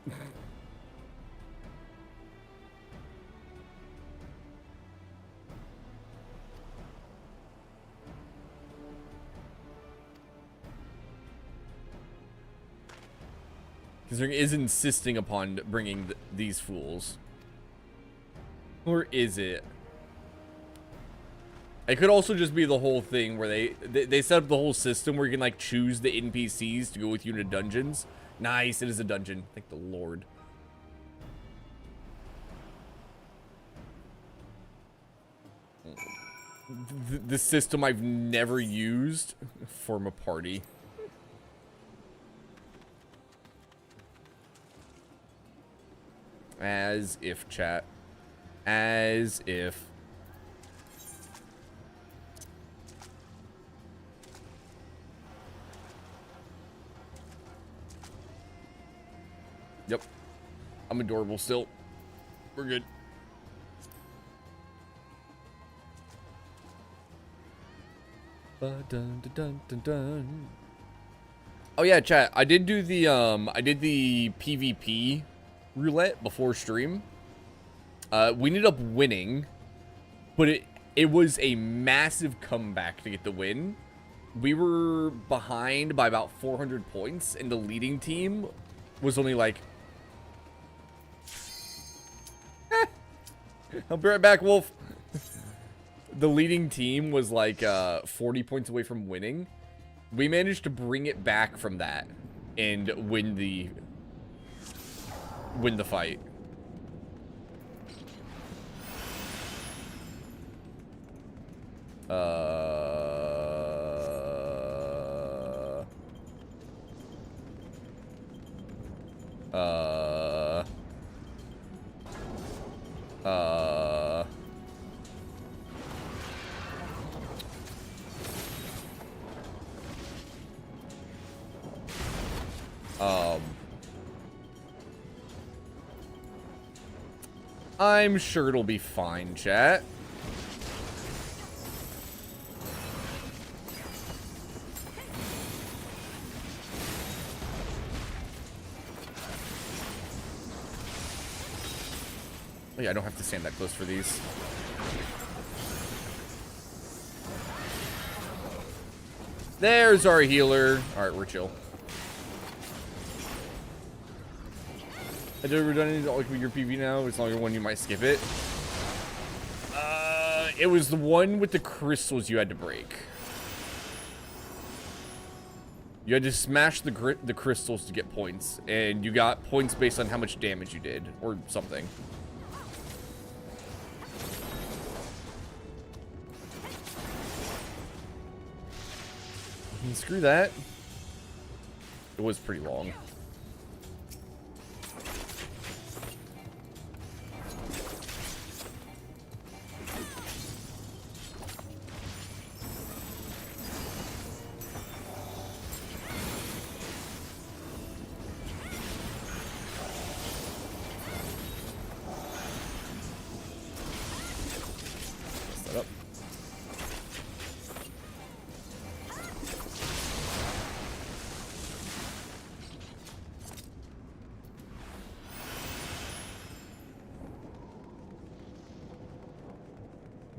Considering is insisting upon bringing these fools. Or is it? It could also just be the whole thing where they set up the whole system where you can like choose the NPCs to go with you into dungeons. Nice, it is a dungeon. Thank the Lord. The system I've never used. Form a party. As if, chat. As if. Yep. I'm adorable still. We're good. Dun, dun, dun, dun, dun. Oh yeah, chat. I did the PvP roulette before stream. We ended up winning, but it was a massive comeback to get the win. We were behind by about 400 points, and the leading team was only like, I'll be right back, Wolf. The leading team was like 40 points away from winning. We managed to bring it back from that and win the fight. I'm sure it'll be fine, chat. Oh yeah, I don't have to stand that close for these. There's our healer. Alright, we're chill. Have you ever done it like with your PV now? It's longer one, you might skip it. It was the one with the crystals you had to break. You had to smash the crystals to get points, and you got points based on how much damage you did, or something. And screw that. It was pretty long.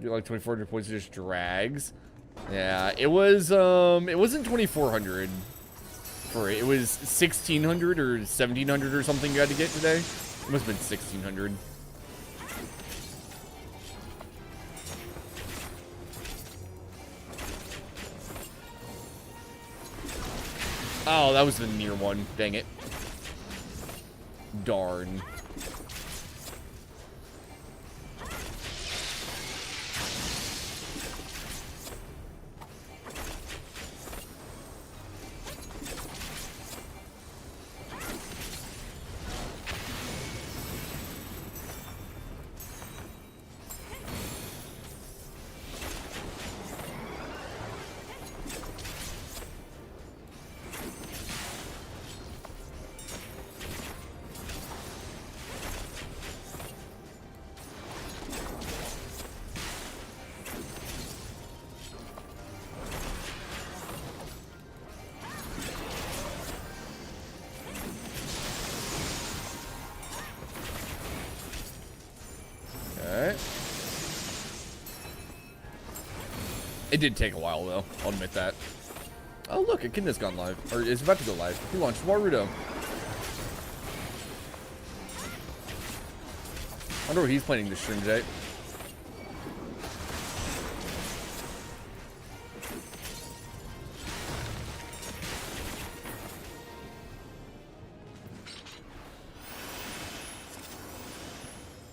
Like 2,400 points, it just drags. Yeah, it was it wasn't 2,400 for it. It was 1,600 or 1,700 or something you had to get today. It must have been 1,600. Oh, that was the near one. Dang it. Darn. It did take a while, though. I'll admit that. Oh, look, Echidna's gone live. Or is about to go live. He launched Warudo. I wonder what he's planning to stream today.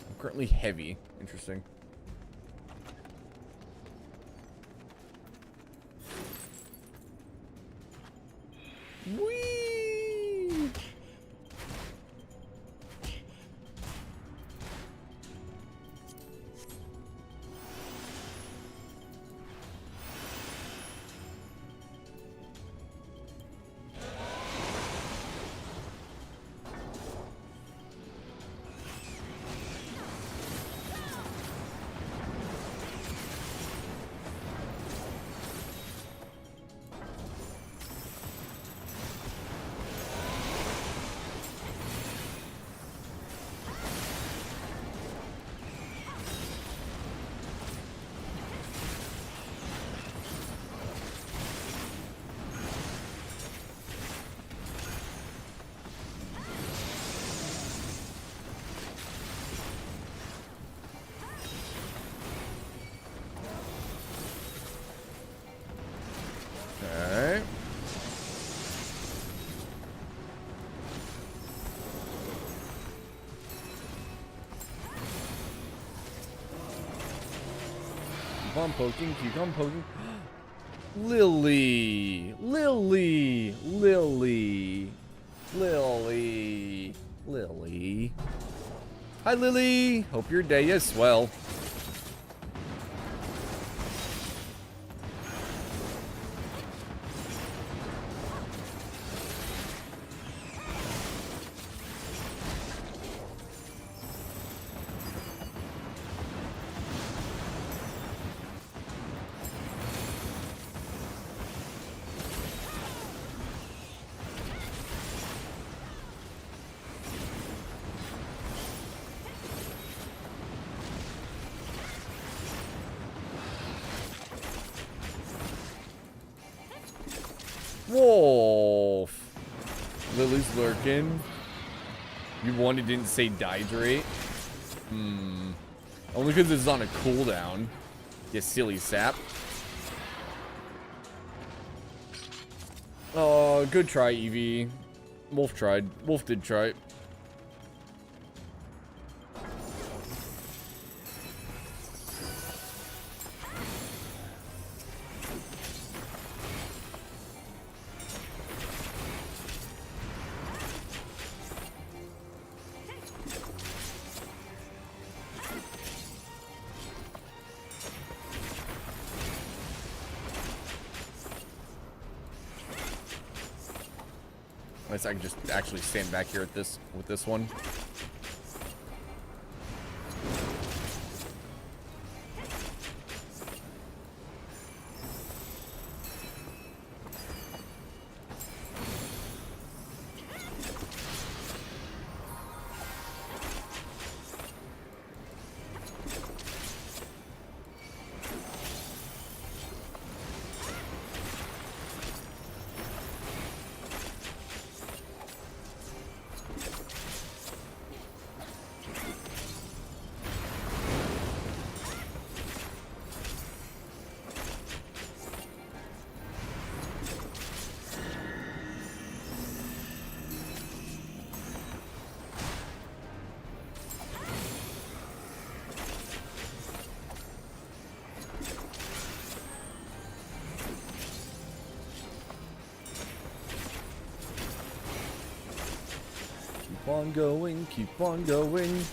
I'm currently heavy. Interesting. Whee! Okay. Keep on poking, keep on poking. Lily, Lily, Lily, Lily, Lily. Hi, Lily. Hope your day is swell. Wolf. Lily's lurking. You wanted didn't say dehydrate. Only because it's on a cooldown. You silly sap. Oh, good try, Evie. Wolf tried. Wolf did try. Unless I can just actually stand back here at this with this one. Keep on going, keep on going.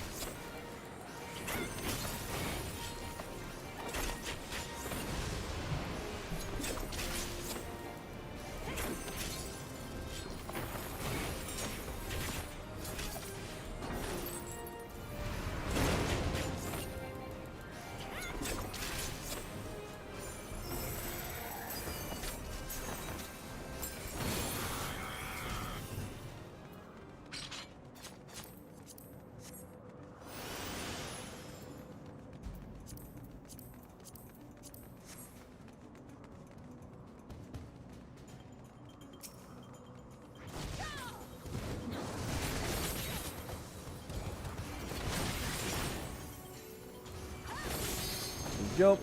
Yup.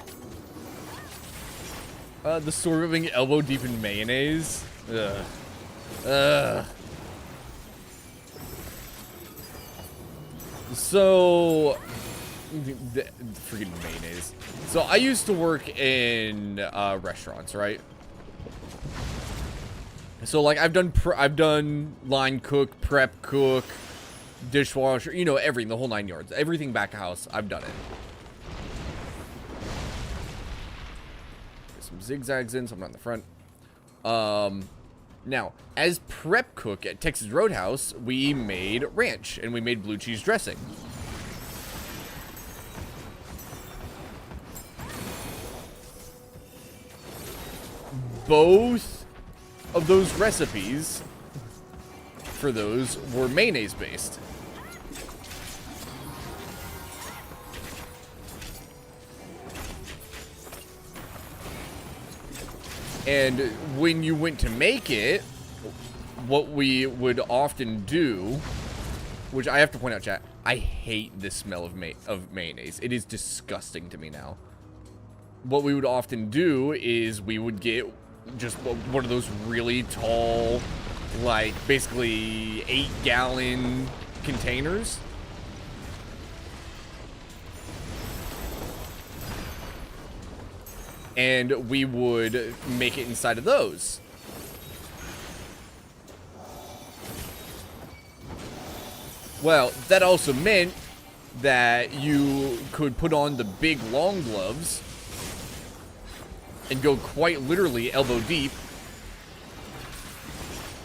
The swerving elbow deep in mayonnaise. Ugh. Ugh. So, freaking mayonnaise. So I used to work in restaurants, right? So like I've done line cook, prep cook, dishwasher, you know, everything, the whole 9 yards, everything back of house. I've done it. Get some zigzags in, so I'm not in the front. Now, as prep cook at Texas Roadhouse, we made ranch and we made blue cheese dressing. Both of those recipes for those were mayonnaise based. And when you went to make it, what we would often do, which I have to point out, chat, I hate the smell of mayonnaise. It is disgusting to me now. What we would often do is we would get just one of those really tall, like basically 8-gallon containers. And we would make it inside of those. Well, that also meant that you could put on the big long gloves and go quite literally elbow deep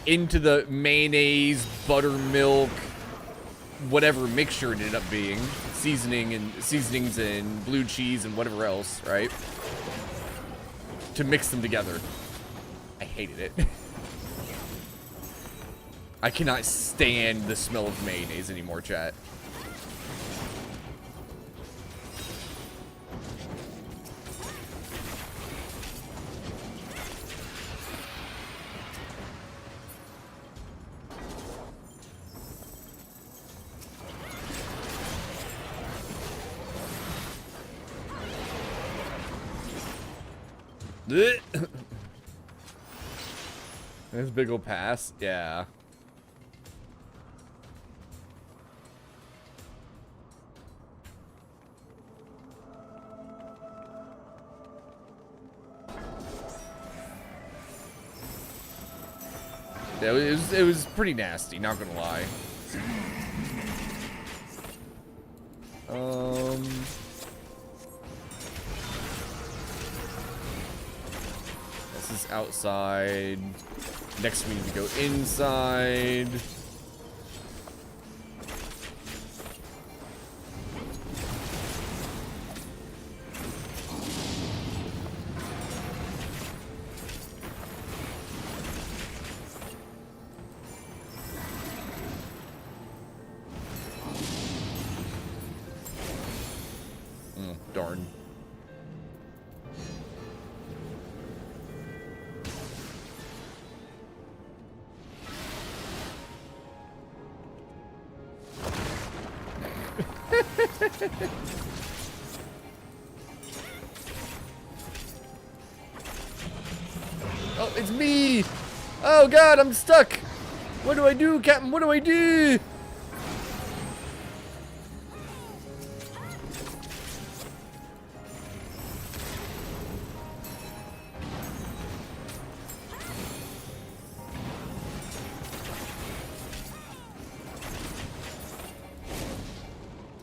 into the mayonnaise, buttermilk, whatever mixture it ended up being, seasonings and blue cheese and whatever else, right? To mix them together. I hated it. I cannot stand the smell of mayonnaise anymore, chat. This big ol' pass, yeah. Yeah, it was pretty nasty, not gonna lie. This is outside. Next we need to go inside. Darn. Oh, it's me! Oh god, I'm stuck! What do I do, Captain? What do I do?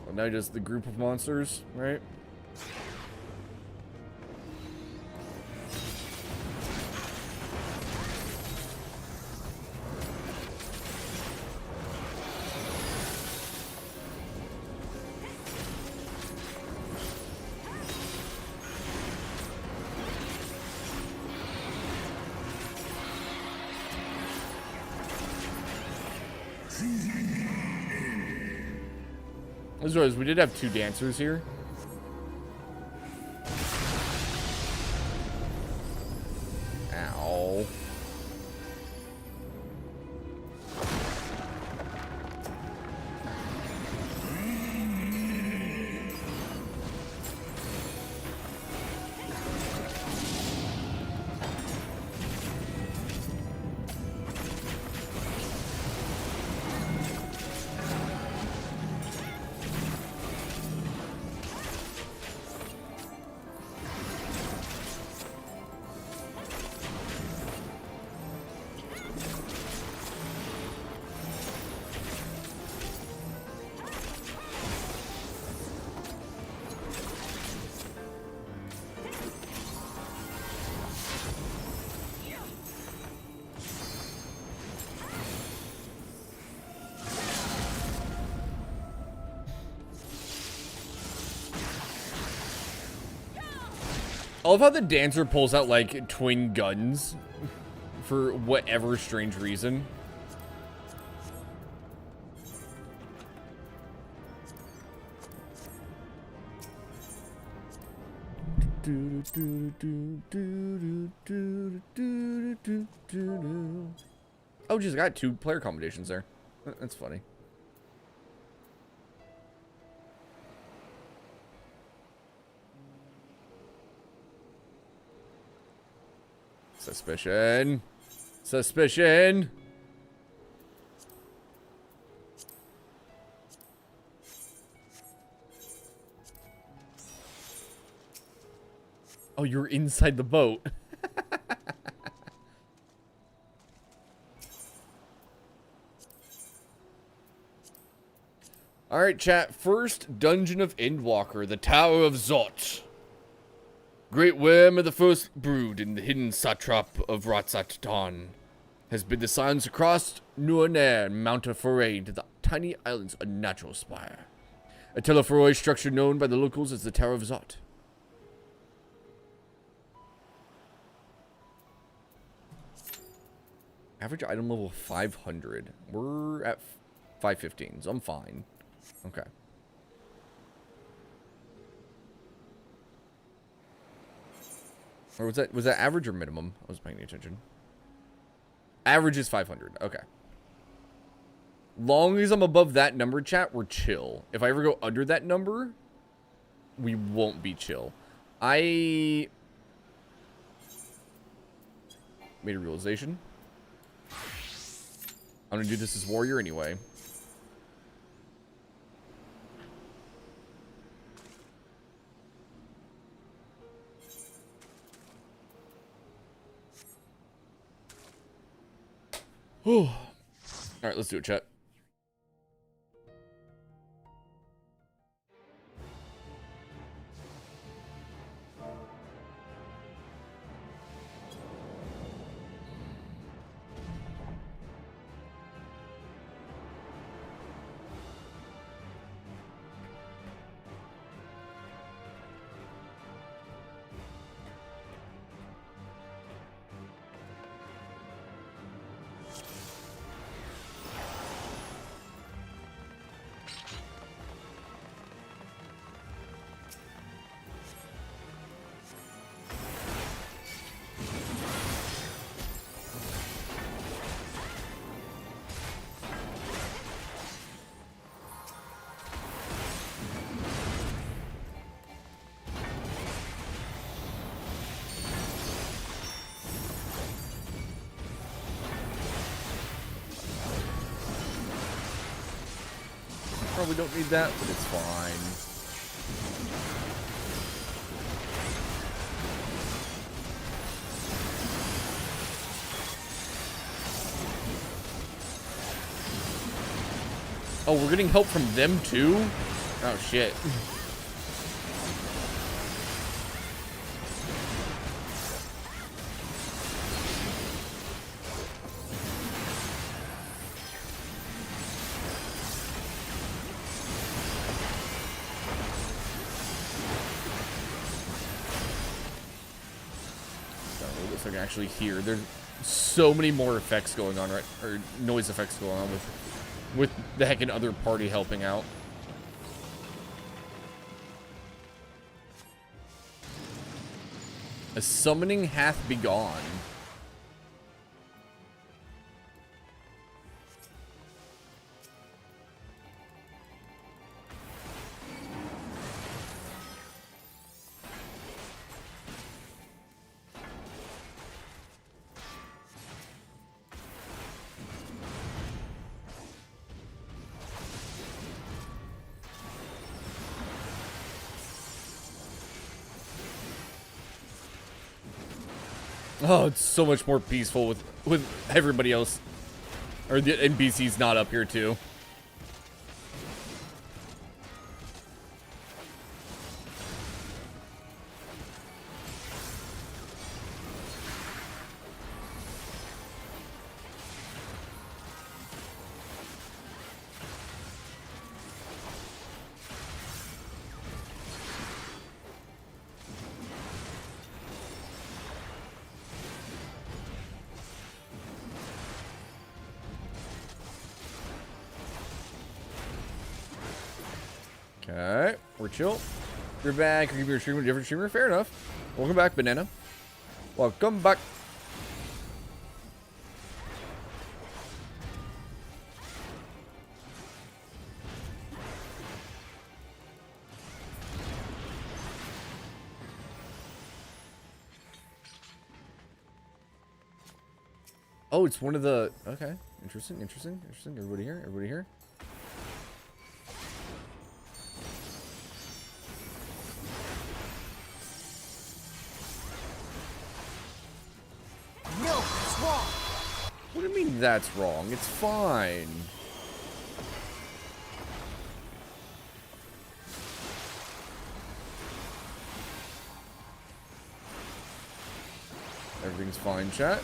Well, now just the group of monsters, right? As always, we did have 2 dancers here. Ow. I love how the dancer pulls out, like, twin guns for whatever strange reason. Oh, geez, I got 2 player combinations there. That's funny. Suspicion. Suspicion. Oh, you're inside the boat. Alright, chat. First dungeon of Endwalker, the Tower of Zot. Great worm of the first brood in the hidden satrap of Ratzat-Don has been the signs across Nuanair and mount a foray into the tiny island's unnatural spire. A telephoroid structure known by the locals as the Tower of Zot. Average item level 500. We're at 515, so I'm fine. Okay. Or was that average or minimum? I was paying attention. Average is 500. Okay. Long as I'm above that number, chat, we're chill. If I ever go under that number, we won't be chill. I made a realization. I'm gonna do this as warrior anyway. All right, let's do it, chat. Probably don't need that, but it's fine. Oh, we're getting help from them too? Oh, shit. I can actually hear. There's so many more effects going on, right? Or noise effects going on with the heckin' other party helping out. A summoning hath begun. Oh, it's so much more peaceful with everybody else. Or the NPCs not up here too. we're chill. You're back. You're your streamer, different streamer. Fair enough. Welcome back, Banana. Welcome back. Oh, it's one of the... Okay. Interesting, interesting, interesting. Everybody here? Everybody here? No, it's wrong. What do you mean that's wrong? It's fine. Everything's fine, chat.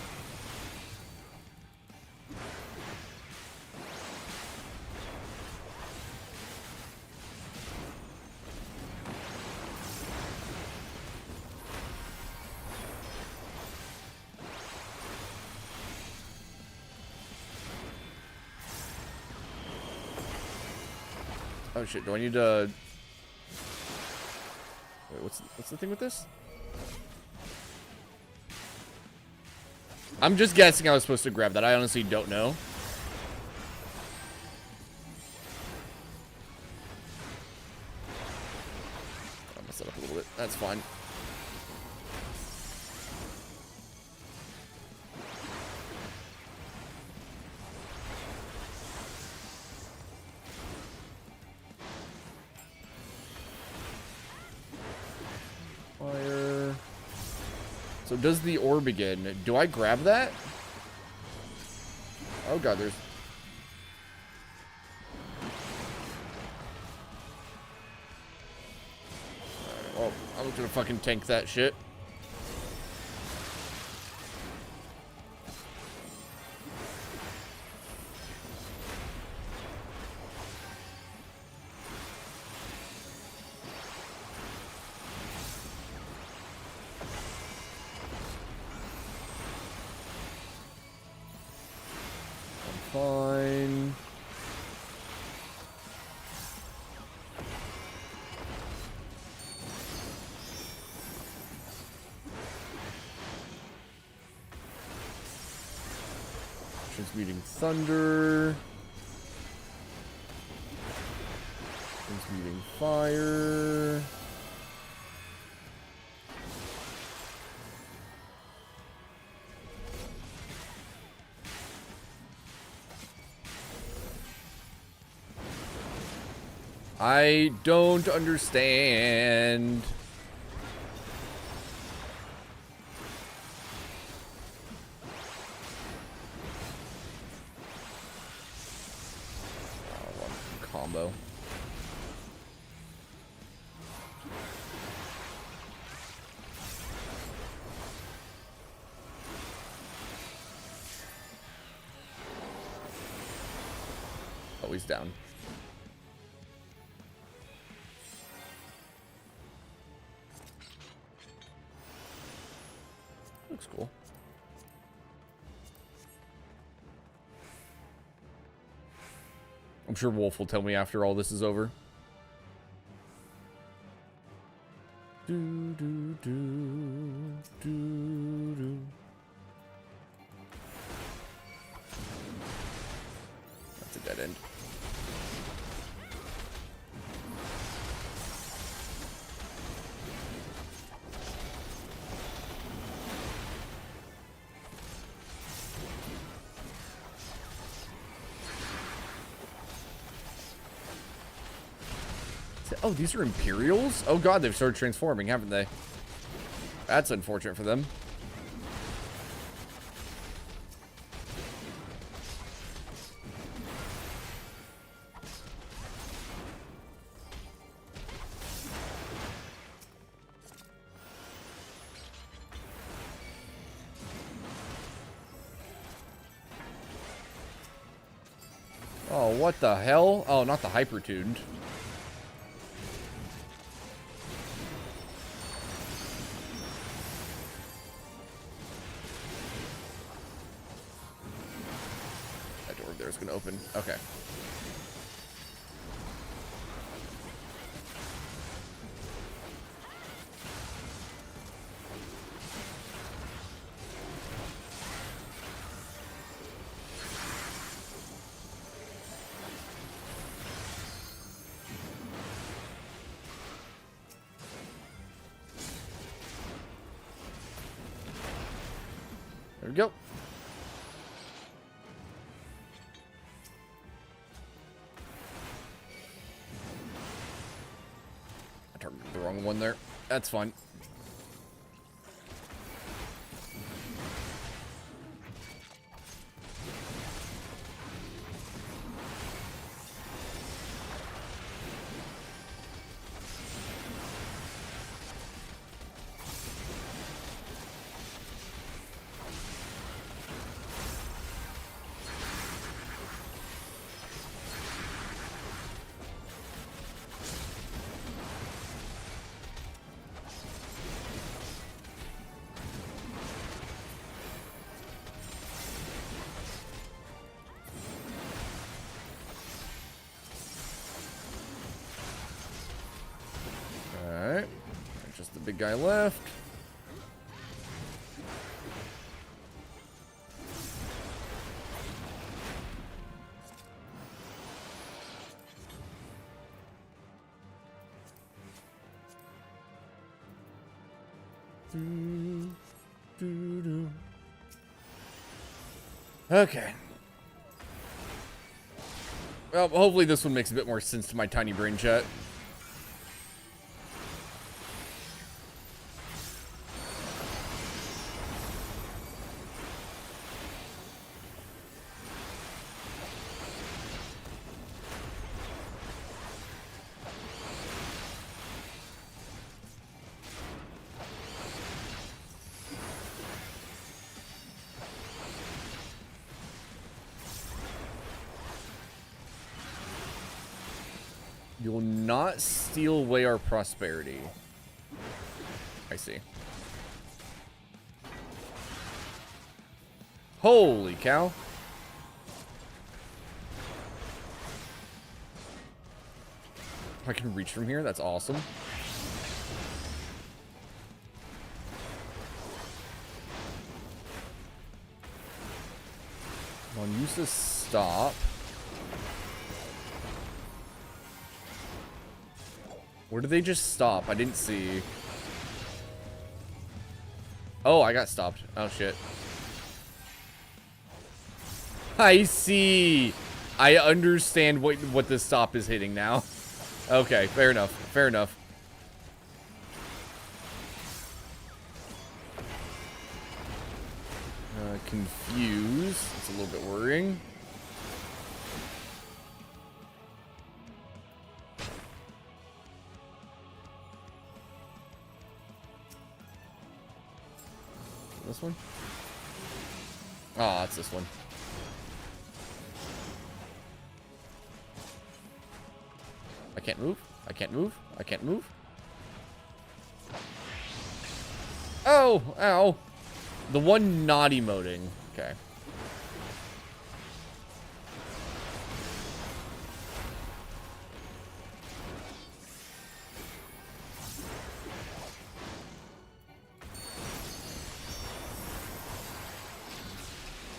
Oh shit, do I need to... Wait, what's the thing with this? I'm just guessing I was supposed to grab that. I honestly don't know. I'm gonna set up a little bit. That's fine. Fire. So does the orb again? Do I grab that? Oh god, there's... Well, I'm just gonna fucking tank that shit. Fine. Transmuting thunder. Transmuting fire. I don't understand. Oh, combo. Oh, he's down. Looks cool. I'm sure Wolf will tell me after all this is over. Do, do, do, do, do. That's a dead end. Oh, these are Imperials? Oh god, they've started transforming, haven't they? That's unfortunate for them. Oh, what the hell? Oh, not the hyper-tuned. It's gonna open. Okay. There we go. I targeted the wrong one there. That's fine. Alright. Just the big guy left. Okay. Well, hopefully this one makes a bit more sense to my tiny brain chat. You'll not steal away our prosperity. I see. Holy cow. I can reach from here? That's awesome. I'll use this stop. Where did they just stop? I didn't see. Oh, I got stopped. Oh, shit. I see. I understand what the stop is hitting now. Okay, fair enough. Fair enough. Confused. It's a little bit worrying. This one? Oh, it's this one. I can't move. I can't move. I can't move. Oh, ow. The one not emoting. Okay.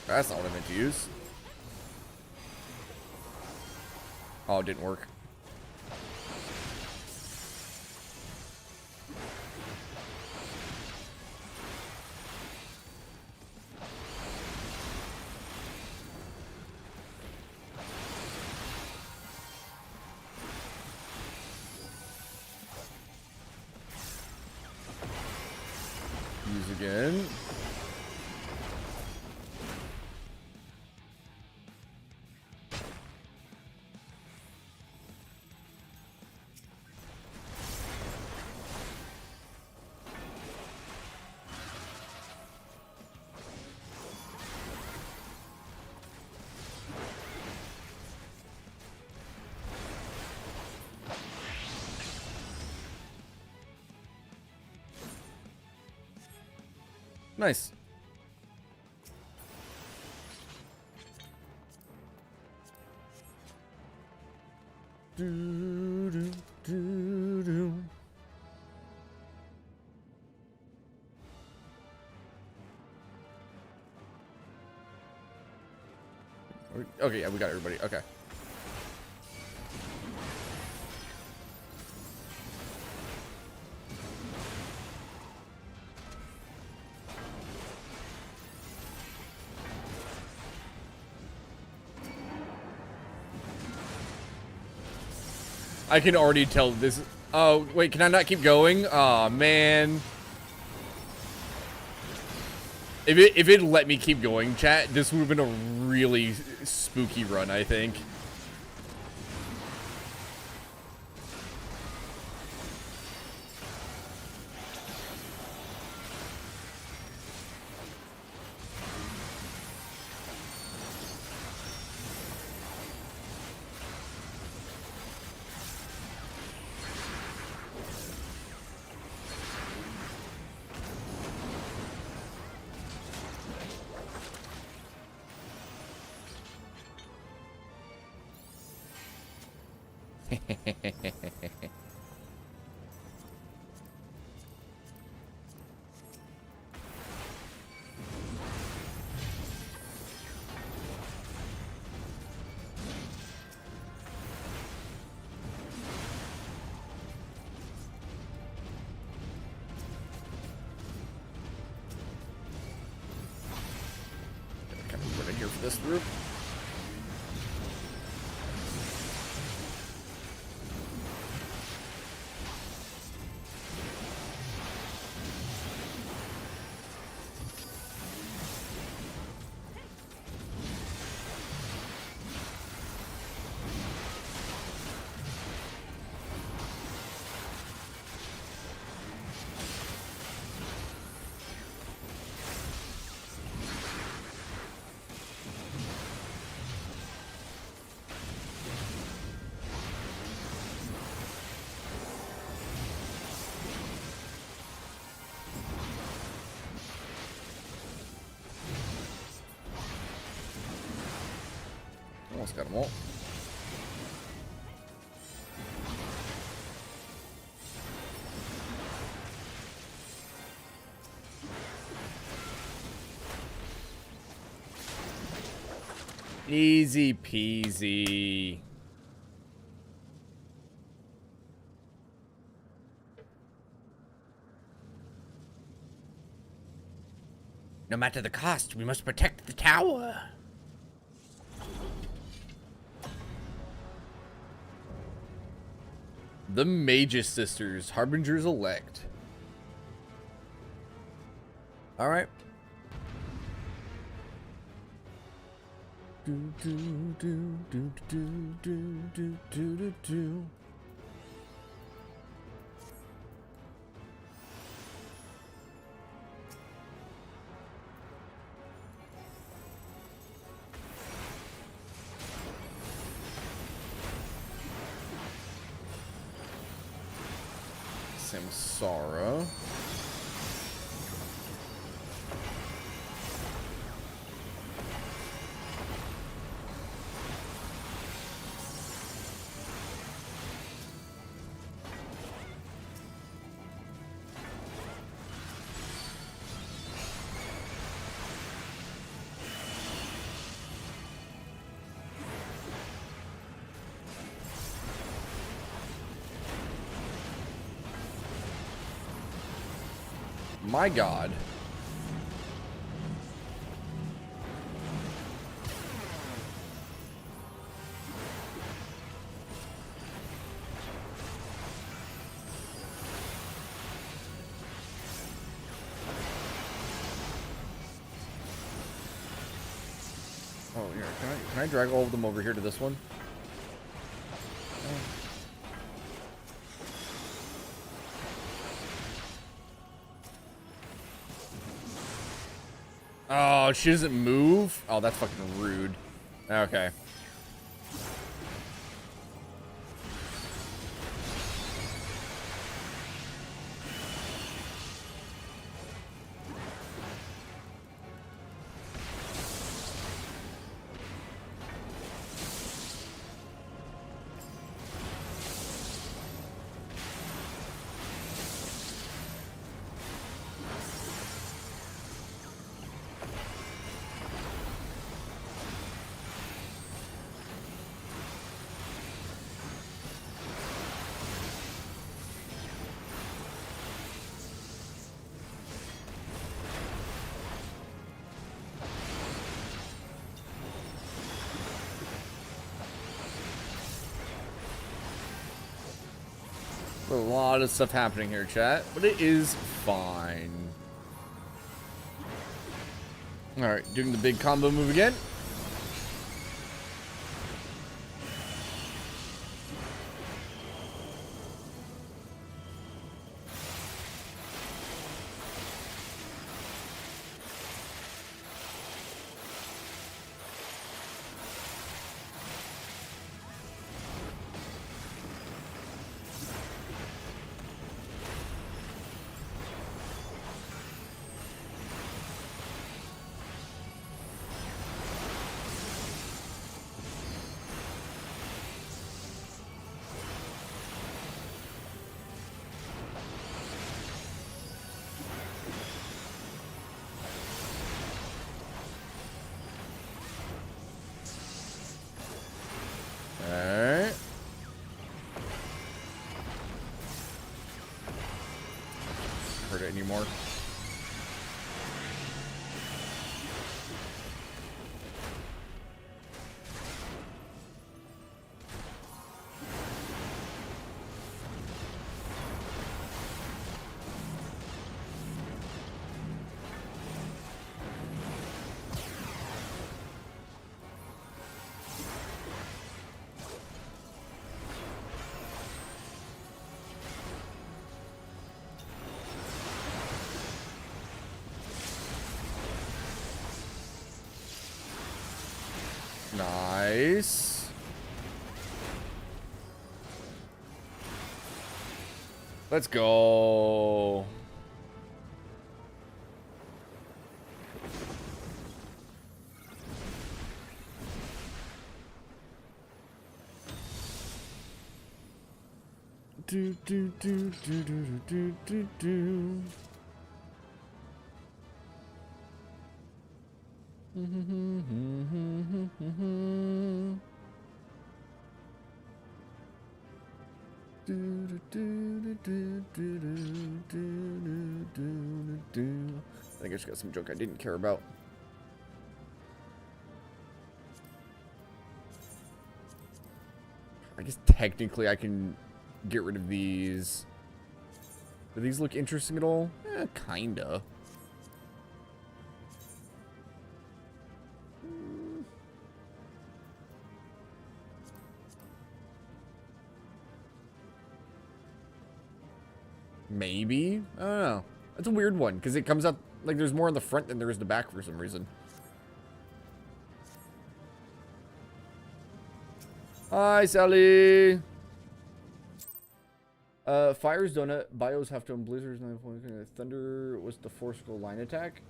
That's not what I meant to use. Oh, it didn't work. Use again. Nice. Do, do, do, do. Okay, yeah, we got everybody. Okay. I can already tell this. Oh, wait, can I not keep going? Aw, man. If it let me keep going, chat, this would have been a really spooky run, I think. We're in here for this group. Almost got them all. Easy peasy. No matter the cost, we must protect the tower. The Magus Sisters, Harbingers Elect. All right. Do do do do do do do do do. Samsara. My God. Oh, here, can I drag all of them over here to this one? Oh, she doesn't move? Oh, that's fucking rude. Okay. A lot of stuff happening here, chat, but it is fine. Alright, doing the big combo move again. Alright. Hurt it anymore. Nice. Let's go. Do do do do do do do do. I think I just got some junk I didn't care about. I guess technically I can get rid of these. Do these look interesting at all? Kinda. Maybe? I don't know. That's a weird one, because it comes up like there's more on the front than there is the back for some reason. Hi, Sally! Fire's donut. Bios have to blizzards. Thunder was the forceful line attack.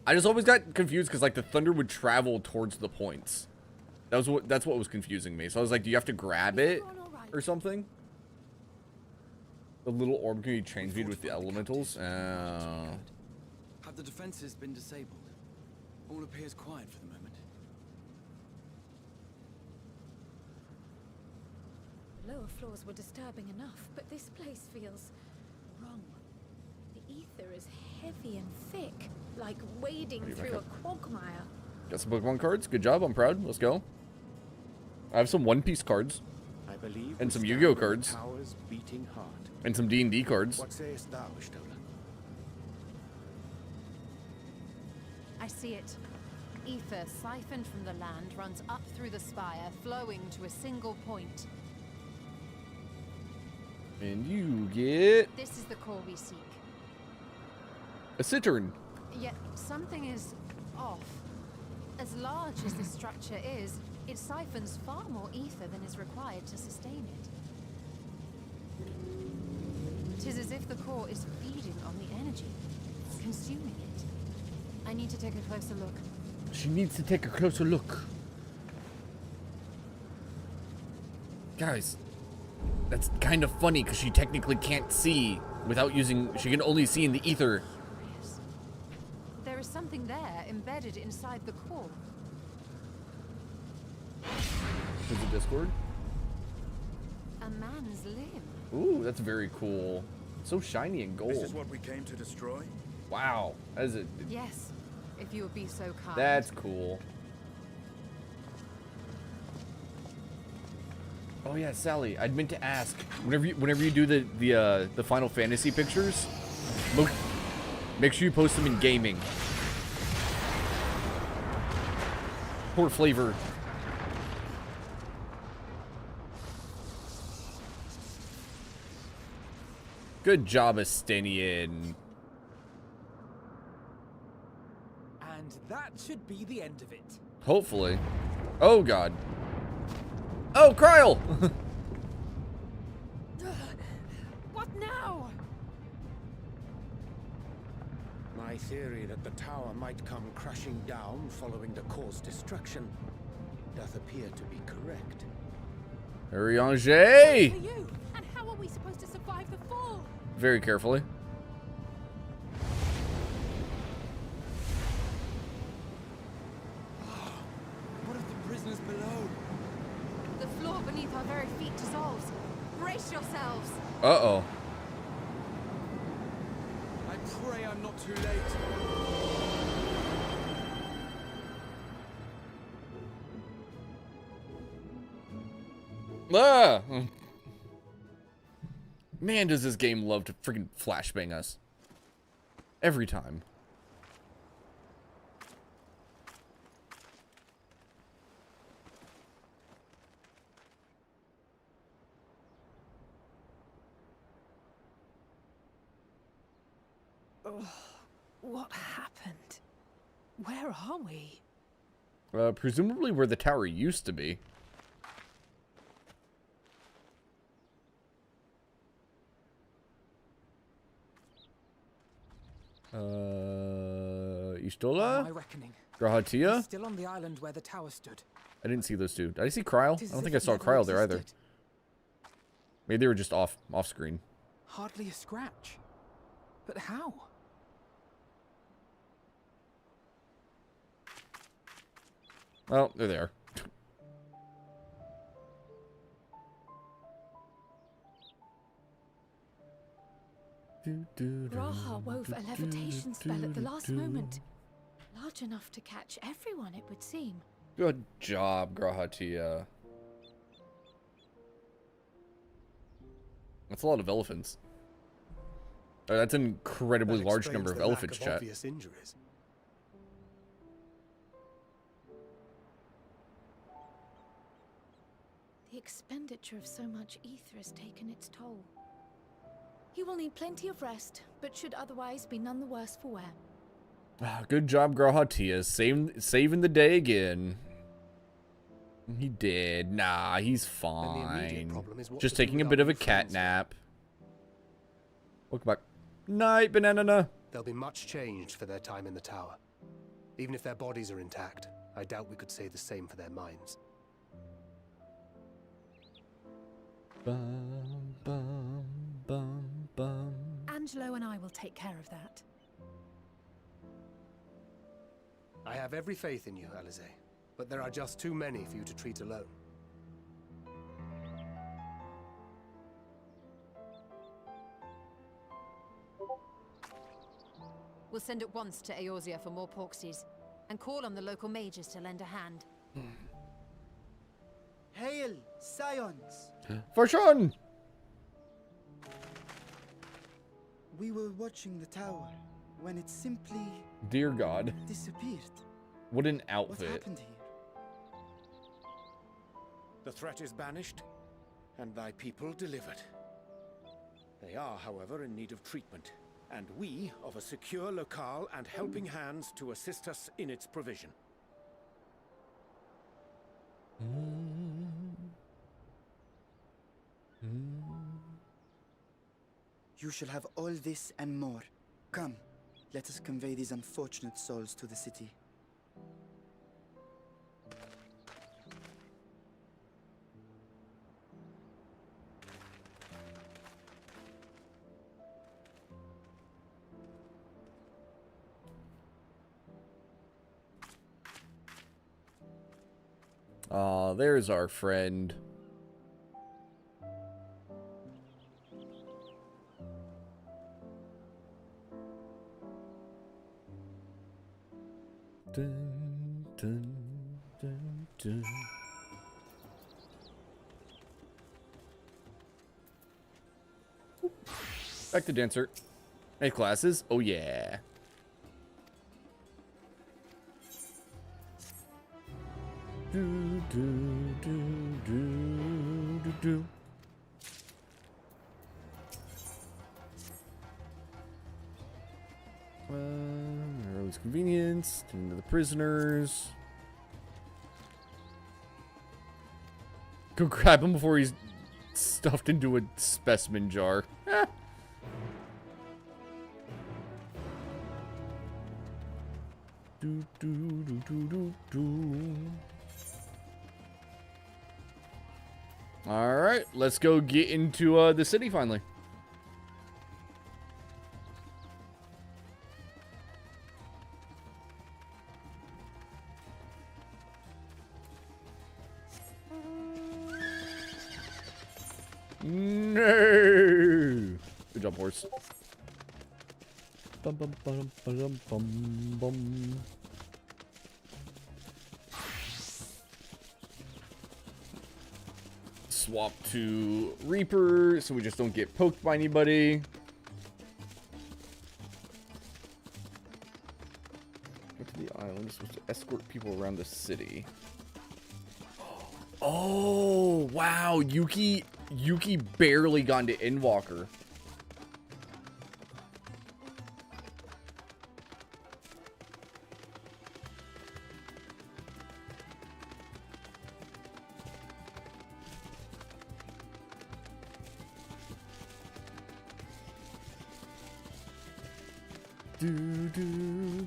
I just always got confused because like the thunder would travel towards the points. That's what was confusing me. So I was like, do you have to grab it or something? The little orb can be transmuted with the elementals. Oh. Have the defenses been disabled? All appears quiet for the moment. Lower floors were disturbing enough, but this place feels wrong. The ether is heavy and thick, like wading through a quagmire. Got some Pokemon cards. Good job. I'm proud. Let's go. I have some One Piece cards. I believe and some Yu-Gi-Oh cards. Towers beating heart. And some D&D cards. What sayest thou, Stola? I see it. Ether siphoned from the land runs up through the spire, flowing to a single point. And you get... This is the core we seek. a Cittern. Yet something is off. As large as the structure is, it siphons far more ether than is required to sustain it. 'Tis as if the core is feeding on the energy, consuming it. I need to take a closer look. She needs to take a closer look. Guys, that's kind of funny because she technically can't see without using... She can only see in the ether. There is something there embedded inside the core. Is it Discord? A man's limb. Ooh, that's very cool. So shiny and gold. This is what we came to destroy? Wow. That is it. Yes, if you would be so kind. That's cool. Oh yeah, Sally, I'd meant to ask. Whenever you do the Final Fantasy pictures, make sure you post them in gaming. Poor flavor. Good job, Estinian. And that should be the end of it. Hopefully. Oh god. Oh, Kryl! What now? My theory that the tower might come crashing down following the core's destruction doth appear to be correct. Ariange! Who are you? And how are we supposed to survive the fall? Very carefully. What of the prisoners below? The floor beneath our very feet dissolves. Brace yourselves. Uh-oh. I pray I'm not too late. Ah! Man, does this game love to freaking flashbang us. Every time. What happened? Where are we? Presumably where the tower used to be. Istola? My reckoning. Grahatia? Still on the island where the tower stood. I didn't see those two. Did I see Kryl? I don't think I saw Kryl there either. Maybe they were just off screen. Hardly a scratch. But how? Well, they're there. Raha wove a levitation spell at the last moment. Large enough to catch everyone, it would seem. Good job, Grahatia. That's a lot of elephants. That's an incredibly large number of elephants, chat. Obvious injuries. The expenditure of so much ether has taken its toll. He will need plenty of rest, but should otherwise be none the worse for wear. Good job, Grahatia. Saving the day again. He did. Nah, he's fine. Just taking a bit of a cat nap. Welcome back. Night, Banana. There'll be much changed for their time in the tower. Even if their bodies are intact, I doubt we could say the same for their minds. Bum, bum, bum, bum. Angelo and I will take care of that. I have every faith in you, Alize, but there are just too many for you to treat alone. We'll send at once to Eorzea for more porksies, and call on the local mages to lend a hand. Hail, scions! For sure! We were watching the tower when it simply Dear God. disappeared. What an What outfit. happened here? The threat is banished, and thy people delivered. They are, however, in need of treatment, and we of a secure locale and helping hands to assist us in its provision. You shall have all this and more. Come, let us convey these unfortunate souls to the city. Aw, there's our friend. Dun, dun, dun, dun. Back to dancer. Hey, classes. Oh, yeah. Do, do, do, do, do, do. Early's convenience. Into the prisoners. Go grab him before he's stuffed into a specimen jar. Do, do, do, do, do, do. All right, let's go get into the city finally. No. Good job, horse. Bum, bum, bum, bum, bum, bum. Swap to Reaper so we just don't get poked by anybody. Go to the island. We're supposed to escort people around the city. Oh, wow. Yuki barely got into Endwalker. Do, do,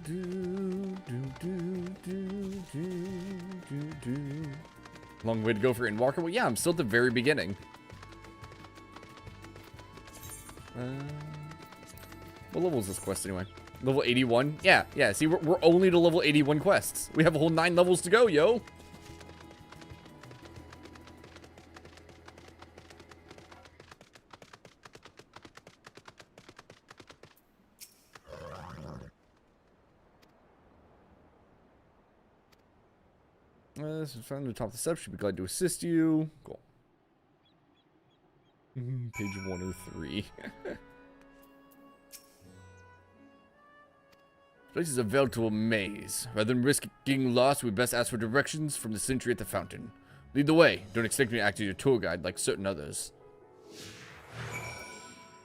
do, do, do, do, do, do. Long way to go for Endwalker. Well, yeah, I'm still at the very beginning. What level is this quest anyway? Level 81? Yeah. See, we're only to level 81 quests. We have a whole 9 levels to go, yo. This is found at the top of the steps. Should be glad to assist you. Cool. Page 103. This place is a veritable maze. Rather than risk getting lost, we'd best ask for directions from the sentry at the fountain. Lead the way. Don't expect me to act as your tour guide like certain others.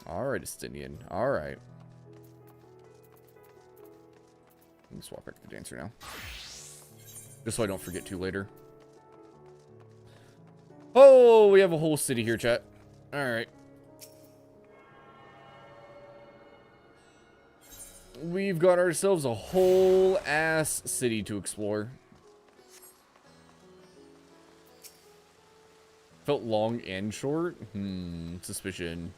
Alright, Estinian. Alright. Let me swap back to the dancer now. Just so I don't forget to later. Oh, we have a whole city here, chat. Alright. We've got ourselves a whole ass city to explore. Felt long and short? Suspicion.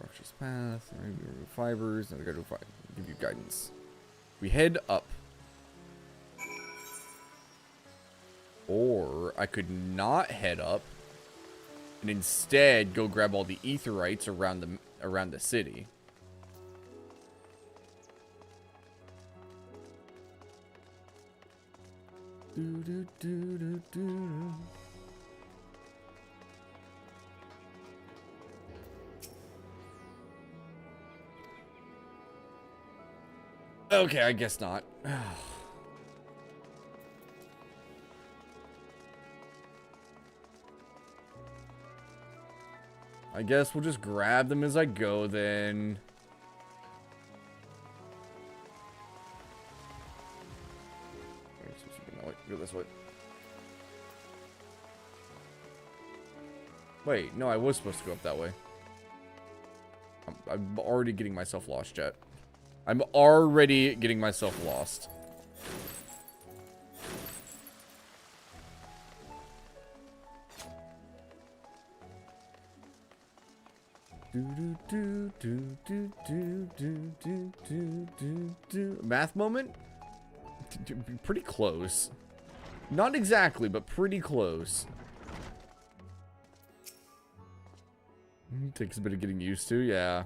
Roxy's path, remove fibers, and I gotta give you guidance. We head up. Or I could not head up and instead go grab all the aetherites around the city. Do, do, do, do, do. Okay, I guess not. I guess we'll just grab them as I go then. Go this way. Wait, no, I was supposed to go up that way. I'm already getting myself lost, chat. I'm already getting myself lost. Math moment? Pretty close. Not exactly, but pretty close. Takes a bit of getting used to, yeah.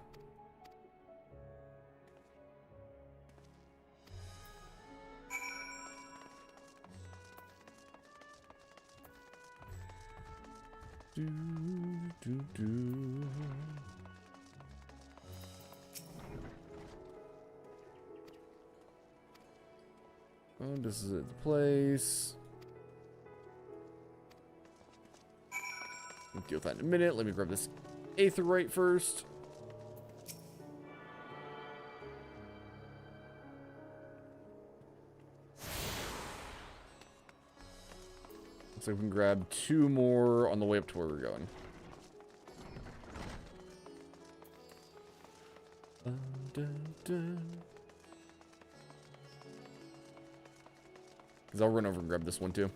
Oh, this is the place. We'll deal with that in a minute. Let me grab this aetherite first. Looks like we can grab 2 more on the way up to where we're going. Because I'll run over and grab this one too.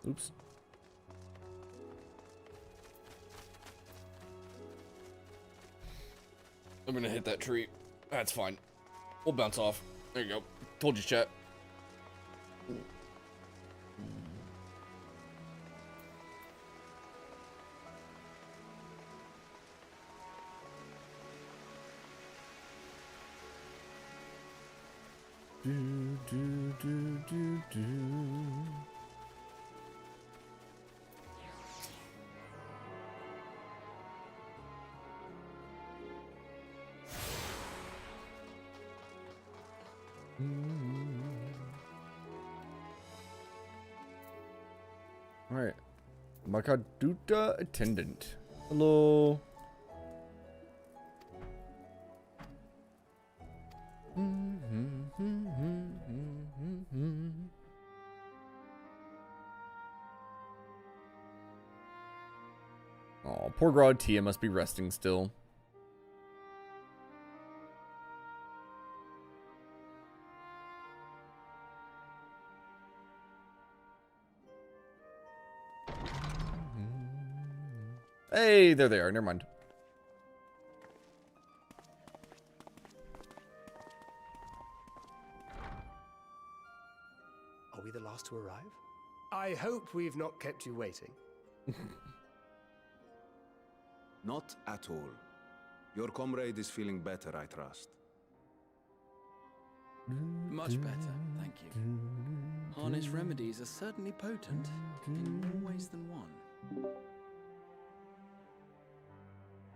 Oops. I'm gonna hit that tree. That's fine. We'll bounce off. There you go. Told you, chat. Alright. Makaduta attendant. Hello. Oh, poor Grod Tia must be resting still. Hey, there they are. Never mind. Are we the last to arrive? I hope we've not kept you waiting. Not at all. Your comrade is feeling better, I trust. Much better, thank you. Harness remedies are certainly potent, in more ways than one.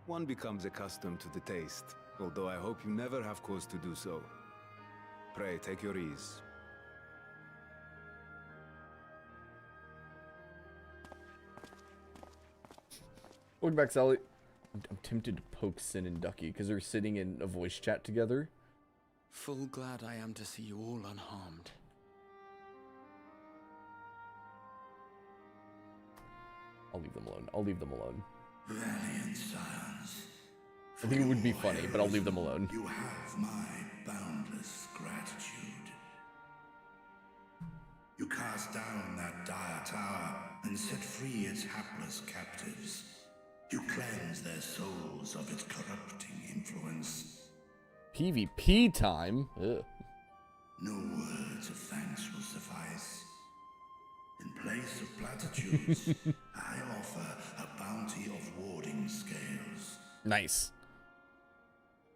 One becomes accustomed to the taste, although I hope you never have cause to do so. Pray, take your ease. Welcome back, Sally. I'm tempted to poke Sin and Ducky because they're sitting in a voice chat together. Full glad I am to see you all unharmed. I'll leave them alone. I'll leave them alone. Valiant scions. I think it would be funny, but I'll leave them alone. You have my boundless gratitude. You cast down that dire tower and set free its hapless captives. You cleanse their souls of its corrupting influence. PvP time? Ugh. No words of thanks will suffice. In place of platitudes, I offer a bounty of warding scales. Nice.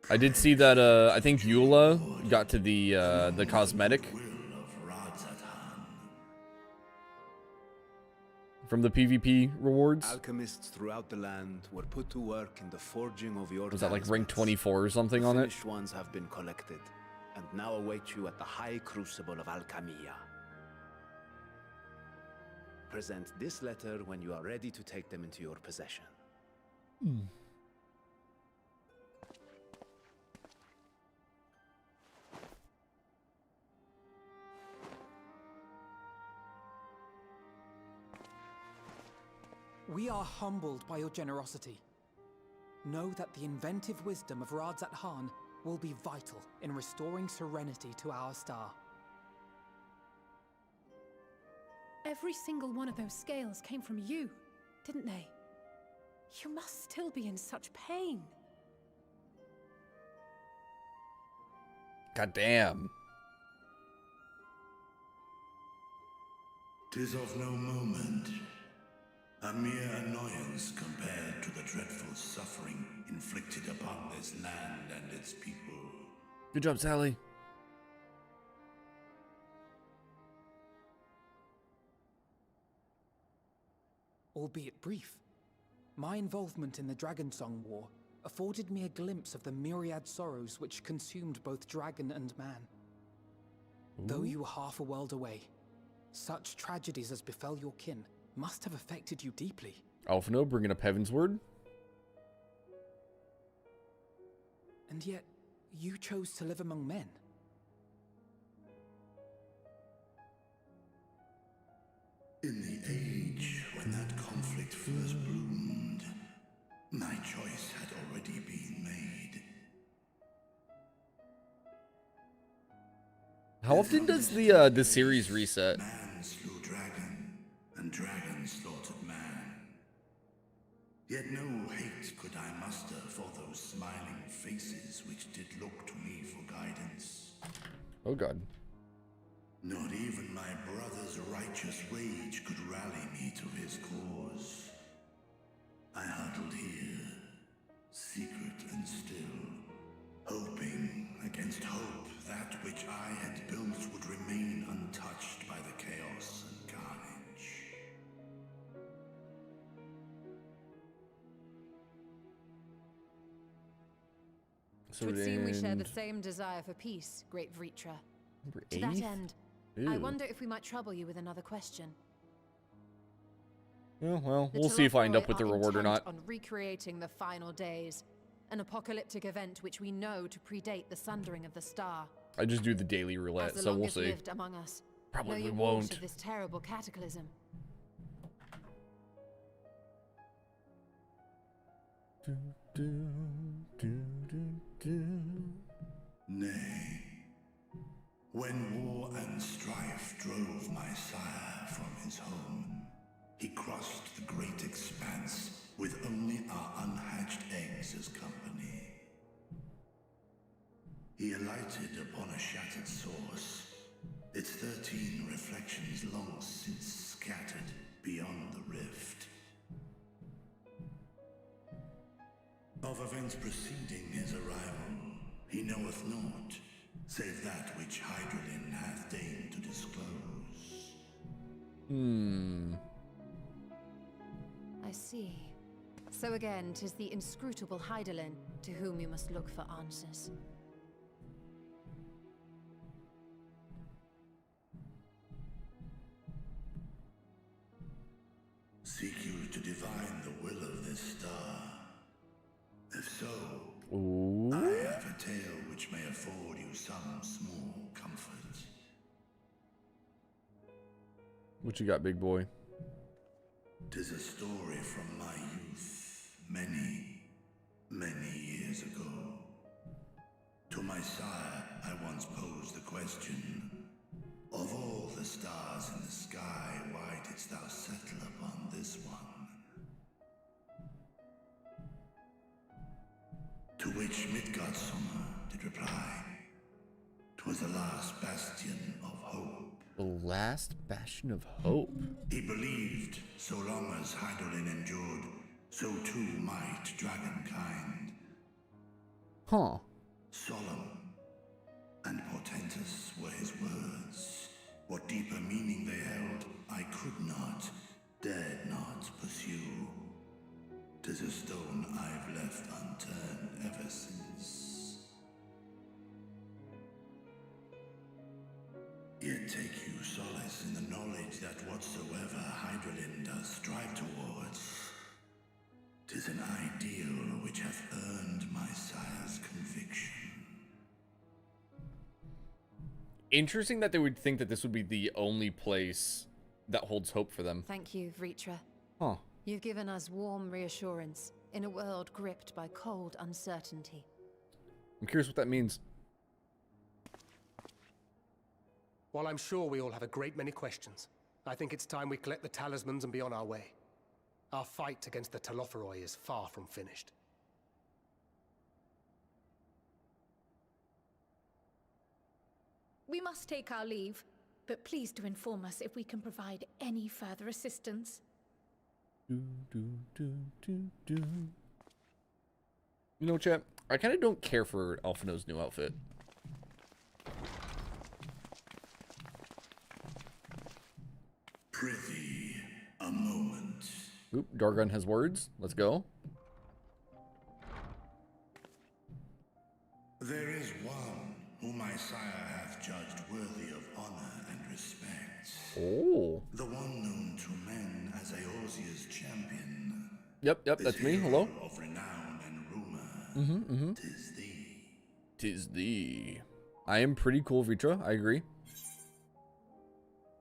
I did see that, I think Eula got to the cosmetic. From the PvP rewards. Alchemists throughout the land were put to work in the forging of your Was that like rank talismans. 24 or something on it? Finished ones have been collected, and now await you at the high crucible of Alchemia. Present this letter when you are ready to take them into your possession. We are humbled by your generosity. Know that the inventive wisdom of Radzat Han will be vital in restoring serenity to our star. Every single one of those scales came from you, didn't they? You must still be in such pain. God damn. 'Tis of no moment, a mere annoyance compared to the dreadful suffering inflicted upon this land and its people. Good job, Sally. Albeit brief, my involvement in the Dragonsong War afforded me a glimpse of the myriad sorrows which consumed both dragon and man. Though you were half a world away, such tragedies as befell your kin must have affected you deeply. Alphino bringing up Heaven's Word. And yet, you chose to live among men. In the age when that conflict first bloomed, my choice had already been made. How often does the series reset? Man slew dragon, and dragon slaughtered man. Yet no hate could I muster for those smiling faces which did look to me for guidance. Oh God. Not even my brother's righteous rage could rally me to his cause. I huddled here, secret and still, hoping against hope that which I had built would remain untouched by the chaos and carnage. So It would seem we share the then- same desire for peace, great Vritra. Number To that 8? end, I Ew. wonder if we might trouble you with another question. Yeah, well, The we'll see if I end up Telophroi with the are reward or intent not. on recreating the final days, an apocalyptic event which we know to predate the sundering of the star. I just do the daily roulette, As the so we'll longest see. lived among us, Probably know you won't. aught of this terrible cataclysm. Nay, when war and strife drove my sire from his home, he crossed the great expanse with only our unhatched eggs as company. He alighted upon a shattered source, its 13 reflections long since scattered beyond the rift. Of events preceding his arrival, he knoweth naught, save that which Hydralin hath deigned to disclose. I see. So again, 'tis the inscrutable Hydaelyn to whom you must look for answers. Seek you to divine the will of this star? If so, Ooh. I have a tale which may afford you some small comfort. What you got, big boy? 'Tis a story from my youth, many, many years ago. To my sire, I once posed the question, of all the stars in the sky, why didst thou settle upon this one? To which Midgardsormr did reply, 'twas the last bastion of hope. The last bastion of hope. He believed, so long as Hydaelyn endured, so too might dragonkind. Huh. Solemn and portentous were his words. What deeper meaning they held, I could not, dared not pursue. 'Tis a stone I've left unturned ever since. Yet take you solace in the knowledge that whatsoever Hydralyn does strive towards, 'tis an ideal which hath earned my sire's conviction. Interesting that they would think that this would be the only place that holds hope for them. Thank you, Vritra. Huh. You've given us warm reassurance in a world gripped by cold uncertainty. I'm curious what that means. While I'm sure we all have a great many questions, I think it's time we collect the talismans and be on our way. Our fight against the Telophroi is far from finished. We must take our leave. but please do inform us if we can provide any further assistance. You know, chat, I kind of don't care for Alphino's new outfit. Prithee, a moment. Oop, Dargon has words. Let's go. There is one whom my sire hath judged worthy of honor and respect. Oh. The one known to men as Eorzea's champion. Yep, that's me. Hello. Of renown and rumor. Mm-hmm. Tis thee. Tis thee. I am pretty cool, Vitra. I agree.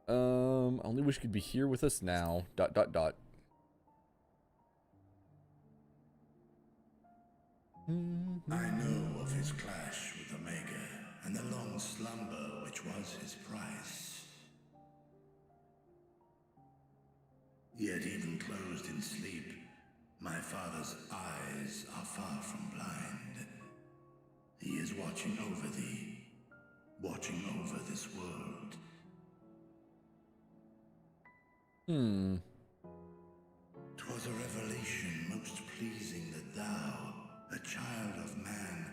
I only wish you could be here with us now. ... I know of his clash with Omega, and the long slumber which was his price. Yet even closed in sleep, my father's eyes are far from blind. He is watching over thee, watching over this world. 'Twas a revelation most pleasing that thou, a child of man,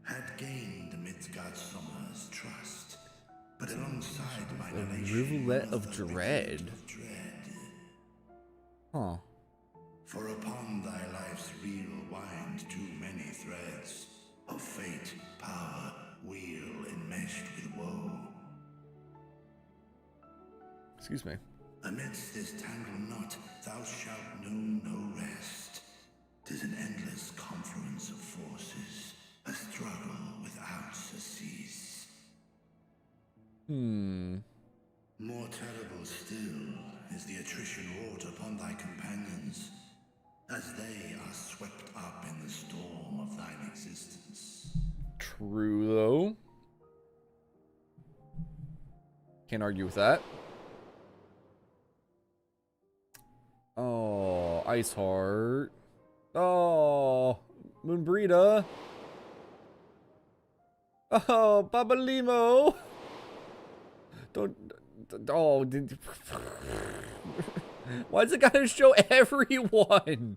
had gained Midgardsormr's trust, but alongside my nation, Rivulet of Dread. Huh. For upon thy life's reel wind too many threads of fate, power, wheel enmeshed with woe. Excuse me. Amidst this tangled knot, thou shalt know no rest. 'Tis an endless confluence of forces, a struggle without surcease. More terrible still is the attrition wrought upon thy companions, as they are swept up in the storm of thine existence. True, though. Can't argue with that. Oh, Ice Heart. Oh, Moonbrita. Oh, Baba Limo. Don't. Oh, why does it gotta show everyone?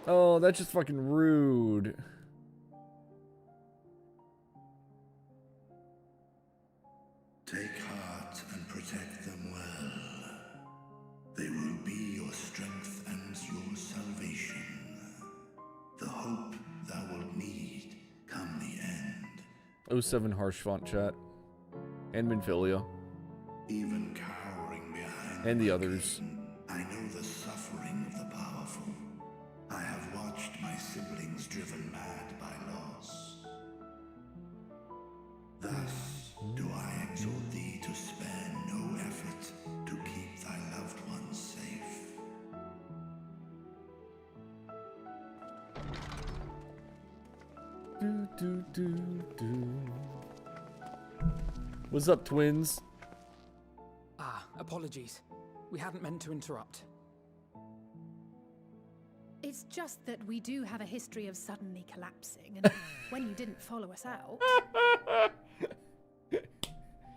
Oh, that's just fucking rude. Take heart and protect them well. They will be your strength and your salvation. The hope thou wilt need come the end. 07 harsh font chat. And Minfilia. Even cowering behind and the others. I know the suffering of the powerful. I have watched my siblings driven mad by loss. Thus do I exhort thee to spare no effort to keep thy loved ones safe. What's up, twins? Ah, apologies. We hadn't meant to interrupt. It's just that we do have a history of suddenly collapsing, and when you didn't follow us out...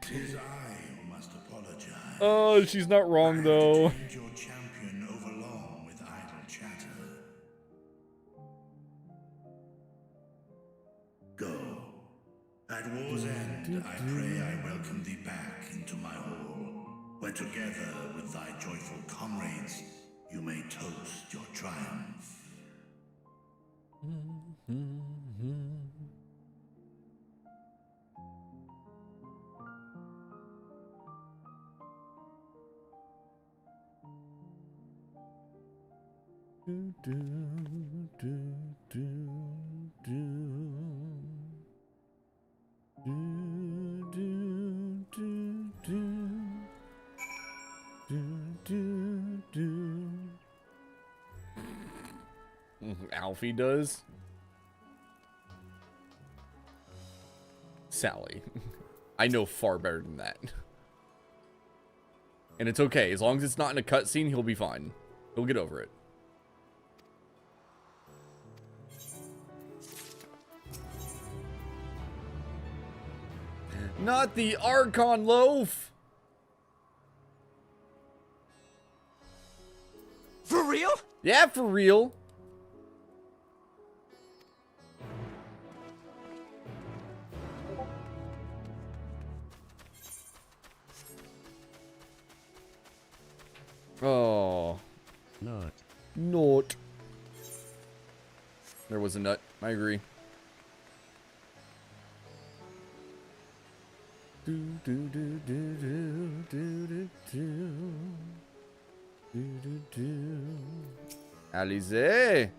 'Tis I who must apologize. Oh, she's not wrong, though. Your champion overlong with idle chatter. Go. At war's end, I pray I welcome thee back into my hall, where together with thy joyful comrades, you may toast your triumph. Alfie does. Sally. I know far better than that. And it's okay. As long as it's not in a cutscene, he'll be fine. He'll get over it. Not the Archon loaf. For real? Yeah, for real. Oh. Nut. Nut. There was a nut. I agree. Do do do do do do do do do do do. Alizé.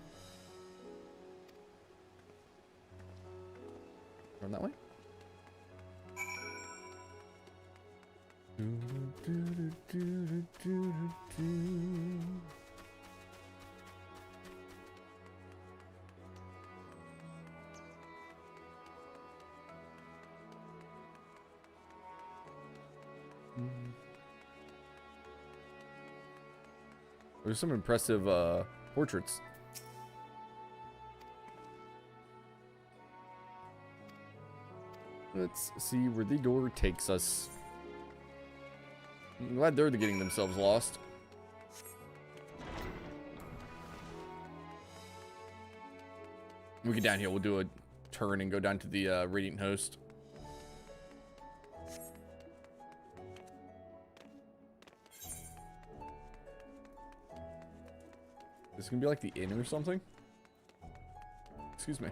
Run that way. Do do do do do do do. There's some impressive portraits. Let's see where the door takes us. I'm glad they're getting themselves lost. When we get down here, we'll do a turn and go down to the Radiant Host. Is this gonna be like the inn or something? Excuse me.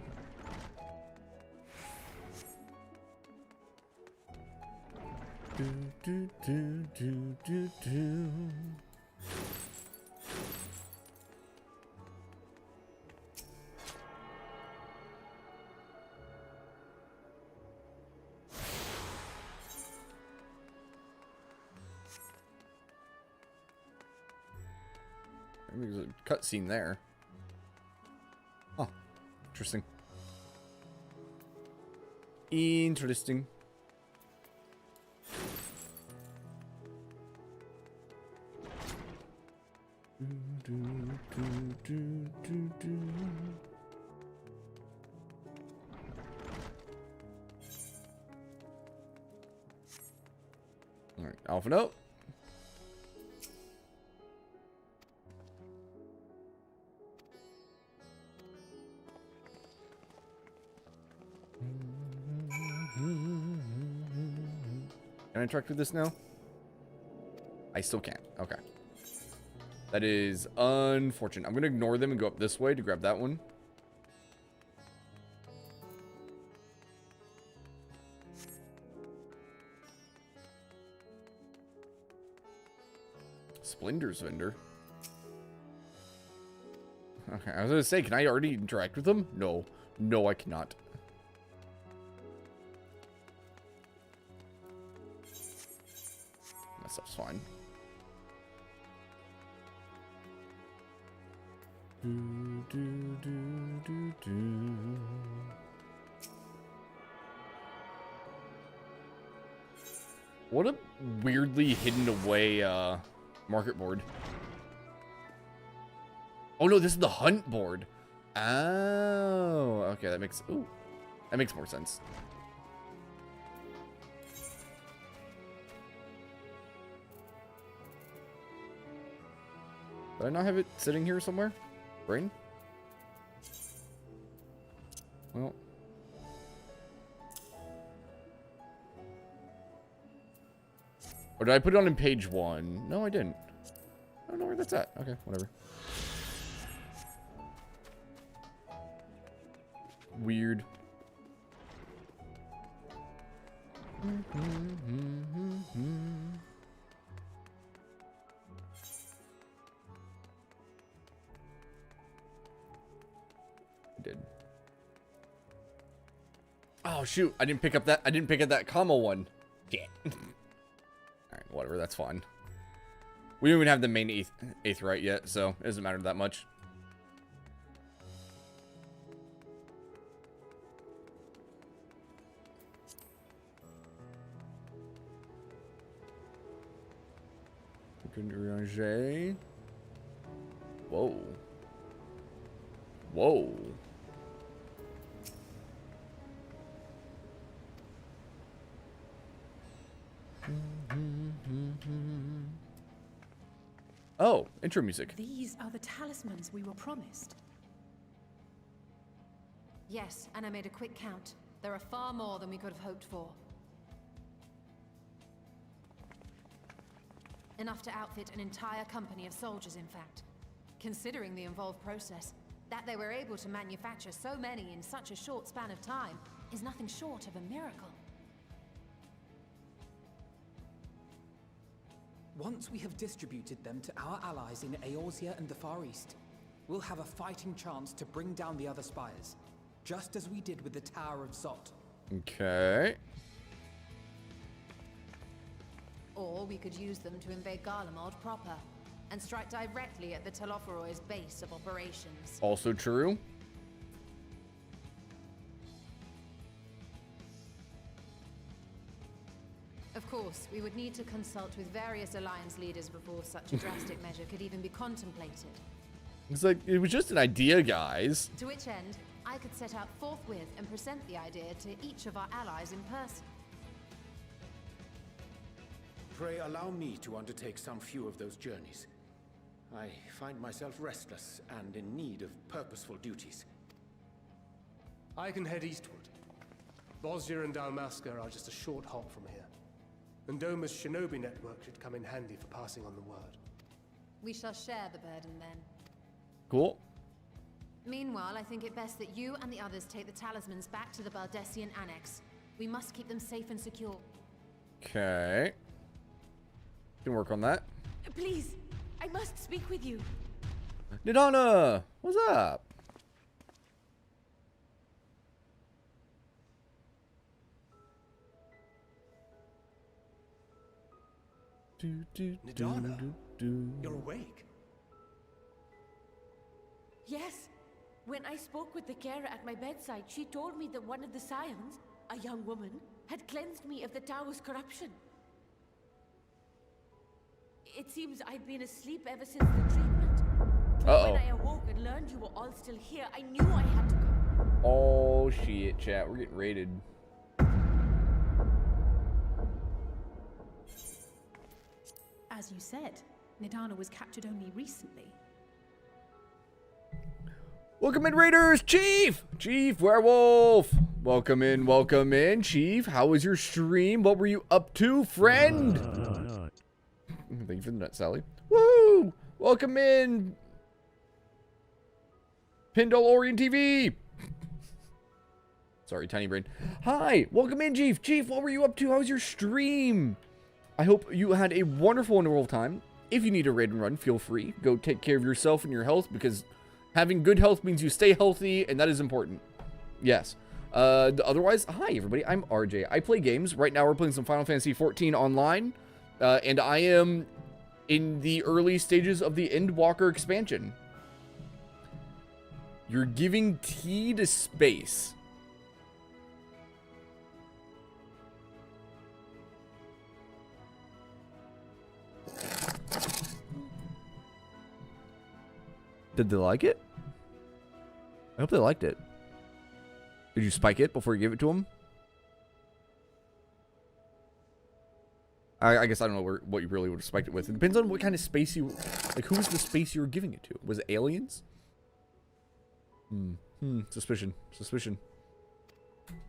Do do do do do do. There's a cutscene there. Oh, interesting. Interesting. All right, off and up. Can I track through this now? I still can't. Okay. That is unfortunate. I'm going to ignore them and go up this way to grab that one. Splendor's vendor. Okay, I was going to say, can I already interact with them? No. No, I cannot. That stuff's fine. Do, do, do, do, do. What a weirdly hidden away market board. Oh no, this is the hunt board. Oh, okay, that makes more sense. Did I not have it sitting here somewhere? Brain? Well. Or did I put it on in page 1? No, I didn't. I don't know where that's at. Okay, whatever. Weird. Did. Oh shoot, I didn't pick up that comma one. Shit. Alright, whatever, that's fine. We don't even have the main eighth right yet, so it doesn't matter that much. Whoa. Whoa. Oh, intro music. These are the talismans we were promised. Yes, and I made a quick count. There are far more than we could have hoped for. Enough to outfit an entire company of soldiers, in fact. Considering the involved process, that they were able to manufacture so many in such a short span of time is nothing short of a miracle. Once we have distributed them to our allies in Eorzea and the Far East, we'll have a fighting chance to bring down the other spires, just as we did with the Tower of Zot. Okay. Or we could use them to invade Garlemald proper, and strike directly at the Telophoroid's base of operations. Also true. Of course, we would need to consult with various alliance leaders before such a drastic measure could even be contemplated. It's like, it was just an idea, guys. To which end, I could set out forthwith and present the idea to each of our allies in person. Pray allow me to undertake some few of those journeys. I find myself restless and in need of purposeful duties. I can head eastward. Bosnia and Dalmasca are just a short hop from here. And Doma's shinobi network should come in handy for passing on the word. We shall share the burden then. Cool. Meanwhile, I think it best that you and the others take the talismans back to the Baldessian Annex. We must keep them safe and secure. Okay. Can work on that. Please, I must speak with you. Nidana, what's up? Nidana, you're awake. Yes. When I spoke with the carer at my bedside, she told me that one of the scions, a young woman, had cleansed me of the tower's corruption. It seems I'd been asleep ever since the treatment. But when I awoke and learned you were all still here, I knew I had to come. Oh shit, chat. We're getting raided. As you said, Nidana was captured only recently. Welcome in, Raiders! Chief! Chief Werewolf! Welcome in, Chief. How was your stream? What were you up to, friend? Thank you for the nut, Sally. Woo! Welcome in, Pindolorian TV! Sorry, tiny brain. Hi! Welcome in, Chief! Chief, what were you up to? How was your stream? I hope you had a wonderful, wonderful time. If you need a raid and run, feel free. Go take care of yourself and your health, because having good health means you stay healthy, and that is important. Yes. Otherwise, hi everybody, I'm RJ. I play games. Right now we're playing some Final Fantasy XIV online, and I am in the early stages of the Endwalker expansion. You're giving tea to space. Did they like it? I hope they liked it. Did you spike it before you give it to them? I guess I don't know what you really would have spiked it with. It depends on what kind of space you... Like, who's the space you were giving it to? Was it aliens? Suspicion. Suspicion.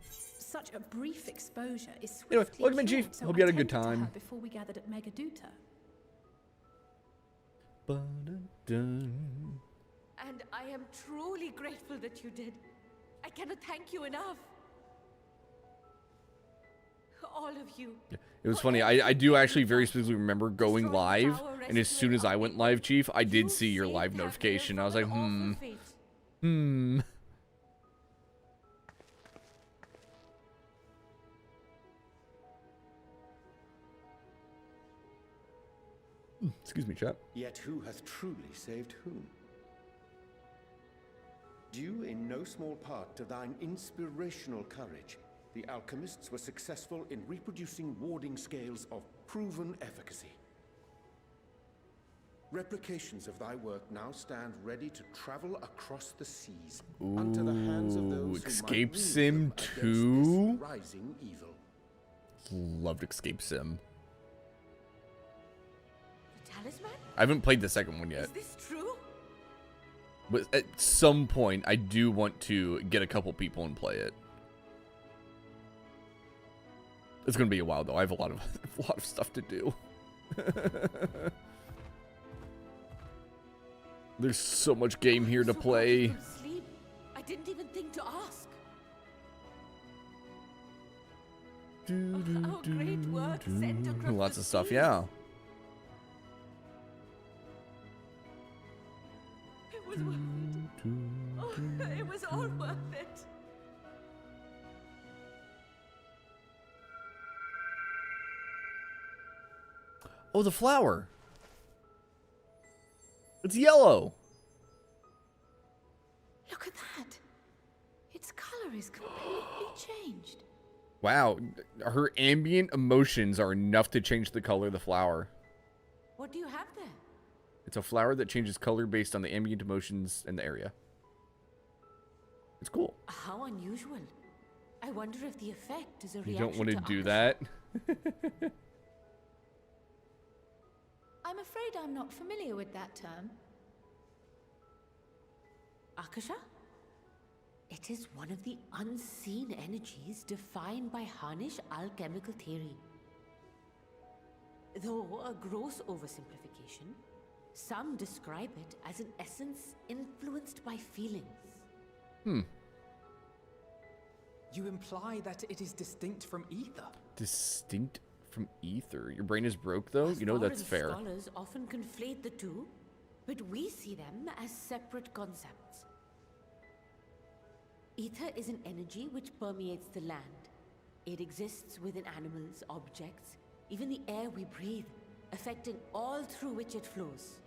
Such a brief exposure is swiftly Anyway, welcome in, cured, Chief. so Hope you had a I good tended to her time. before we gathered at Megaduta. And I am truly grateful that you did. I cannot thank you enough. All of you. It was funny. I do actually very specifically remember going live, and as soon as I went live, Chief, I did see your live notification. I was like, Excuse me, chat. Yet who hath truly saved whom? Due in no small part to thine inspirational courage, the alchemists were successful in reproducing warding scales of proven efficacy. Replications of thy work now stand ready to travel across the seas unto the hands of those who Escape might wield Sim them against 2? this rising evil. Loved Escape Sim. The talisman? I haven't played the second one yet. Is this true? But at some point, I do want to get a couple people and play it. It's gonna be a while though. I have a lot of stuff to do. There's so much game here to play. Sleep. I didn't even think to ask. Our great work sent across Lots the of stuff, seas. yeah. It was worth it. Oh, it was all worth it. Oh, the flower. It's yellow. Look at that. Its color is completely changed. Wow, her ambient emotions are enough to change the color of the flower. What do you have there? It's a flower that changes color based on the ambient emotions in the area. It's cool. How unusual. I wonder if the effect is a reaction You don't want to do Akasha. that. I'm afraid I'm not familiar with that term. Akasha? It is one of the unseen energies defined by Harnish alchemical theory. Though a gross oversimplification, some describe it as an essence influenced by feelings. You imply that it is distinct from ether? Distinct from ether. Your brain is broke, though? You know that's fair. Scholars often conflate the two, but we see them as separate concepts. Ether is an energy which permeates the land. It exists within animals, objects, even the air we breathe, affecting all through which it flows.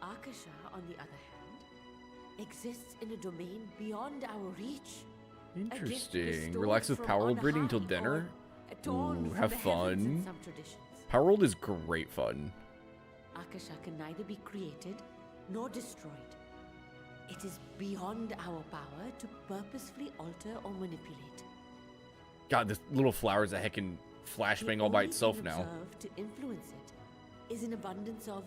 Akasha, on the other hand, exists in a domain beyond our reach. Interesting. Relax with Power World reading till dinner. Ooh, have fun. Some traditions. Power World is great fun. Akasha can neither be created nor destroyed. It is beyond our power to purposefully alter or manipulate. God, this little flower is a heckin' flashbang all by itself now. Observed to influence it is an abundance of,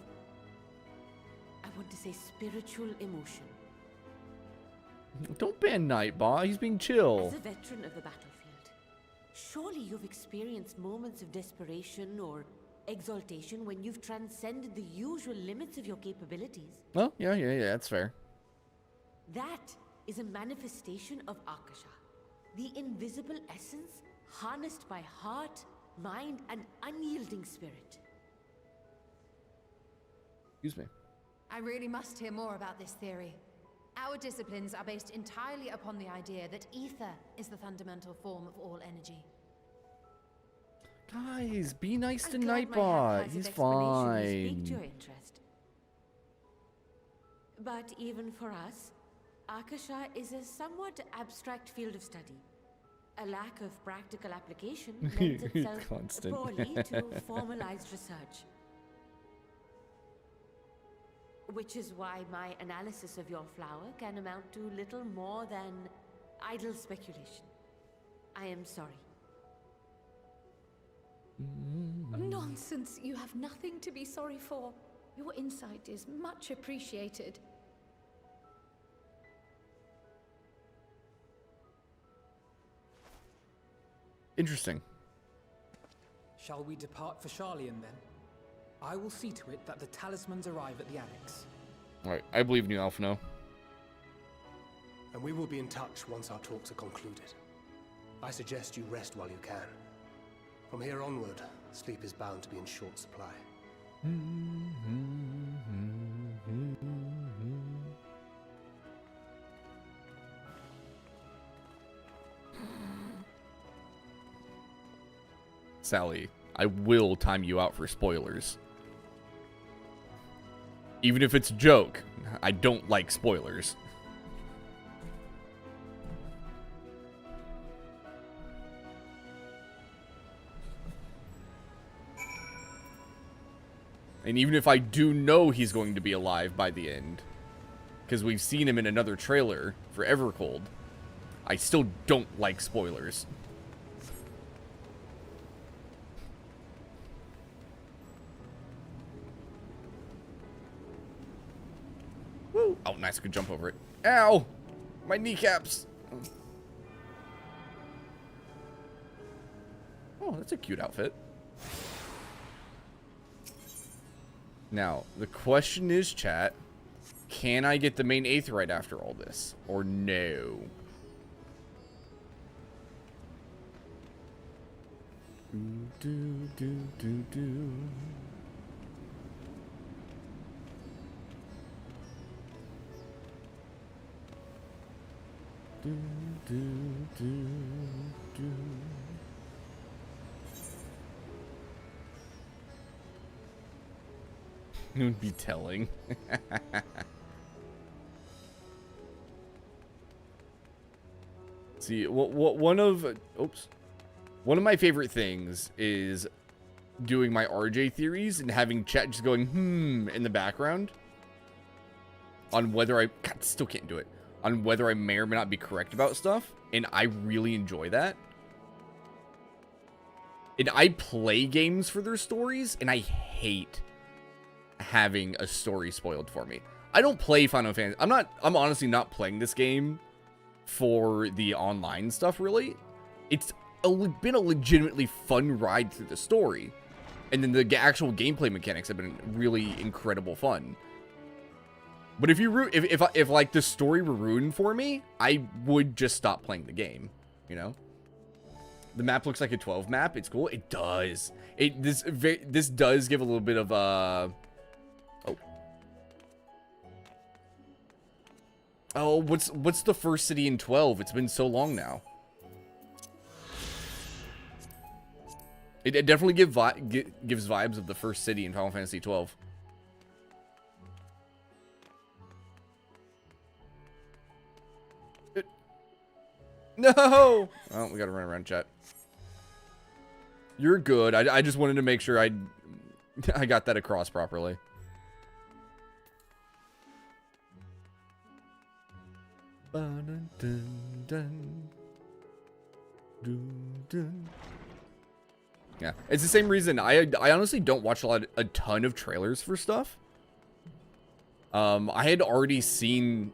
I want to say, spiritual emotion. Don't ban Nightbot. He's being chill. As a veteran of the battlefield, surely you've experienced moments of desperation or exaltation when you've transcended the usual limits of your capabilities. Well, yeah, that's fair. That is a manifestation of Akasha, the invisible essence harnessed by heart, mind, and unyielding spirit. Excuse me. I really must hear more about this theory. Our disciplines are based entirely upon the idea that ether is the fundamental form of all energy. Guys, be nice to I'm glad my Nightbot. haphazard He's explanation will speak to your fine. interest. But even for us, Akasha is a somewhat abstract field of study. A lack of practical application lends itself Constant. poorly to formalized research. Which is why my analysis of your flower can amount to little more than idle speculation. I am sorry. Nonsense. You have nothing to be sorry for. Your insight is much appreciated. Interesting. Shall we depart for Sharlayan then? I will see to it that the talismans arrive at the annex. Alright, I believe New Alphino. And we will be in touch once our talks are concluded. I suggest you rest while you can. From here onward, sleep is bound to be in short supply. Sally, I will time you out for spoilers. Even if it's a joke, I don't like spoilers. And even if I do know he's going to be alive by the end, because we've seen him in another trailer for Evercold, I still don't like spoilers. Oh, nice. I could jump over it. Ow! My kneecaps. Oh, that's a cute outfit. Now, the question is, chat, can I get the main Aetheryte after all this? Or no? Do. It would be telling. See, one of my favorite things is doing my RJ theories and having chat just going in the background on whether still can't do it, on whether I may or may not be correct about stuff, and I really enjoy that. And I play games for their stories, and I hate having a story spoiled for me. I don't play Final Fantasy. I'm honestly not playing this game for the online stuff, really. It's been a legitimately fun ride through the story. And then the actual gameplay mechanics have been really incredible fun. But if like the story were ruined for me, I would just stop playing the game, you know? The map looks like a 12 map. It's cool. It does. This does give a little bit of Oh, what's the first city in 12? It's been so long now. It definitely gives vibes of the first city in Final Fantasy 12. No! Oh, we gotta run around, chat. You're good. I just wanted to make sure I got that across properly. Yeah, it's the same reason I honestly don't watch a ton of trailers for stuff. I had already seen,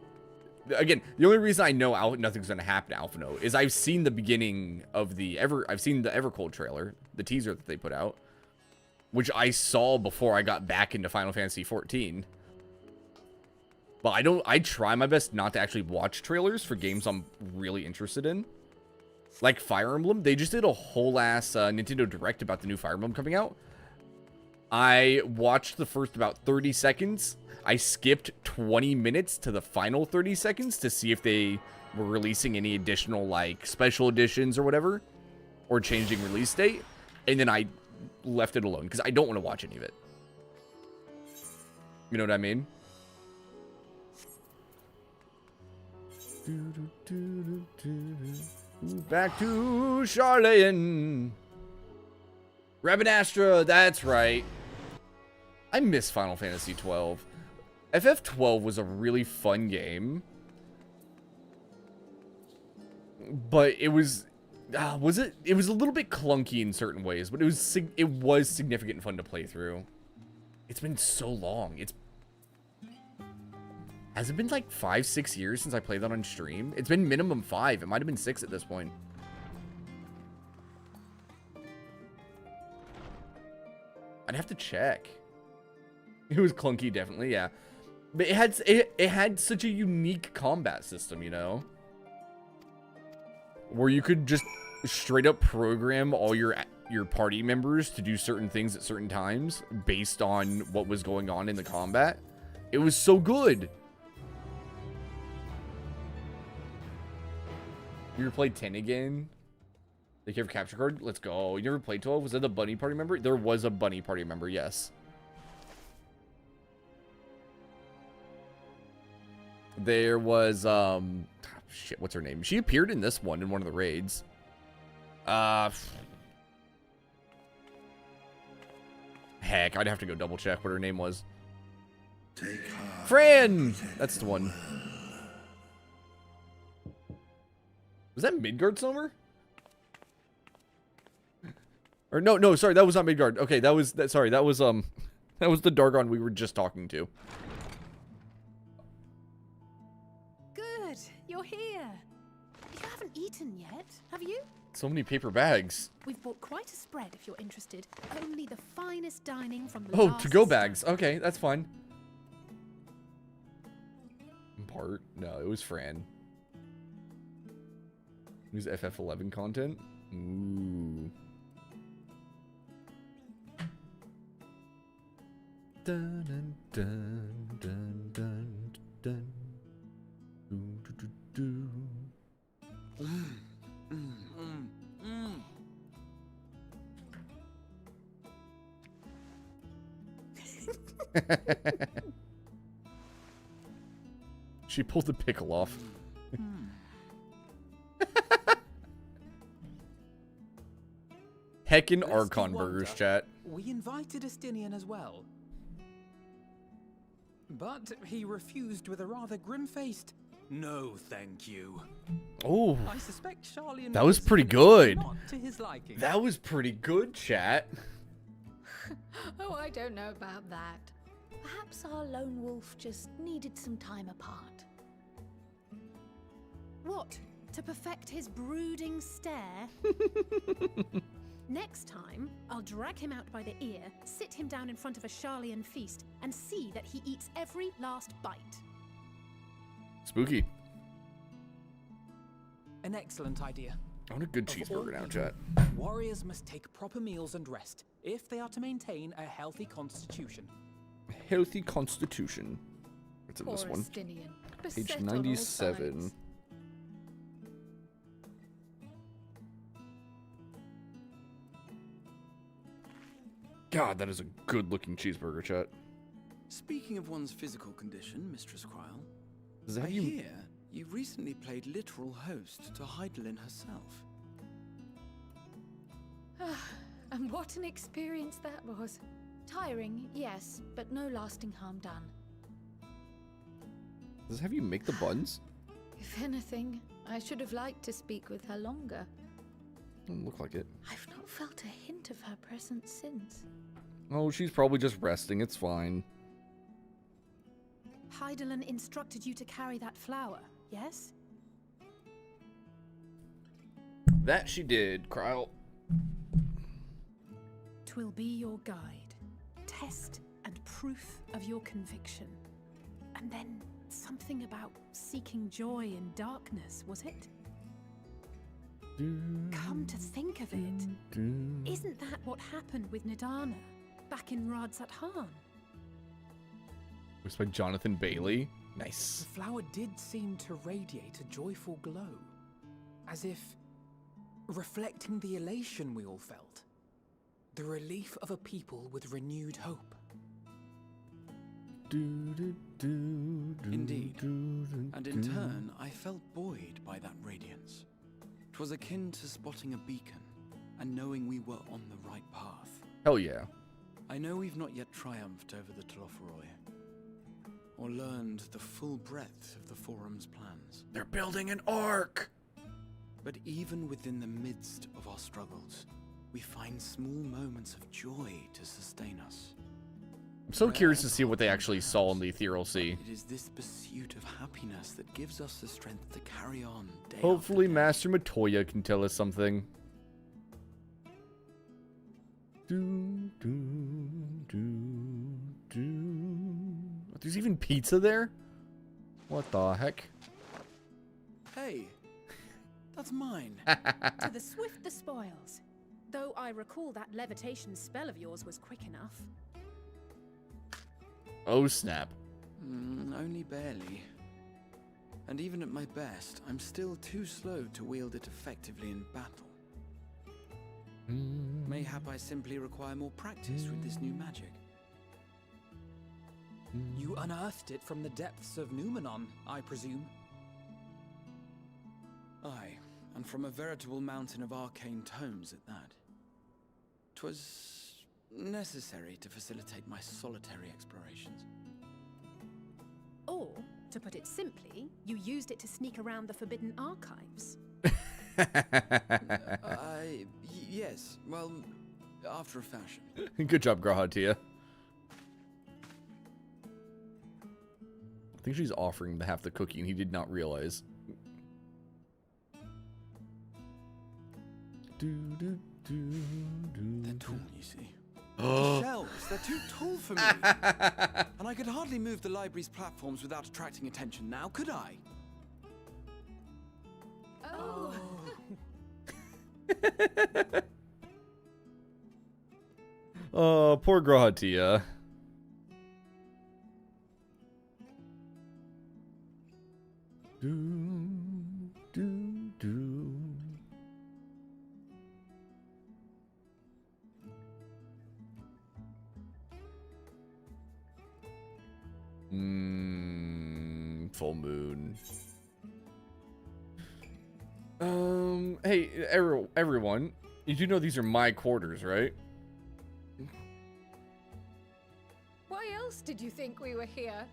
again, the only reason I know nothing's gonna happen to Alphino is I've seen the beginning of I've seen the Evercold trailer, the teaser that they put out, which I saw before I got back into Final Fantasy 14. But I try my best not to actually watch trailers for games I'm really interested in. Like Fire Emblem, they just did a whole ass Nintendo Direct about the new Fire Emblem coming out. I watched the first about 30 seconds. I skipped 20 minutes to the final 30 seconds to see if they were releasing any additional like special editions or whatever, or changing release date. And then I left it alone because I don't want to watch any of it. You know what I mean? Back to Charlayan. Rabbit-Astra, that's right. I miss Final Fantasy 12. FF12 was a really fun game. But it was it was a little bit clunky in certain ways, but it was significant and fun to play through. It's been so long. Has it been like 5-6 years since I played that on stream? It's been minimum 5. It might have been 6 at this point. I'd have to check. It was clunky, definitely, yeah. But it had such a unique combat system, you know? Where you could just straight up program all your party members to do certain things at certain times based on what was going on in the combat. It was so good. You ever played 10 again? Like you have a capture card? Let's go. You never played 12? Was that the bunny party member? There was a bunny party member, yes. There was, shit, what's her name? She appeared in this one in one of the raids. Heck, I'd have to go double check what her name was. Fran! That's the one. Was that Midgard Sommer? Or no, sorry, that was not Midgard. Okay, that was the Dargon we were just talking to. eaten yet, have you? So many paper bags. We've bought quite a spread if you're interested. Only the finest dining from the Oh, last to-go bags. Okay, that's fine. Part? No, it was Fran. It was FF11 content. Ooh. Dun dun dun dun dun dun. Doo, doo, doo, doo. She pulled the pickle off. Heckin' Archon burgers, chat. We invited Estinian as well. But he refused with a rather grim-faced, "No, thank you." Oh, I suspect Charlie and that was Rose pretty were good. not to his liking. That was pretty good, chat. Oh, I don't know about that. Perhaps our lone wolf just needed some time apart. What? To perfect his brooding stare? Next time, I'll drag him out by the ear, sit him down in front of a Charlian feast, and see that he eats every last bite. Spooky. An excellent idea. I want a good Of cheeseburger all now, chat. Warriors must take proper meals and rest if they are to maintain a healthy constitution. Healthy constitution. What's in this Poor one? Estinian, Page beset on all 97. sides. God, that is a good-looking cheeseburger, chat. Speaking of one's physical condition, Mistress Cryle, Does that I have you... hear you recently played literal host to Heidelin herself. And what an experience that was. Tiring, yes, but no lasting harm done. Does it have you make the buns? If anything, I should have liked to speak with her longer. Doesn't look like it. I've not felt a hint of her presence since. Oh, she's probably just resting. It's fine. Heidelin instructed you to carry that flower, yes? That she did, Cryle. 'Twill be your guide, test and proof of your conviction. And then something about seeking joy in darkness, was it? Come to think of it, isn't that what happened with Nidana back in Radzat Han? Voiced by Jonathan Bailey. Nice. The flower did seem to radiate a joyful glow, as if reflecting the elation we all felt. The relief of a people with renewed hope. Indeed. And in turn, I felt buoyed by that radiance. 'Twas akin to spotting a beacon and knowing we were on the right path. Hell yeah. I know we've not yet triumphed over the Telophoroi, or learned the full breadth of the Forum's plans. They're building an ark! But even within the midst of our struggles, we find small moments of joy to sustain us. I'm so curious to see what they actually saw in the Ethereal Sea. It is this pursuit of happiness that gives us the strength to carry on day Hopefully Master Matoya can tell us something. There's even pizza there? What the heck? Hey, that's mine. To the swift the spoils. Though I recall that levitation spell of yours was quick enough. Oh snap. Only barely. And even at my best, I'm still too slow to wield it effectively in battle. Mayhap I simply require more practice with this new magic. You unearthed it from the depths of Numenon, I presume? Aye, and from a veritable mountain of arcane tomes at that. 'Twas necessary to facilitate my solitary explorations. Or, to put it simply, you used it to sneak around the Forbidden Archives. Yes, well, after a fashion. Good job, Grahatia. I think she's offering him half the cookie and he did not realize. They're tall, you see. The shelves, they're too tall for me. And I could hardly move the library's platforms without attracting attention now, could I? Oh. Oh, poor Grahatia. Full moon. Hey, everyone, you do know these are my quarters, right? Why else did you think we were here?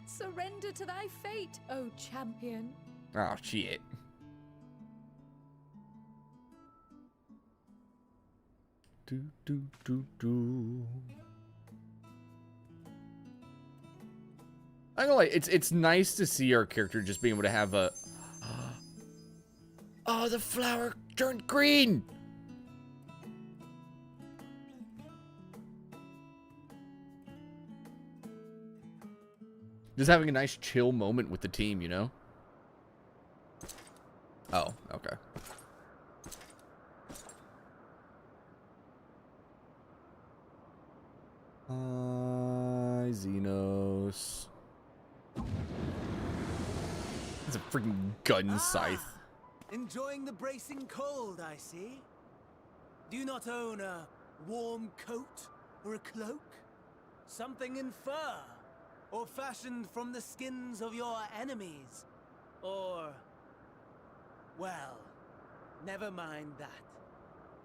Surrender to thy fate, O champion. Oh, shit. I don't know, like, it's nice to see our character just being able to have a... Oh, the flower turned green! Just having a nice chill moment with the team, you know? Oh, okay. Hi, Xenos. It's a freaking gun scythe. Enjoying the bracing cold, I see. Do you not own a warm coat or a cloak? Something in fur? Or fashioned from the skins of your enemies? Or... well, never mind that.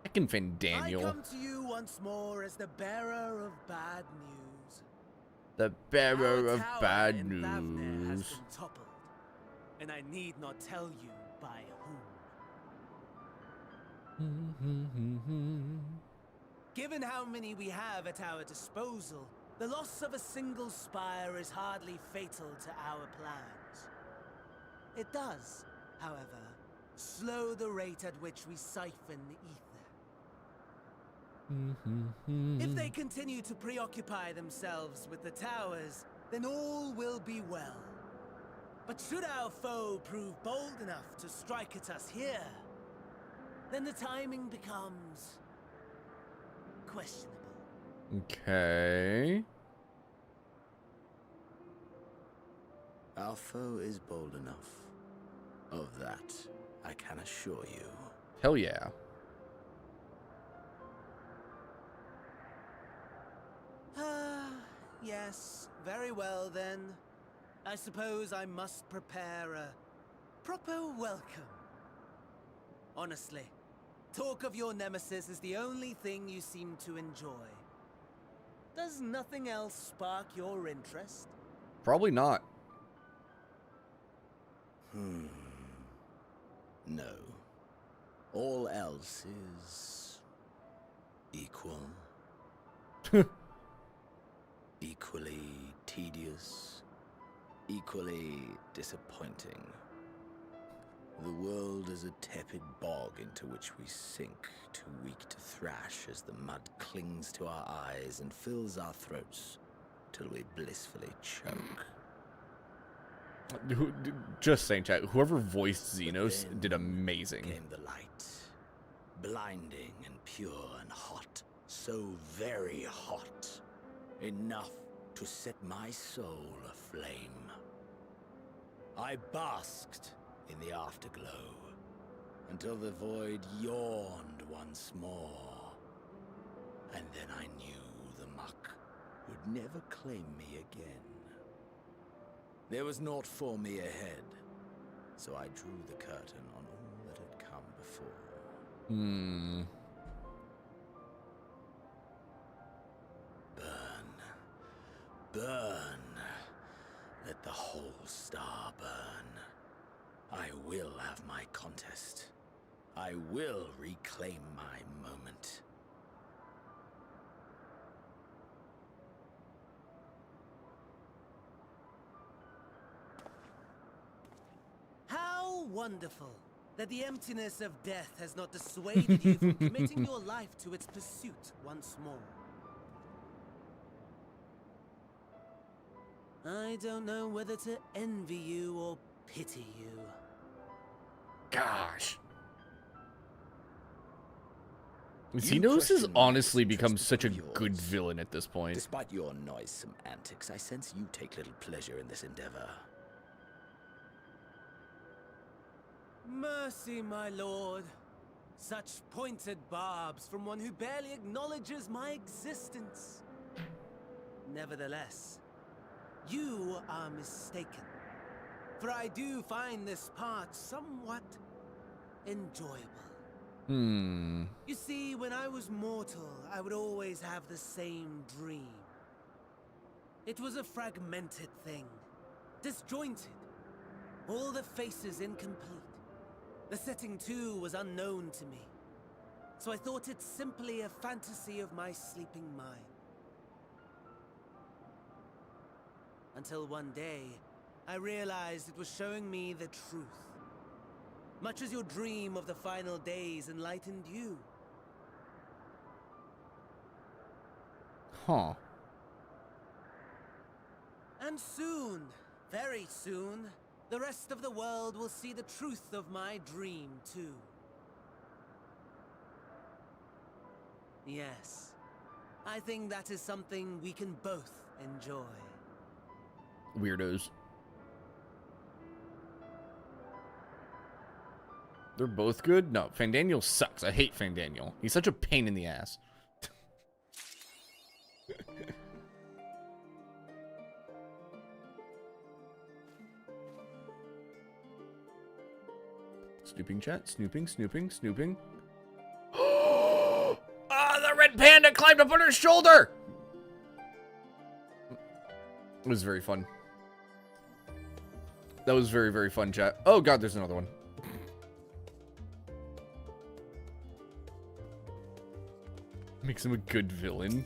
Heckin' Fin Daniel. I come to you once more as the bearer of bad news. The bearer Our of tower bad in Thavnair has news. been toppled, and I need not tell you by whom. Given how many we have at our disposal, the loss of a single spire is hardly fatal to our plans. It does, however, slow the rate at which we siphon the ether. If they continue to preoccupy themselves with the towers, then all will be well. But should our foe prove bold enough to strike at us here, then the timing becomes questionable. Okay. Our foe is bold enough. Of that, I can assure you. Hell yeah. Yes, very well then. I suppose I must prepare a proper welcome. Honestly, talk of your nemesis is the only thing you seem to enjoy. Does nothing else spark your interest? Probably not. No. All else is... equal. Equally tedious. Equally disappointing. The world is a tepid bog into which we sink, too weak to thrash as the mud clings to our eyes and fills our throats till we blissfully choke. Just saying, chat, whoever voiced Xenos did amazing. Came the light, blinding and pure and hot, so very hot, enough to set my soul aflame. I basked in the afterglow until the void yawned once more, and then I knew the muck would never claim me again. There was naught for me ahead, so I drew the curtain on all that had come before. Burn. Let the whole star burn. I will have my contest. I will reclaim my moment. How wonderful. that the emptiness of death has not dissuaded you from committing your life to its pursuit once more. I don't know whether to envy you or pity you. Gosh. Xenos has honestly become such a good villain at this point. Despite your noisome antics, I sense you take little pleasure in this endeavor. Mercy, my lord. Such pointed barbs from one who barely acknowledges my existence. Nevertheless, you are mistaken. For I do find this part somewhat enjoyable. You see, when I was mortal, I would always have the same dream. It was a fragmented thing, disjointed, all the faces incomplete. The setting, too, was unknown to me, so I thought it simply a fantasy of my sleeping mind. Until one day, I realized it was showing me the truth. Much as your dream of the final days enlightened you. Huh. And soon, very soon, the rest of the world will see the truth of my dream, too. Yes, I think that is something we can both enjoy. Weirdos. They're both good? No, Fandaniel sucks. I hate Fandaniel. He's such a pain in the ass. Snooping chat, snooping. Ah, the red panda climbed up on her shoulder! It was very fun. That was very, very fun, chat. Oh god, there's another one. Makes him a good villain.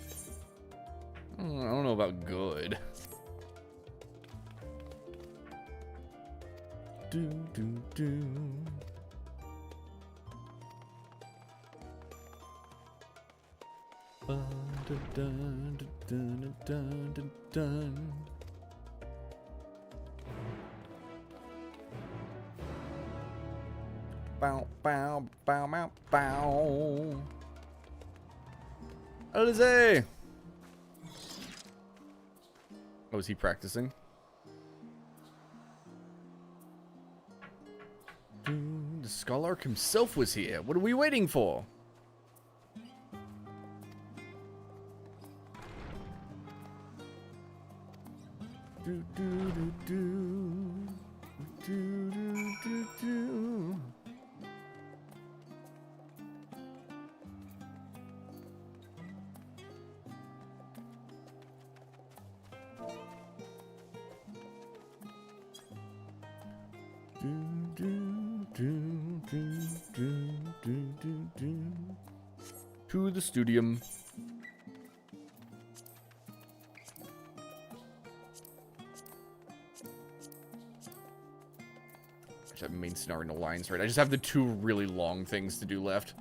I don't know about good. Do. Dun. Bow. Alizé! Oh, is he practicing? The Scholark himself was here. What are we waiting for? To the studium. I have main scenario lines right. I just have the two really long things to do left.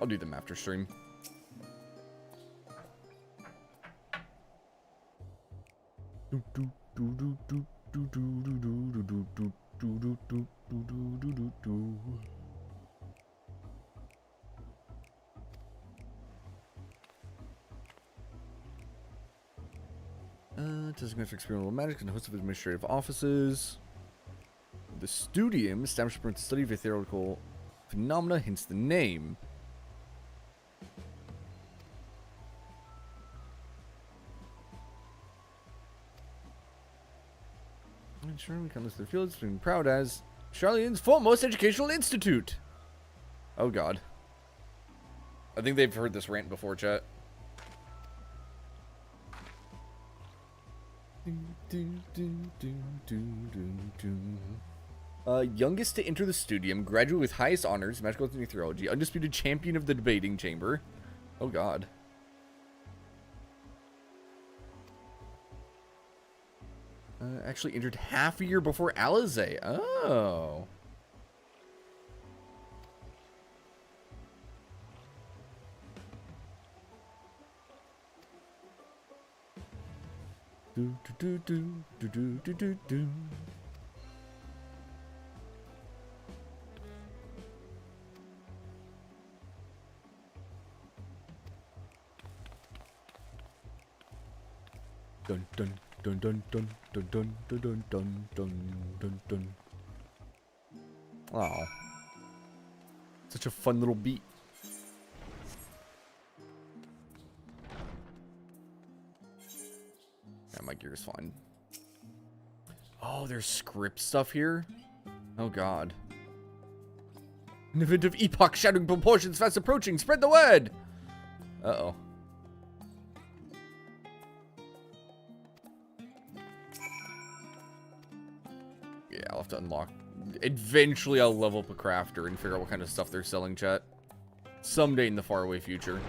I'll do them after stream. Designated for experimental magic and a host of administrative offices. The studium established for the study of ethereal phenomena, hence the name. Sure, we can list their fields, being proud as Charlene's foremost educational institute. Oh god. I think they've heard this rant before, chat. Youngest to enter the studium, graduate with highest honors, magical and theology, undisputed champion of the debating chamber. Oh god. Actually entered half a year before Alizé. Oh. Do do do do do do do do. Dun dun dun dun dun dun dun dun dun dun dun dun dun. Wow. Such a fun little beat. Yeah, my gear is fine. Oh, there's script stuff here? Oh god. An event of epoch shattering proportions fast approaching. Spread the word! Uh-oh. Yeah, I'll have to unlock. Eventually, I'll level up a crafter and figure out what kind of stuff they're selling, chat. Someday in the faraway future.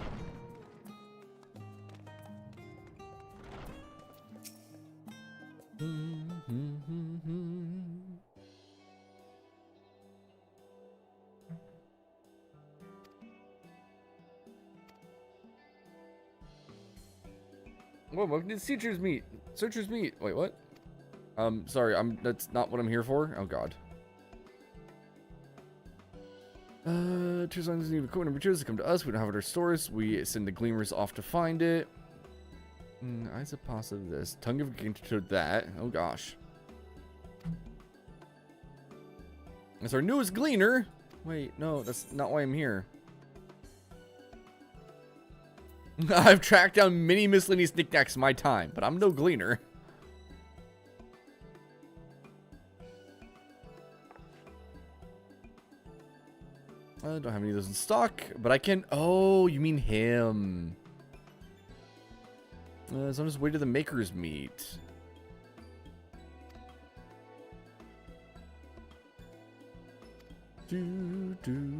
Whoa, welcome to Searcher's Meet. Searcher's Meet. Wait, what? Sorry, that's not what I'm here for. Oh god. Two songs need equipment number 2 is to come to us. We don't have it at our stores. We send the gleamers off to find it. Eyes of pasta this. Tongue of to that. Oh gosh. That's our newest gleaner. Wait, no, that's not why I'm here. I've tracked down many miscellaneous knickknacks in my time, but I'm no gleaner. I don't have any of those in stock, but I can... Oh, you mean him. So I'm just waiting to the maker's meet. Do, do,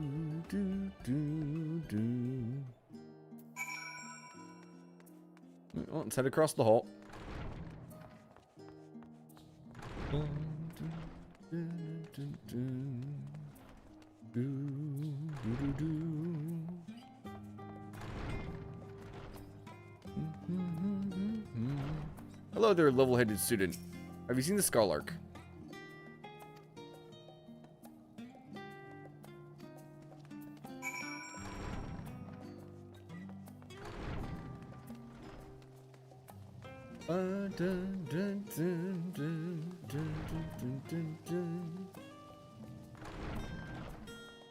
do, do, do. Well, let's head across the hall. Hello there, level-headed student. Have you seen the Skull Arc?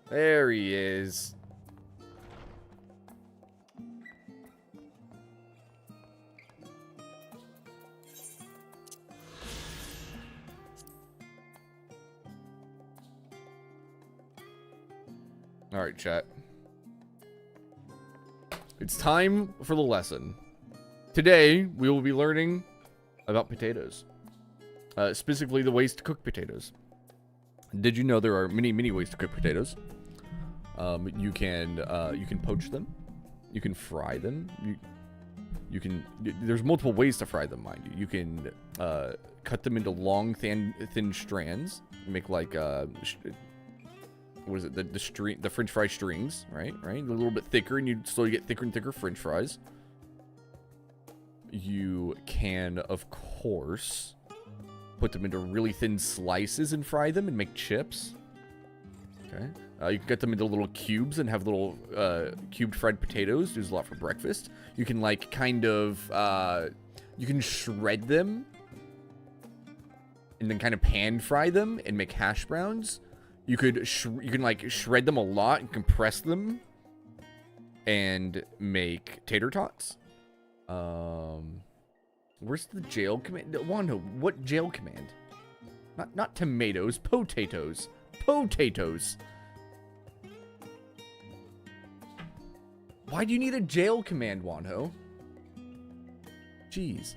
There he is. All right, chat. It's time for the lesson. Today, we will be learning about potatoes. Specifically, the ways to cook potatoes. Did you know there are many, many ways to cook potatoes? You can poach them. You can fry them. You can. There's multiple ways to fry them, mind you. You can cut them into long, thin strands. Make like what is it? The French fry strings, right? Right. A little bit thicker, and you slowly get thicker and thicker French fries. You can, of course, put them into really thin slices and fry them and make chips. Okay. You can cut them into little cubes and have little cubed fried potatoes. There's a lot for breakfast. You can like kind of you can shred them and then kind of pan fry them and make hash browns. You can like shred them a lot and compress them and make tater tots. Where's the jail command? Wando, what jail command? Not tomatoes, potatoes. Potatoes. Why do you need a jail command, Wanho? Jeez.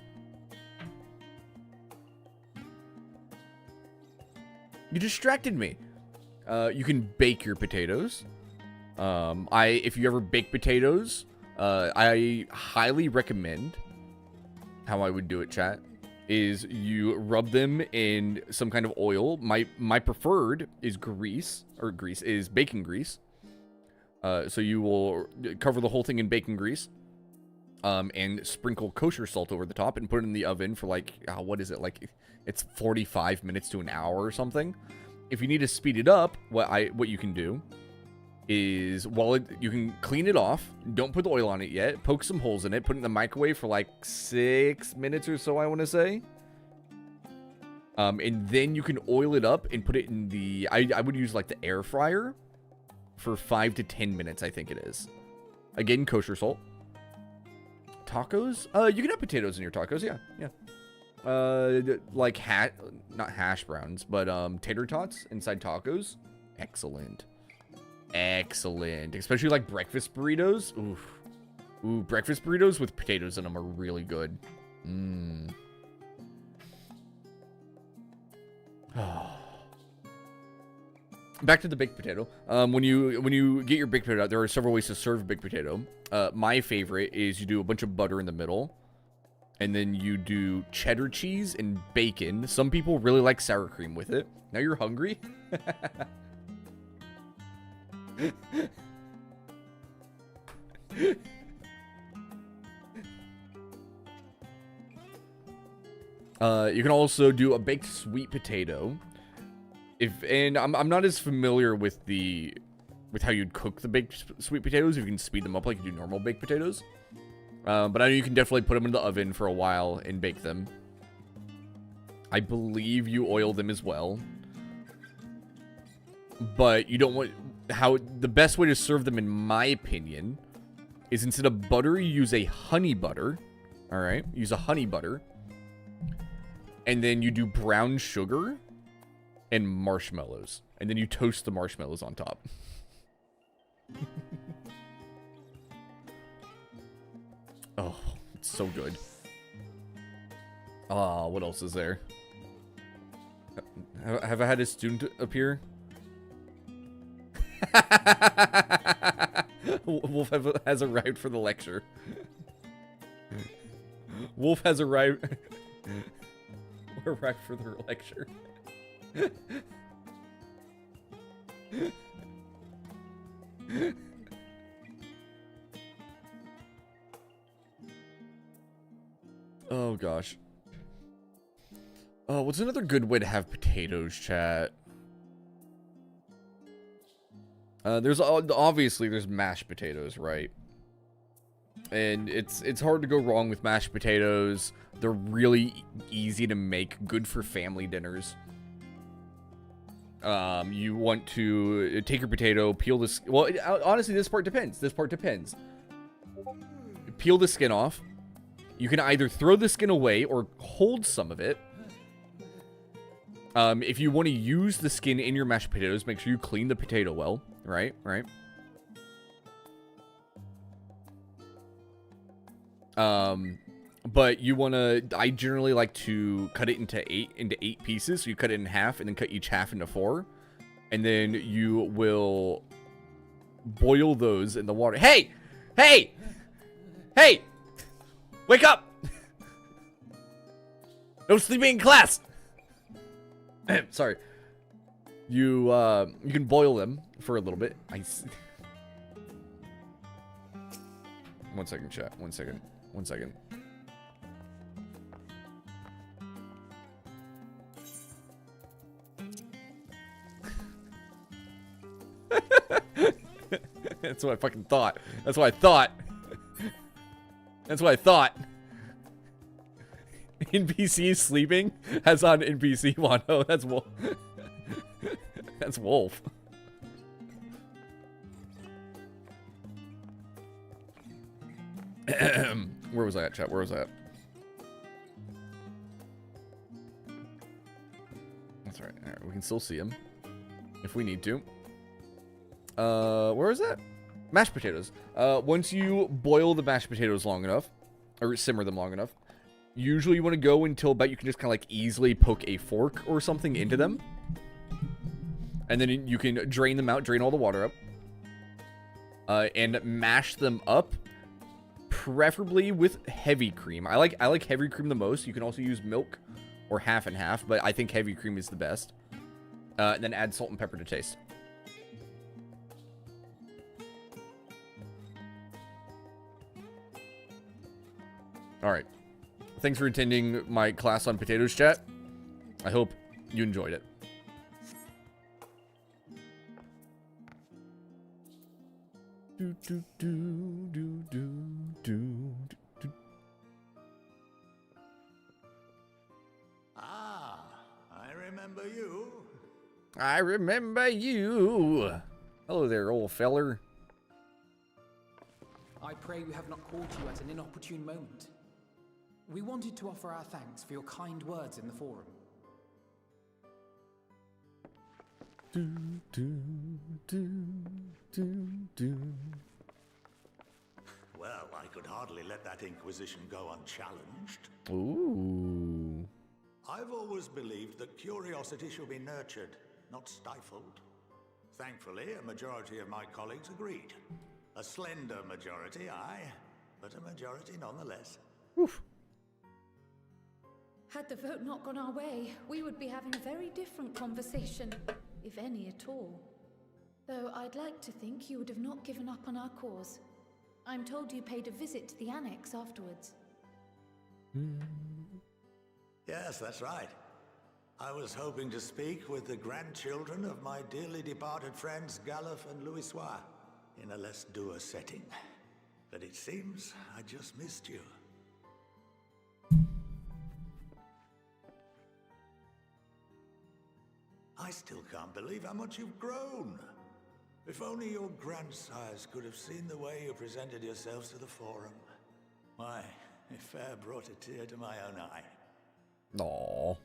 You distracted me. You can bake your potatoes. If you ever bake potatoes, I highly recommend how I would do it, chat, is you rub them in some kind of oil. My preferred is bacon grease. So you will cover the whole thing in bacon grease, and sprinkle kosher salt over the top and put it in the oven for like, what is it? Like, it's 45 minutes to an hour or something. If you need to speed it up, what you can do is, you can clean it off. Don't put the oil on it yet. Poke some holes in it. Put it in the microwave for like 6 minutes or so, I want to say. And then you can oil it up and put it in the, I would use like the air fryer for 5 to 10 minutes, I think it is. Again, kosher salt. Tacos? You can have potatoes in your tacos, yeah. Like not hash browns, but tater tots inside tacos. Excellent. Especially like breakfast burritos. Ooh, breakfast burritos with potatoes in them are really good. Back to the baked potato. When you get your baked potato out, there are several ways to serve baked potato. My favorite is you do a bunch of butter in the middle, and then you do cheddar cheese and bacon. Some people really like sour cream with it. Now you're hungry? You can also do a baked sweet potato. And I'm not as familiar with how you'd cook the baked sweet potatoes. If you can speed them up like you do normal baked potatoes. But I know you can definitely put them in the oven for a while and bake them. I believe you oil them as well. But you don't want... the best way to serve them, in my opinion, is instead of butter, you use a honey butter. Alright? Use a honey butter. And then you do brown sugar and marshmallows. And then you toast the marshmallows on top. Oh, it's so good. What else is there? Have I had a student appear? Wolf has arrived for the lecture. Wolf has arrived... arrived for the lecture. Oh gosh. Oh, what's another good way to have potatoes, chat? Obviously there's mashed potatoes, right? And it's hard to go wrong with mashed potatoes. They're really easy to make, good for family dinners. You want to take your potato, peel this. Well, honestly, this part depends. Peel the skin off. You can either throw the skin away or hold some of it. If you want to use the skin in your mashed potatoes, make sure you clean the potato well. Right. But you want to... I generally like to cut it into eight pieces. So you cut it in half and then cut each half into 4. And then you will boil those in the water. Hey! Wake up! No sleeping in class! Sorry. You can boil them for a little bit. One second, chat. One second. That's what I fucking thought. That's what I thought. NPC is sleeping? Has on NPC Wano. That's Wolf. That's Wolf. Where was I at, chat? Where was I at? That's right. Alright, we can still see him if we need to. Where is that? Mashed potatoes. Once you boil the mashed potatoes long enough, or simmer them long enough, usually you want to go until about you can just kind of like easily poke a fork or something into them. And then you can drain them out, drain all the water up. And mash them up preferably with heavy cream. I like heavy cream the most. You can also use milk or half and half, but I think heavy cream is the best. And then add salt and pepper to taste. All right. Thanks for attending my class on potatoes, chat. I hope you enjoyed it. Do, do, do, do, do, do, do. Ah, I remember you. I remember you. Hello there, old feller. I pray we have not called you at an inopportune moment. We wanted to offer our thanks for your kind words in the forum. Do, do, do, do, do. Well, I could hardly let that Inquisition go unchallenged. Ooh. I've always believed that curiosity should be nurtured, not stifled. Thankfully, a majority of my colleagues agreed. A slender majority, aye, but a majority nonetheless. Oof. Had the vote not gone our way, we would be having a very different conversation, if any at all. Though I'd like to think you would have not given up on our cause. I'm told you paid a visit to the annex afterwards. Yes, that's right. I was hoping to speak with the grandchildren of my dearly departed friends Galuf and Louisoix in a less dour setting. But it seems I just missed you. I still can't believe how much you've grown. If only your grandsires could have seen the way you presented yourselves to the Forum. Why, it fair brought a tear to my own eye. Aww.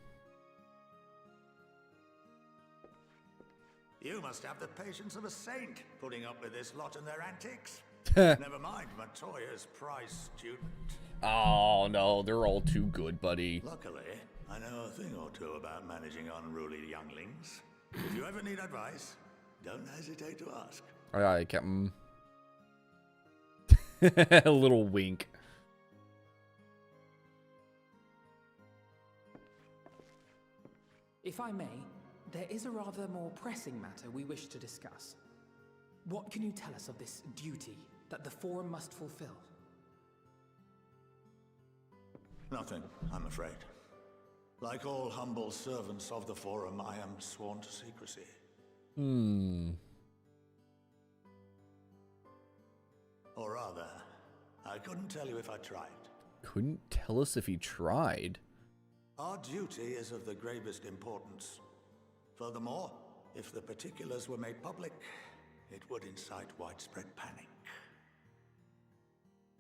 You must have the patience of a saint, putting up with this lot and their antics. Never mind Matoya's prize student. Oh, no, they're all too good, buddy. Luckily, I know a thing or two about managing unruly younglings. If you ever need advice, don't hesitate to ask. Alright, Captain. A little wink. If I may, there is a rather more pressing matter we wish to discuss. What can you tell us of this duty that the Forum must fulfill? Nothing, I'm afraid. Like all humble servants of the Forum, I am sworn to secrecy. Or rather, I couldn't tell you if I tried. Couldn't tell us if he tried. Our duty is of the gravest importance. Furthermore, if the particulars were made public, it would incite widespread panic.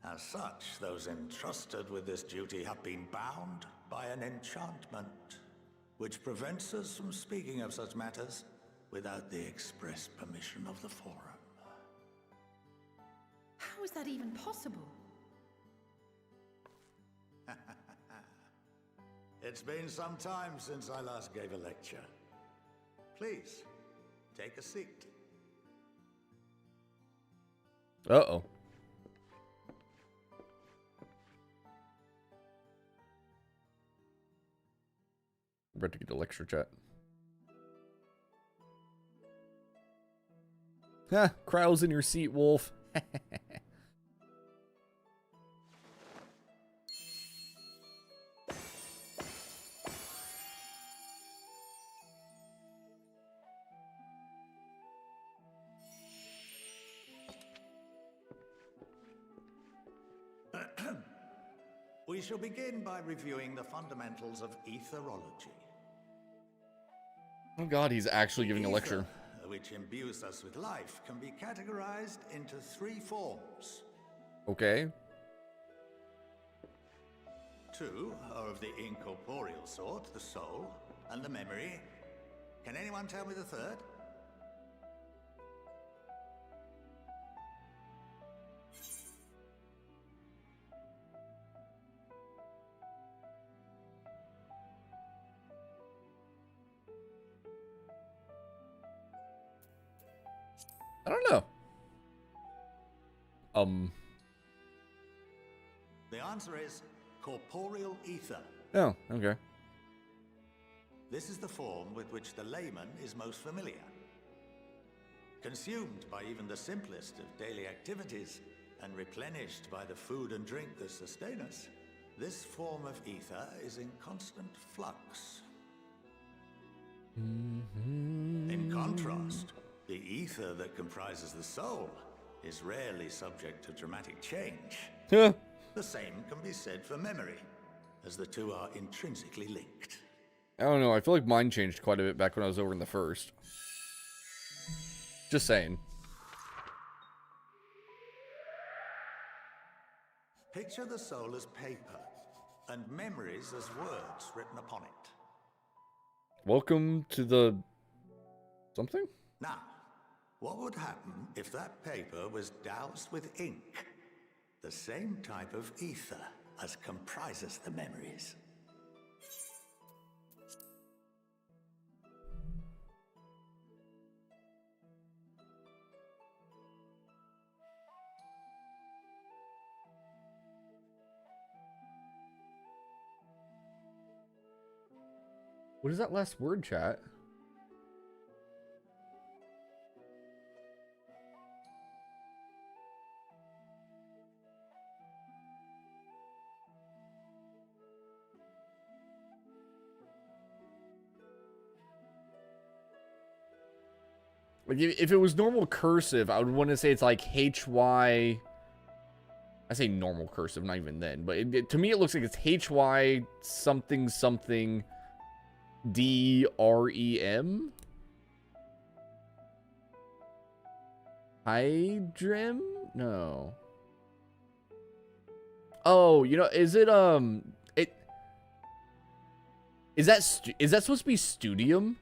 As such, those entrusted with this duty have been bound by an enchantment, which prevents us from speaking of such matters without the express permission of the Forum. How is that even possible? It's been some time since I last gave a lecture. Please, take a seat. Uh-oh. About to get the lecture chat. Ha! Crow's in your seat, Wolf. We shall begin by reviewing the fundamentals of etherology. Oh god, he's actually giving a lecture. Ether, which imbues us with life, can be categorized into three forms. Okay. Two are of the incorporeal sort, the soul and the memory. Can anyone tell me the third? I don't know. The answer is corporeal ether. Oh, okay. This is the form with which the layman is most familiar. Consumed by even the simplest of daily activities and replenished by the food and drink that sustain us, this form of ether is in constant flux. In contrast, the ether that comprises the soul is rarely subject to dramatic change. The same can be said for memory, as the two are intrinsically linked. I don't know, I feel like mine changed quite a bit back when I was over in the first. Just saying. Picture the soul as paper, and memories as words written upon it. Welcome to the... something? Now, what would happen if that paper was doused with ink? The same type of ether as comprises the memories. What is that last word, chat? Like, if it was normal cursive, I would want to say it's like HY... I say normal cursive, not even then. But to me, it looks like it's HY something something DREM? Hydrem? No. Oh, you know, is it, is that supposed to be studium?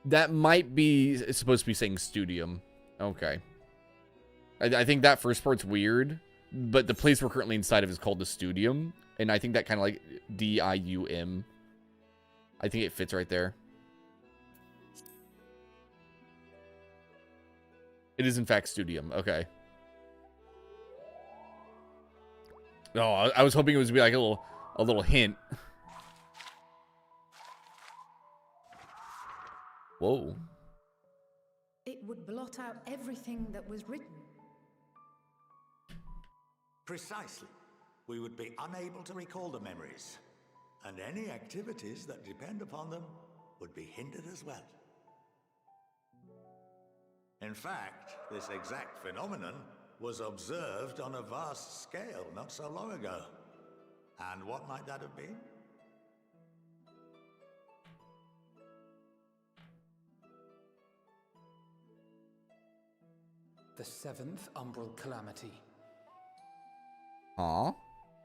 That might be supposed to be saying studium. Okay. I think that first part's weird, but the place we're currently inside of is called the studium, and I think that kind of like DIUM. I think it fits right there. It is in fact studium. Okay. No, I was hoping it was to be like a little hint. Whoa. It would blot out everything that was written. Precisely. We would be unable to recall the memories, and any activities that depend upon them would be hindered as well. In fact, this exact phenomenon was observed on a vast scale not so long ago. And what might that have been? The seventh Umbral Calamity. Aww.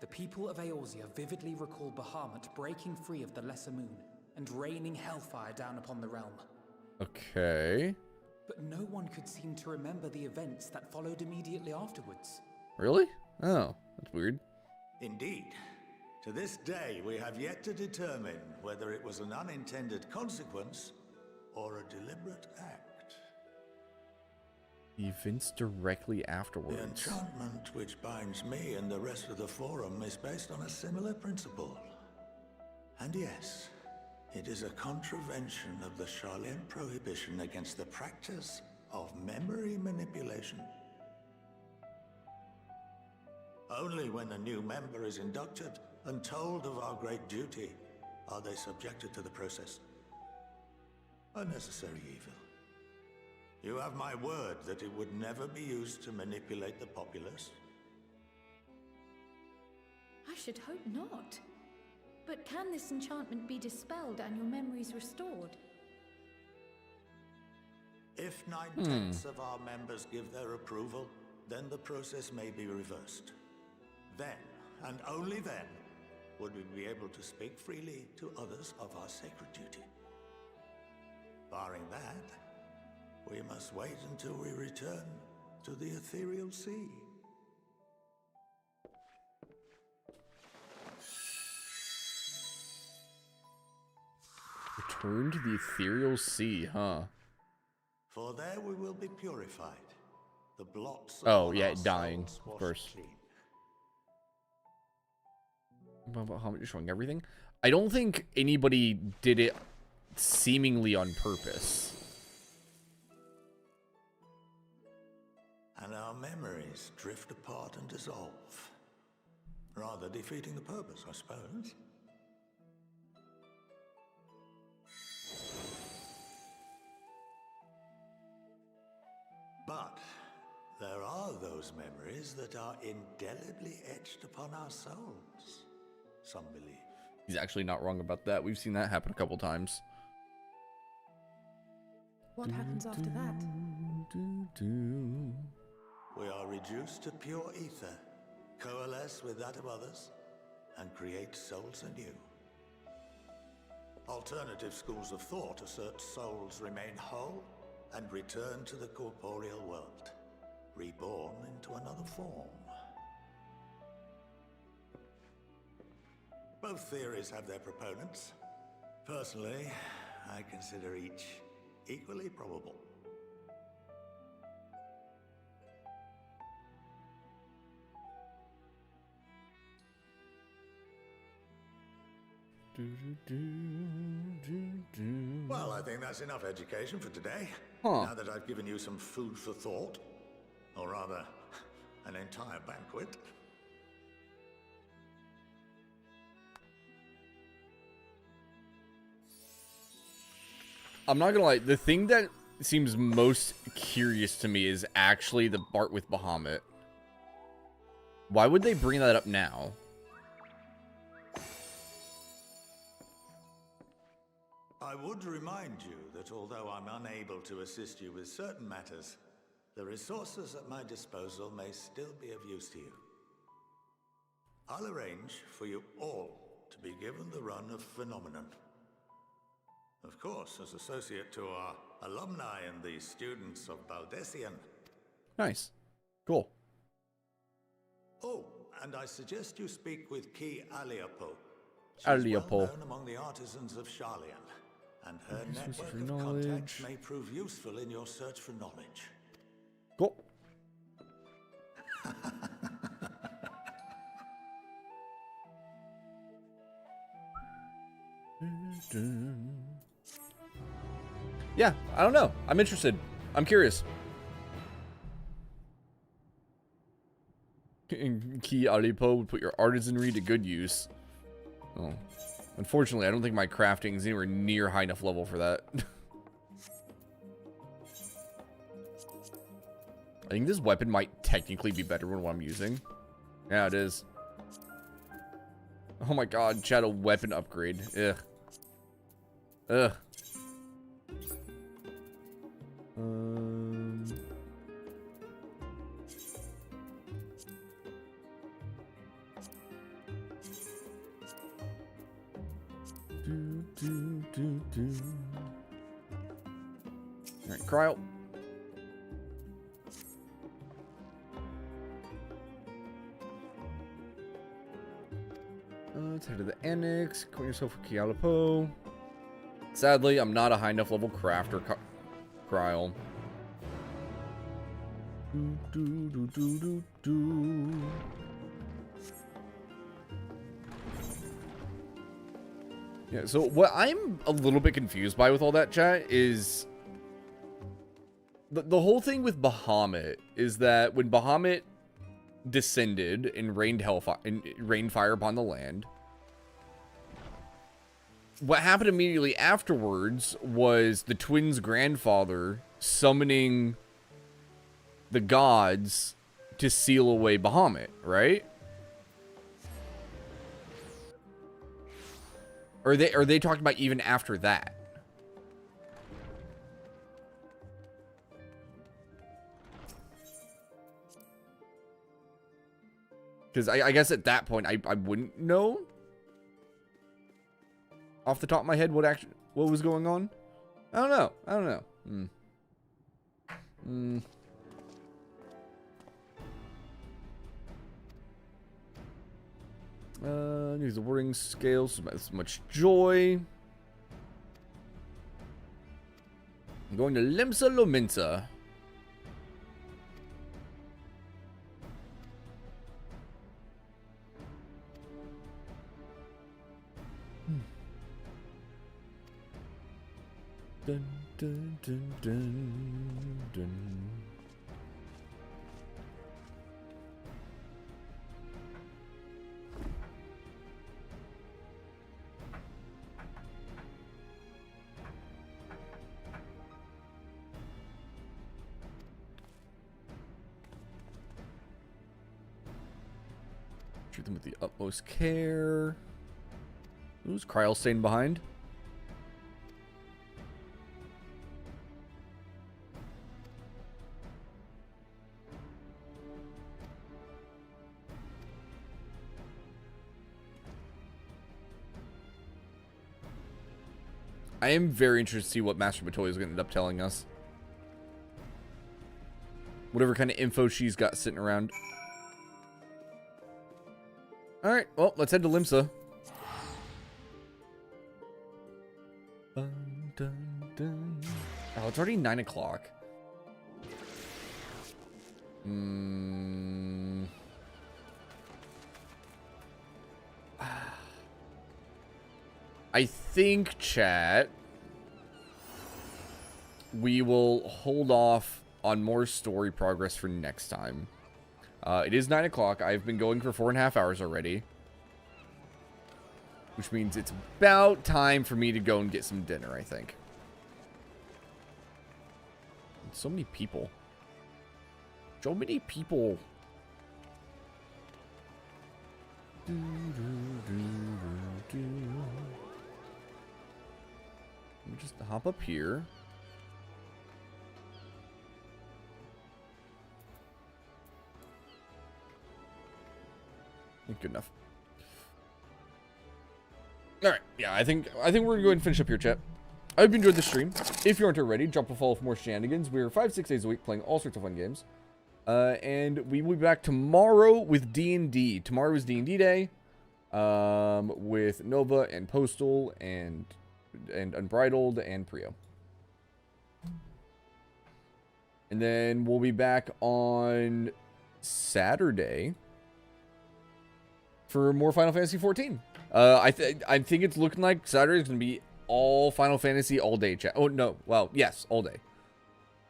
The people of Eorzea vividly recall Bahamut breaking free of the Lesser Moon and raining hellfire down upon the realm. Okay. But no one could seem to remember the events that followed immediately afterwards. Really? Oh, that's weird. Indeed. To this day, we have yet to determine whether it was an unintended consequence or a deliberate act. Events directly afterwards. The enchantment which binds me and the rest of the Forum is based on a similar principle. And yes, it is a contravention of the Sharlayan prohibition against the practice of memory manipulation. Only when a new member is inducted and told of our great duty are they subjected to the process. A necessary evil. You have my word that it would never be used to manipulate the populace? I should hope not. But can this enchantment be dispelled and your memories restored? If 9/10 of our members give their approval, then the process may be reversed. Then, and only then, would we be able to speak freely to others of our sacred duty. Barring that, we must wait until we return to the ethereal sea. Return to the ethereal sea, huh? For there we will be purified. The blots Oh, upon yeah, our dying, souls of washed course. clean. Bahamut destroying everything. I don't think anybody did it seemingly on purpose. And our memories drift apart and dissolve. Rather defeating the purpose, I suppose. But there are those memories that are indelibly etched upon our souls, some believe. He's actually not wrong about that. We've seen that happen a couple times. What happens after that? We are reduced to pure ether, coalesce with that of others, and create souls anew. Alternative schools of thought assert souls remain whole and return to the corporeal world, reborn into another form. Both theories have their proponents. Personally, I consider each equally probable. Well, I think that's enough education for today. Now that I've given you some food for thought, or rather, an entire banquet. I'm not gonna lie, the thing that seems most curious to me is actually the part with Bahamut. Why would they bring that up now? I would remind you that although I'm unable to assist you with certain matters, the resources at my disposal may still be of use to you. I'll arrange for you all to be given the run of Phenomenon. Of course, as associate to our alumni and the students of Baldessian. Nice. Cool. Oh, and I suggest you speak with Ki Aliapo. She's Aliapo. well known among the artisans of Sharlayan, and her network of contacts may prove useful in your search for knowledge. Cool. Yeah, I don't know. I'm interested. I'm curious. Key Alipo would put your artisanry to good use. Oh. Unfortunately, I don't think my crafting is anywhere near high enough level for that. I think this weapon might technically be better than what I'm using. Yeah, it is. Oh my god, chat, a weapon upgrade. Ugh. Ugh. Alright, Cryo. Let's head to the annex. Call yourself a Kialapo. Sadly, I'm not a high enough level crafter. Cryo. Yeah, so what I'm a little bit confused by with all that, chat, is the whole thing with Bahamut is that when Bahamut descended and rained fire upon the land, what happened immediately afterwards was the twins' grandfather summoning the gods to seal away Bahamut, right? Or are they talking about even after that? Because I guess at that point I wouldn't know off the top of my head what was going on. I don't know. I don't know. Use the wording scales. So much joy. I'm going to Limsa Lominsa. Dun, dun, dun, dun, dun. Treat them with the utmost care. Who's Kryl staying behind? I am very interested to see what Master Batoya is going to end up telling us. Whatever kind of info she's got sitting around. Alright, well, let's head to Limsa. Dun, dun, dun. Oh, it's already 9 o'clock. I think, chat, we will hold off on more story progress for next time. It is 9 o'clock. I've been going for 4.5 hours already. Which means it's about time for me to go and get some dinner, I think. So many people. So many people. Let me just hop up here. Good enough. Alright, yeah, I think we're gonna go ahead and finish up here, chat. I hope you enjoyed the stream. If you aren't already, drop a follow for more shenanigans. We're 5-6 days a week playing all sorts of fun games. And we will be back tomorrow with D&D. Tomorrow is D&D day. With Nova and Postal and Unbridled and Prio. And then we'll be back on Saturday for more Final Fantasy 14. I think it's looking like Saturday is going to be all Final Fantasy all day, chat. Oh, no. Well, yes, all day.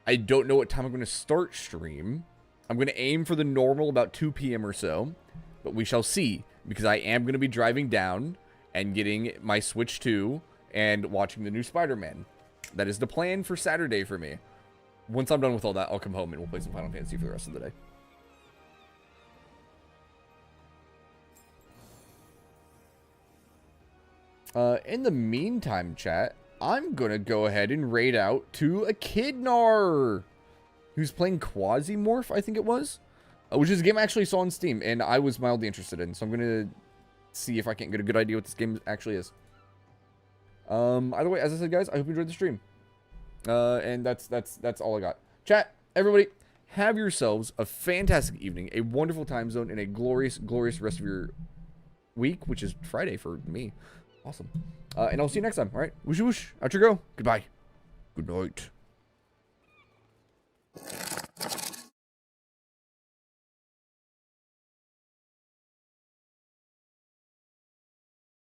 I don't know what time I'm going to start stream. I'm going to aim for the normal about 2 p.m. or so, but we shall see, because I am going to be driving down and getting my Switch 2 and watching the new Spider-Man. That is the plan for Saturday for me. Once I'm done with all that, I'll come home and we'll play some Final Fantasy for the rest of the day. In the meantime, chat, I'm going to go ahead and raid out to a Kidnar, who's playing Quasimorph, I think it was, which is a game I actually saw on Steam, and I was mildly interested in, so I'm going to see if I can't get a good idea what this game actually is. Either way, as I said, guys, I hope you enjoyed the stream. And that's all I got. Chat, everybody, have yourselves a fantastic evening, a wonderful time zone, and a glorious, glorious rest of your week, which is Friday for me. Awesome. And I'll see you next time. All right. Whoosh, whoosh. Out you go. Goodbye. Good night.